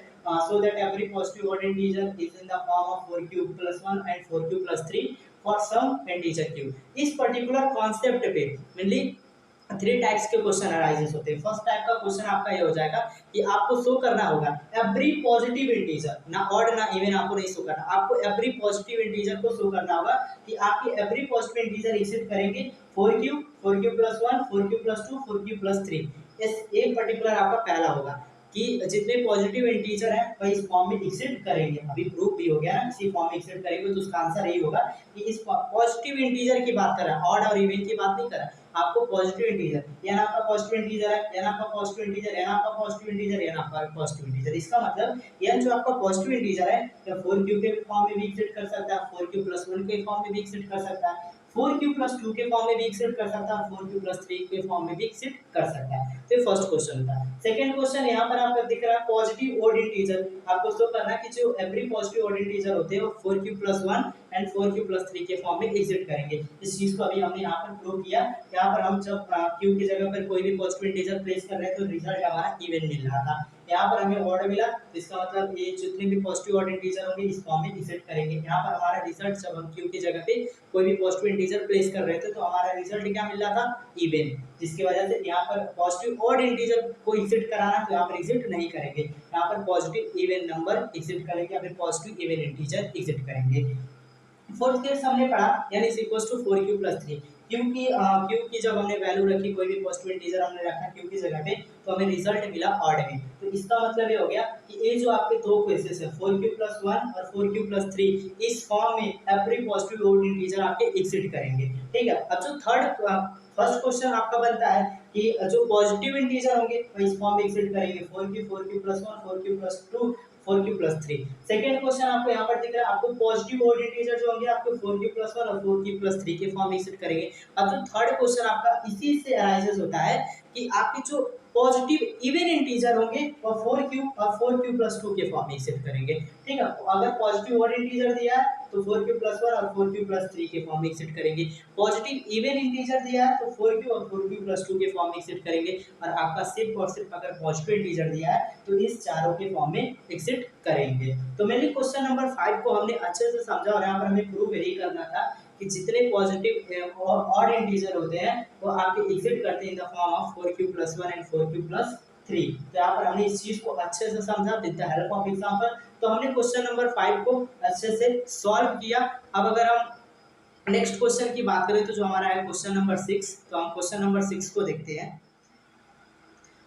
so that every positive odd integer is in the form of 4q plus 1 and 4q plus 3 for some integer q। इस पर्टिकुलर कॉन्सेप्ट पे मेनली 3 टाइप्स के क्वेश्चन अराइजेस होते हैं। फर्स्ट टाइप का क्वेश्चन आपका ये हो जाएगा कि आपको शो करना होगा एवरी पॉजिटिव इंटीजर, ना ऑड ना इवन आपको नहीं शो करना, आपको एवरी पॉजिटिव इंटीजर को शो करना होगा कि आपकी एवरी पॉजिटिव इंटीजर एग्जिट करेंगे 4q 4q plus 1 4q plus 2 4q plus 3। इस एक पर्टिकुलर आपका पहला होगा कि जितने पॉजिटिव इंटीजर हैं वह इस फॉर्म में एग्जिट करेंगे। अभी प्रूफ भी हो गया ना, इसी फॉर्म में एग्जिट करेंगे तो उसका आंसर यही होगा कि इस पॉजिटिव इंटीजर की बात कर रहा है, ऑड और इवन की बात नहीं कर रहा है। आपको पॉजिटिव इंटीजर, n आपका पॉजिटिव इंटीजर है, n आपका पॉजिटिव इंटीजर, n आपका पॉजिटिव इंटीजर, n आपका पॉजिटिव इंटीजर। इसका मतलब n जो आपका पॉजिटिव इंटीजर है या 4q के फॉर्म में भी एग्जिट कर सकता है, 4q प्लस 1 के फॉर्म में भी एग्जिट कर सकता है, 4q प्लस 2 के फॉर्म में भी एग्जिट कर सकता है, 4q प्लस 3 के फॉर्म में भी एग्जिट कर सकता है। तो ये फर्स्ट क्वेश्चन था। सेकंड क्वेश्चन यहाँ पर आपको दिख रहा है पॉजिटिव ऑड इंटीजर, आपको शो करना है कि जो एवरी पॉजिटिव ऑड इंटीजर होते हैं वो 4q plus 1 and 4q plus 3 के फॉर्म में एग्जिट करेंगे। इस चीज को अभी हमने यहाँ पर प्रूव किया। यहाँ पर हम जब q की जगह पर कोई भी पॉजिटिव इंटीजर प्लेस कर रहे हैं तो रिजल्ट हमारा इवन मिल रहा था। यहाँ पर हमें ऑड मिला, तो इसका मतलब ये जितने भी पॉजिटिव ऑड इंटीजर होंगे इस फॉर्म में इसेट करेंगे। यहाँ पर हमारा रिजल्ट जब हम क्यू की जगह पे कोई भी पॉजिटिव इंटीजर प्लेस कर रहे थे तो हमारा रिजल्ट क्या मिल रहा था, इवन, जिसकी वजह से यहाँ पर पॉजिटिव ऑड इंटीजर को इसेट कराना, तो यहाँ पर इसेट नहीं करेंगे, यहाँ पर पॉजिटिव इवन नंबर इसेट करेंगे या फिर पॉजिटिव इवन इंटीजर इसेट करेंगे। फोर्थ केस हमने पढ़ा यानी is equal to 4q + 3, Q की जब हमने वैल्यू रखी, कोई भी पॉजिटिव इंटीजर हमने रखा क्यू की जगह पे, तो हमें रिजल्ट मिला ऑड में। तो इसका मतलब ये हो गया कि ये जो आपके दो केसेस है 4q + 1 और 4q + 3, इस फॉर्म में एवरी पॉजिटिव ऑड इंटीजर आपके एग्जिट करेंगे। ठीक है, अब जो फर्स्ट क्वेश्चन आपका बनता है कि जो पॉजिटिव इंटीजर होंगे वो इस फॉर्म में एग्जिट करेंगे, 4q 4q + 1 4q + 2 4q + 3। Second question आपको यहाँ पर दिख रहा है, आपको पॉजिटिव ऑड इंटीजर जो होंगे आपको 4q + 1 और 4q + 3 के फॉर्म में एग्जिट करेंगे। अब जो थर्ड क्वेश्चन आपका इसी से अराइजेस होता है कि आपके जो पॉजिटिव इवन इंटीजर होंगे वो 4q और 4q + 2 के फॉर्म में एग्जिट करेंगे। ठीक है, तो अगर पॉजिटिव ऑड इंटीजर दिया है तो 4q + 1 और 4q + 3 के फॉर्म में एग्जिट करेंगे। पॉजिटिव इवन इंटीजर दिया है तो 4q और 4q + 2 के फॉर्म में एग्जिट करेंगे, और आपका सिर्फ और सिर्फ अगर पॉजिटिव इंटीजर दिया है तो इस चारों के फॉर्म में एग्जिट करेंगे। तो मेनली क्वेश्चन नंबर 5 को हमने अच्छे से समझा, और यहाँ पर हमें प्रूव यही करना था कि जितने पॉजिटिव और ऑड इंटीजर होते हैं वो आपके एग्जिट करते हैं इन the form of 4q + 1 and 4q + 3। तो यहाँ पर हमने इस चीज को अच्छे से समझा with the help of example. तो हमने क्वेश्चन नंबर 5 को अच्छे से सॉल्व किया। अब अगर हम नेक्स्ट क्वेश्चन की बात करें तो जो हमारा है क्वेश्चन नंबर 6, तो हम क्वेश्चन नंबर 6 को देखते हैं।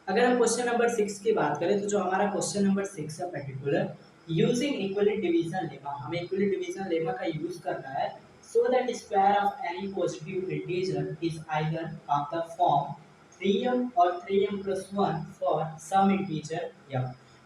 अगर हम क्वेश्चन नंबर 6 की बात करें तो जो हमारा क्वेश्चन नंबर 6 है पर्टिकुलर, यूजिंग इक्विलिट डिवीजन लेमा, हमें इक्विलिट डिवीजन लेमा का यूज करना है so that square of any positive integer is either of the form 3m और 3m + 1 for some integer m।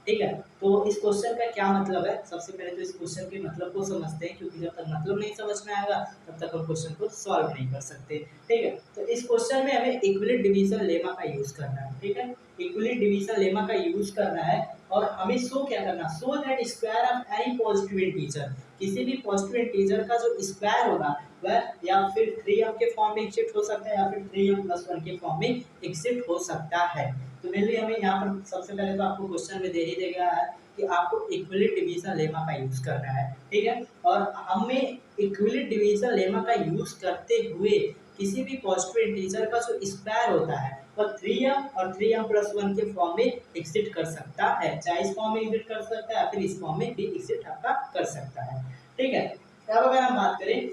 ठीक है, तो इस क्वेश्चन का क्या मतलब है, सबसे पहले तो इस क्वेश्चन के मतलब को समझते हैं, क्योंकि जब तक मतलब नहीं समझ में आएगा तब तक हम क्वेश्चन को सॉल्व नहीं कर सकते। ठीक है, तो इस क्वेश्चन में हमें इक्विलिट डिवीजन लेमा का यूज करना है। ठीक है, इक्विलिट डिवीजन लेमा का यूज करना है, और हमें शो क्या करना, so that square of any positive integer, किसी भी पॉजिटिव इंटीजर का जो स्क्वायर होगा वह या फिर 3m के फॉर्म में एग्जिट हो सकता है या फिर 3m + 1 के फॉर्म में एग्जिट हो सकता है। तो मेनली हमें यहाँ पर सबसे पहले तो आपको क्वेश्चन में दे ही दे गया है कि आपको इक्विलिट डिवीजन लेमा का यूज करना है। ठीक है, और हमें इक्विलिट डिवीजन लेमा का यूज करते हुए किसी भी पॉजिटिव इंटीजर का जो स्क्वायर होता है वो 3m और 3m + 1 के फॉर्म में एग्जिट कर सकता है, चाहे इस फॉर्म में एग्जिट कर सकता है या फिर इस फॉर्म में भी एग्जिट आपका कर सकता है। ठीक है, अब अगर हम बात करें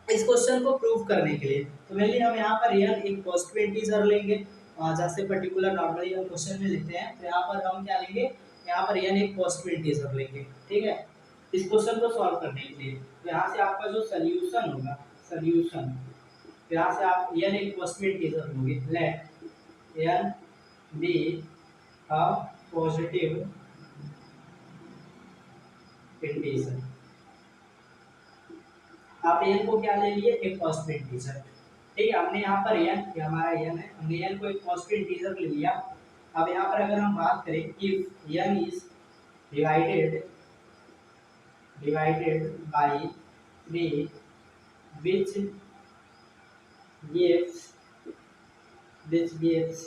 इस क्वेश्चन को प्रूव करने के लिए, तो मेनली हम यहाँ पर n एक पॉजिटिव इंटीजर लेंगे, जैसे पर्टिकुलर नॉर्मली हम क्वेश्चन में लेते हैं, तो यहाँ पर हम क्या लेंगे, यहाँ पर n एक पॉजिटिव इंटीजर लेंगे। ठीक है, इस क्वेश्चन को सॉल्व करने के लिए, तो यहाँ से आपका जो सोल्यूशन होगा, सोल्यूशन, तो यहाँ से आप n एक पॉजिटिव इंटीजर लोगे, let n be a positive integer. आप n को क्या ले लिए, एक पॉजिटिव इंटीजर। ठीक है, हमने यहाँ पर n, ये हमारा n है, हमने n को एक पॉजिटिव इंटीजर ले लिया। अब यहाँ पर अगर हम बात करें if n is divided by 3 which gives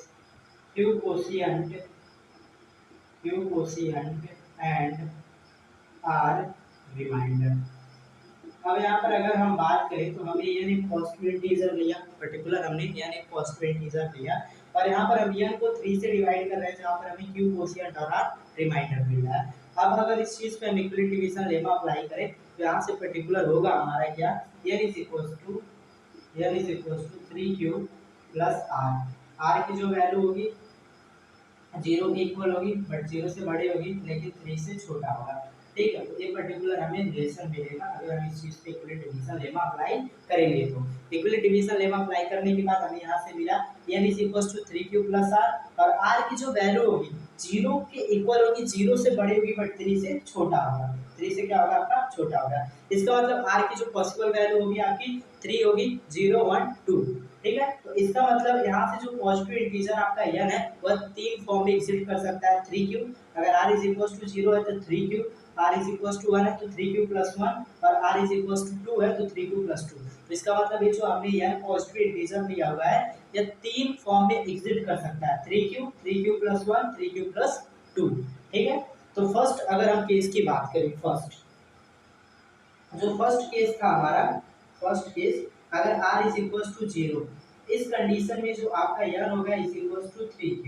q quotient and r remainder. अब यहाँ पर अगर हम बात करें तो हमें n एक पॉजिटिव इंटीजर लिया, पर्टिकुलर हमने n एक पॉजिटिव इंटीजर लिया, और यहाँ पर हम n को 3 से डिवाइड कर रहे हैं, जहाँ पर हमें q कोशिएंट और r रिमाइंडर मिल रहा है। अब अगर इस चीज पे हम इक्विलिट डिवीजन लेमा अप्लाई करें तो यहाँ से पर्टिकुलर होगा हमारा क्या, n is equal to 3q + r की जो वैल्यू होगी 0 के इक्वल होगी, बट 0 से बड़ी होगी लेकिन 3 से छोटा होगा। ठीक है, तो ये पर्टिकुलर हमें रिलेशन मिलेगा अगर हम इस चीज पे इक्विलिट डिवीजन लेमा अप्लाई करेंगे। तो इक्विलिट डिवीजन लेमा अप्लाई करने के बाद हमें यहाँ से मिला n = 3q + r, और r की जो वैल्यू होगी 0 के इक्वल होगी, 0 से बड़ी होगी बट 3 से छोटा होगा, 3 से क्या होगा आपका छोटा होगा। इसका मतलब r की जो पॉसिबल वैल्यू होगी आपकी 3 होगी, 0 1 2। ठीक है, तो इसका मतलब यहाँ से जो पॉजिटिव इंटीजर आपका n है वह 3 फॉर्म में एग्जिट कर सकता है, 3q, अगर r = 0 है तो 3q, r = 1 है तो 3q + 1, और r = 2 है तो 3q + 2। तो इसका मतलब ये जो हमने n पॉजिटिव इंटीजर लिया हुआ है यह 3 फॉर्म में एग्जिट कर सकता है, 3q + 1 3q + 2। ठीक है, तो फर्स्ट अगर हम केस की बात करें, जो फर्स्ट केस था हमारा, फर्स्ट केस अगर r इज इक्वल टू 0, इस कंडीशन में जो आपका n होगा इज इक्वल टू 3q।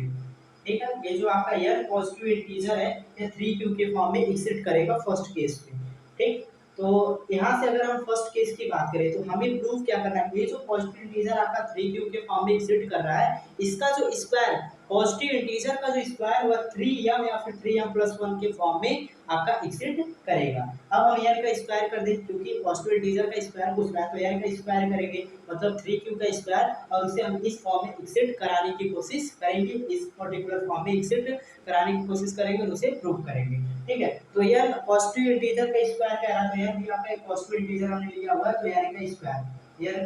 ठीक है, ये जो आपका n पॉजिटिव इंटीजर है ये 3q के फॉर्म में एग्जिस्ट करेगा फर्स्ट केस में। ठीक, तो यहाँ से अगर हम फर्स्ट केस की बात करें तो हमें प्रूफ क्या करना है, ये जो पॉजिटिव इंटीजर आपका 3q के फॉर्म में एग्जिस्ट कर रहा है, इसका जो स्क्वायर, पॉजिटिव इंटीजर का जो स्क्वायर वह 3m या फिर 3m+1 के फॉर्म में आपका एग्जिस्ट करेगा। अब हम n का स्क्वायर कर दें, क्योंकि पॉजिटिव इंटीजर का स्क्वायर पूछ रहा है, तो n का स्क्वायर करेंगे मतलब 3q का स्क्वायर, और उसे हम इस फॉर्म में एग्जिस्ट कराने की कोशिश करेंगे, इस पर्टिकुलर फॉर्म में एग्जिस्ट कराने की कोशिश करेंगे और उसे प्रूव करेंगे। ठीक है, तो n पॉजिटिव इंटीजर का स्क्वायर कह रहा है, तो n भी आपका एक पॉजिटिव इंटीजर हमने लिया हुआ है, तो n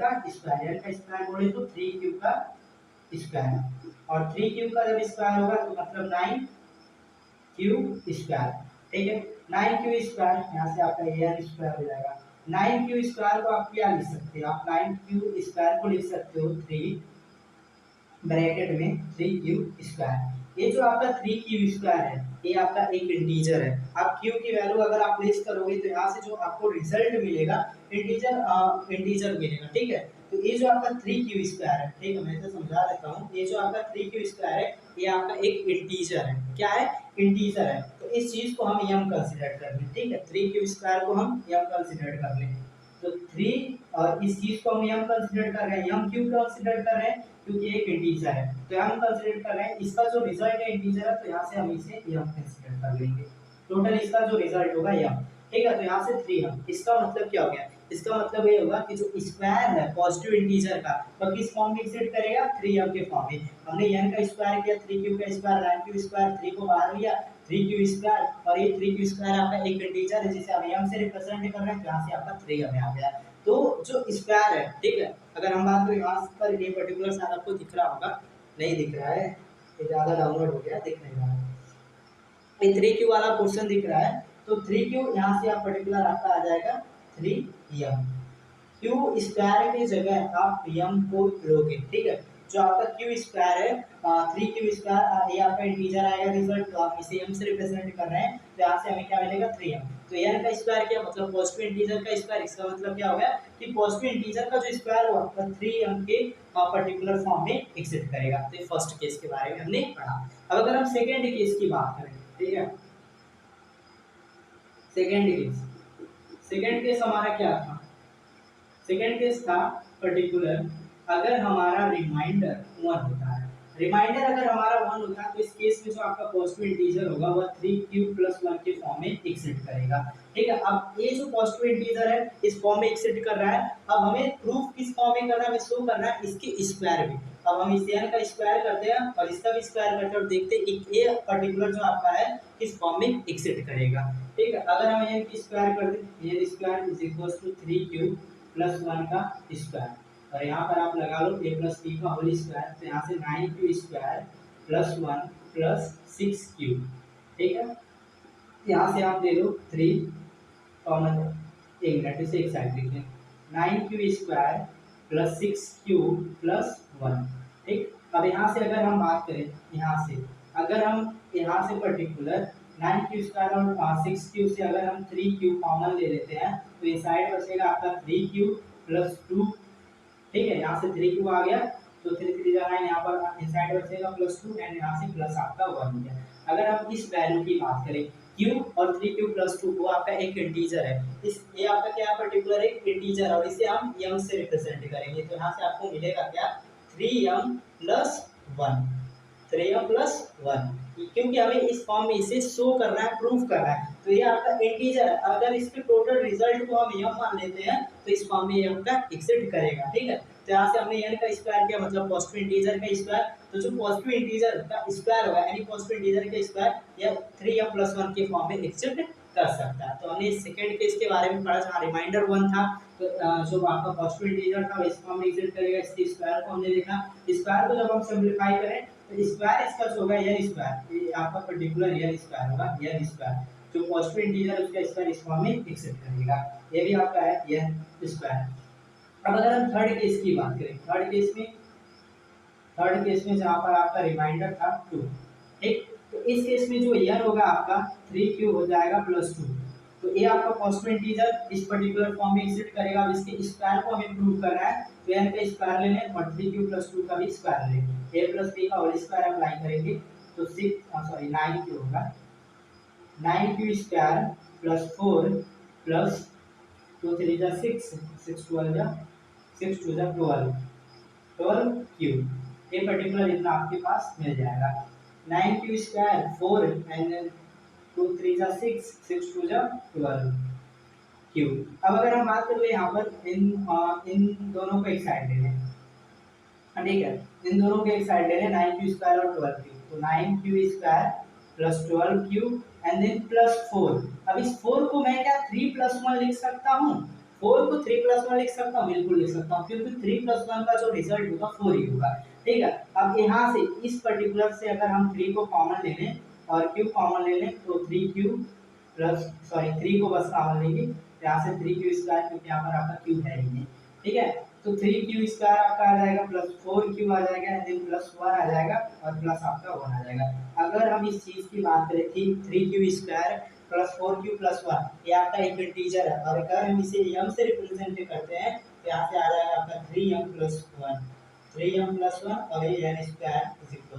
का स्क्वायर बोले तो 3q का स्क्वायर, और 3q का जब स्क्वायर होगा तो मतलब 9q स्क्वायर। ठीक है, 9q स्क्वायर, यहाँ से आपका n स्क्वायर हो जाएगा। 9q स्क्वायर को आप क्या लिख सकते हैं, आप 9q स्क्वायर को लिख सकते हो 3 ब्रैकेट में 3q स्क्वायर। ये जो आपका 3q स्क्वायर है ये आपका एक इंटीजर है। आप q की वैल्यू अगर आप प्लेस करोगे तो यहाँ से जो आपको रिजल्ट मिलेगा इंटीजर मिलेगा। ठीक है, तो ये जो आपका 3q स्क्वायर है, ठीक है, मैं तो समझा देता हूँ, ये जो आपका 3q स्क्वायर है ये आपका एक इंटीजर है। क्या है, इंटीजर है, तो इस चीज को हम m कंसीडर कर लें। ठीक है, 3q स्क्वायर को हम m कंसीडर कर लें, तो 3 और इस चीज को हम m कंसीडर कर रहे हैं, m क्यों कंसीडर कर रहे हैं, क्योंकि एक इंटीजर है, तो हम कंसीडर कर रहे हैं, इसका जो रिजल्ट है इंटीजर है, तो यहाँ से हम इसे m कंसीडर कर लेंगे। टोटल इसका जो रिजल्ट होगा m। ठीक है, तो यहाँ से 3m, इसका मतलब क्या हो गया, इसका मतलब ये होगा कि जो स्क्वायर है पॉजिटिव इंटीजर का वह किस फॉर्म में एग्जिस्ट करेगा, 3m के फॉर्म में। हमने n का स्क्वायर किया, 3q का स्क्वायर, 9q स्क्वायर, 3 को बाहर लिया, 3q स्क्वायर, और ये 3q स्क्वायर आपका एक इंटीजर है जिसे हम m से रिप्रेजेंट कर रहे हैं, यहाँ से आपका 3m आ गया। तो जो स्क्वायर है, ठीक है, अगर हम बात करें यहाँ पर ये पर्टिकुलर शायद आपको दिख रहा होगा, नहीं दिख रहा है, ये ज़्यादा डाउनलोड हो गया, दिख नहीं रहा है, ये 3q वाला पोर्शन दिख रहा है, तो 3q यहाँ से आप पर्टिकुलर आपका आ जाएगा 3m। क्यू स्क्वायर की जगह आप m को लोगे। ठीक है, जो आपका क्यू स्क्वायर है 3q स्क्वायर, ये आपका इंटीजर आएगा रिजल्ट, तो आप इसे m से रिप्रेजेंट कर रहे हैं, तो यहाँ से हमें क्या मिलेगा 3m। तो n का स्क्वायर क्या मतलब पॉजिटिव इंटीजर का स्क्वायर, इसका मतलब क्या हो गया कि पॉजिटिव इंटीजर का जो स्क्वायर हुआ 3m के पर्टिकुलर फॉर्म में एग्जिस्ट करेगा। तो ये फर्स्ट केस के बारे में हमने पढ़ा। अब अगर हम सेकेंड केस की बात करें, ठीक है, सेकेंड केस हमारा क्या था, सेकेंड केस था पर्टिकुलर अगर हमारा रिमाइंडर 1 होता है, रिमाइंडर अगर हमारा 1 होता है तो इस केस में जो आपका पॉजिटिव इंटीजर होगा वह 3q+1 के फॉर्म में एग्जिस्ट करेगा। ठीक है, अब ये जो पॉजिटिव इंटीजर है इस फॉर्म में एग्जिस्ट कर रहा है, अब हमें प्रूफ किस फॉर्म में करना है, हमें शो करना है इसके स्क्वायर में। अब हम इस n का स्क्वायर करते हैं और इसका भी स्क्वायर करते हैं और देखते हैं कि ये पर्टिकुलर जो आपका है किस फॉर्म में एग्जिस्ट करेगा। ठीक है, अगर हम n की स्क्वायर कर दें, n square is equal to 3q+1 का स्क्वायर, और यहाँ पर आप लगा लो a प्लस b का होल स्क्वायर, तो यहाँ से 9q square plus 1 plus 6q। ठीक है, यहाँ से आप दे दो 3 कॉमन, एक मिनट इसे एक साइड लिख लें, 9q square plus 6q plus 1। ठीक, अब यहाँ से अगर हम बात करें, यहाँ से अगर हम यहाँ से पर्टिकुलर 9q स्क्वायर और 6q से अगर हम 3q कॉमन ले लेते हैं तो ये साइड बचेगा आपका 3q प्लस 2। ठीक है, यहाँ से 3q आ गया, तो 3 3 जा 9, यहाँ पर इनसाइड बचेगा प्लस 2 एंड यहाँ से प्लस आपका 1 हो गया। अगर हम इस वैल्यू की बात करें q और 3q+2 वो आपका एक इंटीजर है, इस ये आपका क्या है पर्टिकुलर एक इंटीजर, और इसे हम m से रिप्रेजेंट करेंगे, तो यहाँ से आपको मिलेगा क्या 3m+1, 3m+1, क्योंकि हमें इस फॉर्म में इसे शो करना है, प्रूफ करना है, तो ये आपका इंटीजर है। अगर इसके टोटल रिजल्ट को हम m मान लेते हैं तो इस फॉर्म में ये आपका एग्जिस्ट करेगा। ठीक है, तो यहाँ से हमने n का स्क्वायर किया मतलब पॉजिटिव इंटीजर का स्क्वायर, तो जो पॉजिटिव इंटीजर का स्क्वायर होगा यानी पॉजिटिव इंटीजर का स्क्वायर या 3m+1 के फॉर्म में एग्जिस्ट कर सकता है। तो हमने सेकंड केस के बारे में पढ़ा जहाँ रिमाइंडर 1 था, तो जो आपका पॉजिटिव इंटीजर था इस फॉर्म में एग्जिस्ट करेगा, इसके स्क्वायर को हमने देखा, स्क्वायर को जब हम सिंपलीफाई करें तो स्क्वायर इसका जो होगा n स्क्वायर, ये आपका पर्टिकुलर n स्क्वायर होगा, n स्क्वायर जो पॉजिटिव इंटीजर है उसका स्क्वायर इस फॉर्म में एग्जिस्ट करेगा, ये भी आपका है n स्क्वायर। अब अगर हम थर्ड केस की बात करें, थर्ड केस में जहाँ पर आपका रिमाइंडर था 2, ठीक, तो इस केस में जो n होगा आपका 3q हो जाएगा +2। तो ये आपका पॉजिटिव इंटीजर इस पर्टिकुलर फॉर्म में एग्जिस्ट करेगा। अब इसके स्क्वायर को हमें प्रूव करना है, तो n का स्क्वायर ले लें और 3q + 2 का भी स्क्वायर लें, a + b का होल स्क्वायर अप्लाई करेंगे तो 9q होगा। 9q स्क्वायर +4 प्लस 2 3 जा 6, 6 12 जा 6 2 जा 12q, ये पर्टिकुलर इतना आपके पास मिल जाएगा। 9q स्क्वायर 4 एंड 2 3 जा 6, 6 2 जा 12q। अब अगर हम बात करें यहाँ पर इन दोनों को एक साइड ले लें, ठीक है, इन दोनों के एक साइड ले लें 9q स्क्वायर और 12q, तो 9q square plus 12q and then +4। अब इस 4 को मैं क्या 3 + 1 लिख सकता हूँ? 4 को 3 + 1 लिख सकता हूँ, बिल्कुल लिख सकता हूँ, क्योंकि 3 + 1 का जो रिजल्ट होगा 4 ही होगा। ठीक है, अब यहाँ से इस पर्टिकुलर से अगर हम 3 को कॉमन ले लें और q कॉमन ले लें तो 3q प्लस 3 को बस कॉमन लेंगे, यहाँ से 3q स्क्वायर, क्योंकि यहाँ पर आपका q है ही नहीं। ठीक है, तो 3q स्क्वायर आपका आ जाएगा +4q आ जाएगा एंड देन +1 आ जाएगा और प्लस आपका 1 आ जाएगा। अगर हम इस चीज की बात करें थी 3q स्क्वायर +4q +1, ये आपका एक इंटीजर है और अगर हम इसे m से रिप्रेजेंट करते हैं तो यहाँ से आ जाएगा आपका 3m + 1, 3m + 1 और ये n स्क्वायर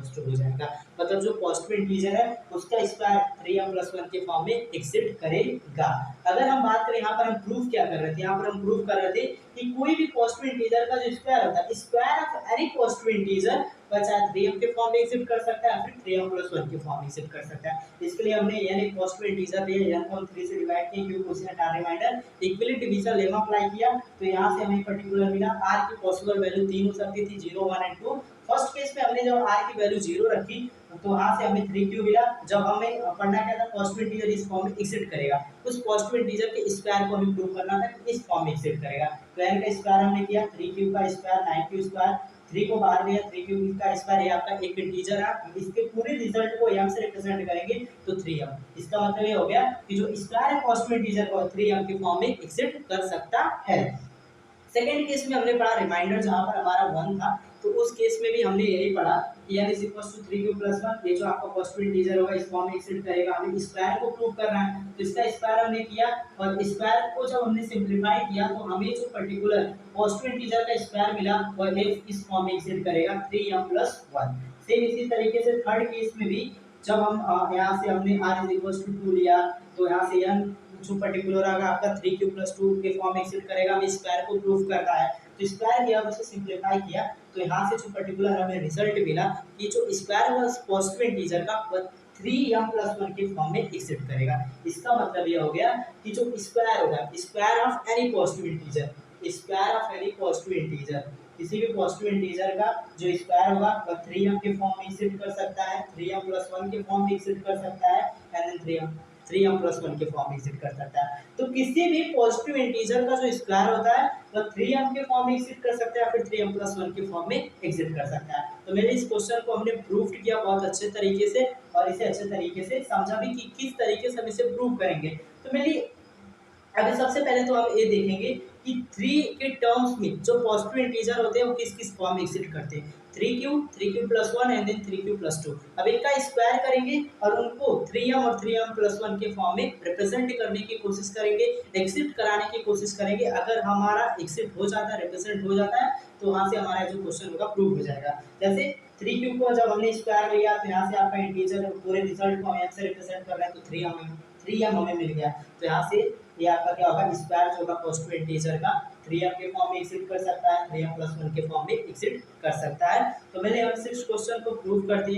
हो जाएगा। मतलब जो पॉजिटिव इंटीजर है उसका स्क्वायर 3m + 1 के फॉर्म में एग्जिस्ट करेगा। अगर हम बात करें यहाँ पर हम प्रूफ क्या कर रहे थे, यहाँ पर हम प्रूफ कर रहे थे कि कोई भी पॉजिटिव इंटीजर का जो स्क्वायर होता है, square of any positive integer वह चाहे 3m के फॉर्म में एग्जिस्ट कर सकता है या फिर 3m + 1 के फॉर्म में एग्जिस्ट कर सकता है। इसके लिए हमने n एक पॉजिटिव इंटीजर लिया, n को हम 3 से डिवाइड किया क्योंकि उसे हटा remainder equivalent division lemma apply किया, तो यहाँ से हमें पर्टिकुलर मिला r की पॉसिबल वैल्यू 3 हो सकती थी, 0 1 एंड 2। फर्स्ट केस में हमने जब r की वैल्यू 0 रखी तो वहां से हमें 3q मिला। जब हमें पढ़ना क्या था, पॉजिटिव इंटीजर इस फॉर्म में एग्जिस्ट करेगा, उस पॉजिटिव इंटीजर के स्क्वायर को हमें प्रूव करना था कि इस फॉर्म में एग्जिस्ट करेगा। तो n का स्क्वायर हमने किया, 3q का स्क्वायर 9q स्क्वायर, 3 को बाहर लिया, 3q का स्क्वायर, ये आपका एक इंटीजर है, इसके पूरे रिजल्ट को m से रिप्रेजेंट करेंगे तो 3m। इसका मतलब ये हो गया कि जो स्क्वायर है पॉजिटिव इंटीजर को 3m के फॉर्म में एग्जिस्ट कर सकता है। सेकेंड केस में हमने पढ़ा रिमाइंडर, जहां पर हमारा 1 था, तो उस केस में भी हमने यही पढ़ा कि n = 3q + 1, ये जो आपका पॉजिटिव इंटीजर होगा इस फॉर्म में एग्जिस्ट करेगा। हमें स्क्वायर को प्रूव करना है, तो इसका स्क्वायर हमने किया और स्क्वायर को जब हमने सिंपलीफाई किया तो हमें जो पर्टिकुलर पॉजिटिव इंटीजर का स्क्वायर मिला वह इस फॉर्म में एग्जिस्ट करेगा 3m + 1। सेम इसी तरीके से थर्ड केस में भी जब हम यहाँ से हमने r = 2 लिया तो यहाँ से n जो पर्टिकुलर आएगा आपका 3q + 2 के फॉर्म में एग्जिस्ट करेगा, हमें स्क्वायर को प्रूव करना है, तो स्क्वायर किया उसे सिंपलीफाई किया, तो यहाँ से जो पर्टिकुलर हमें रिजल्ट मिला कि जो स्क्वायर है पॉजिटिव इंटीजर का वह 3m + 1 के फॉर्म में एग्जिस्ट करेगा। इसका मतलब ये हो गया कि जो स्क्वायर होगा, square of any positive integer, square of any positive integer, किसी भी पॉजिटिव इंटीजर का जो स्क्वायर होगा वह 3m के फॉर्म में एग्जिस्ट कर सकता है, 3m + 1 के फॉर्म में एग्जिस्ट कर सकता है एंड देन 3m + 1 के फॉर्म में एग्जिस्ट कर सकता है। तो किसी भी पॉजिटिव इंटीजर का जो स्क्वायर होता है वह 3m के फॉर्म में एग्जिस्ट कर सकता है या फिर 3m + 1 के फॉर्म में एग्जिस्ट कर सकता है। तो मैंने इस क्वेश्चन को हमने प्रूफ किया बहुत अच्छे तरीके से और इसे अच्छे तरीके से समझा भी कि किस तरीके से हम इसे प्रूव करेंगे। तो मेरी अभी सबसे पहले तो हम ये देखेंगे कि 3 के टर्म्स में जो पॉजिटिव इंटीजर होते हैं वो किस किस फॉर्म में एग्जिस्ट करते हैं, 3q, 3q + 1 and then 3q + 2। अब इनका स्क्वायर करेंगे और उनको 3m और 3m + 1 के फॉर्म में रिप्रेजेंट करने की कोशिश करेंगे, एग्जिस्ट कराने की कोशिश करेंगे। अगर हमारा एग्जिस्ट हो जाता है, रिप्रेजेंट हो जाता है, तो वहाँ से हमारा जो क्वेश्चन होगा प्रूव हो जाएगा। जैसे 3q को जब हमने स्क्वायर लिया तो यहाँ से आपका इंटीजर पूरे रिजल्ट को हम m से रिप्रेजेंट कर रहे हैं, तो 3m हमें मिल गया। तो यहाँ से ये आपका क्या होगा, स्क्वायर जो होगा पॉजिटिव इंटीजर का 3m के फॉर्म में एग्जिस्ट कर सकता है, 3m + 1 के फॉर्म में एग्जिस्ट कर सकता है। तो मैंने 6 क्वेश्चन को प्रूव कर दिया।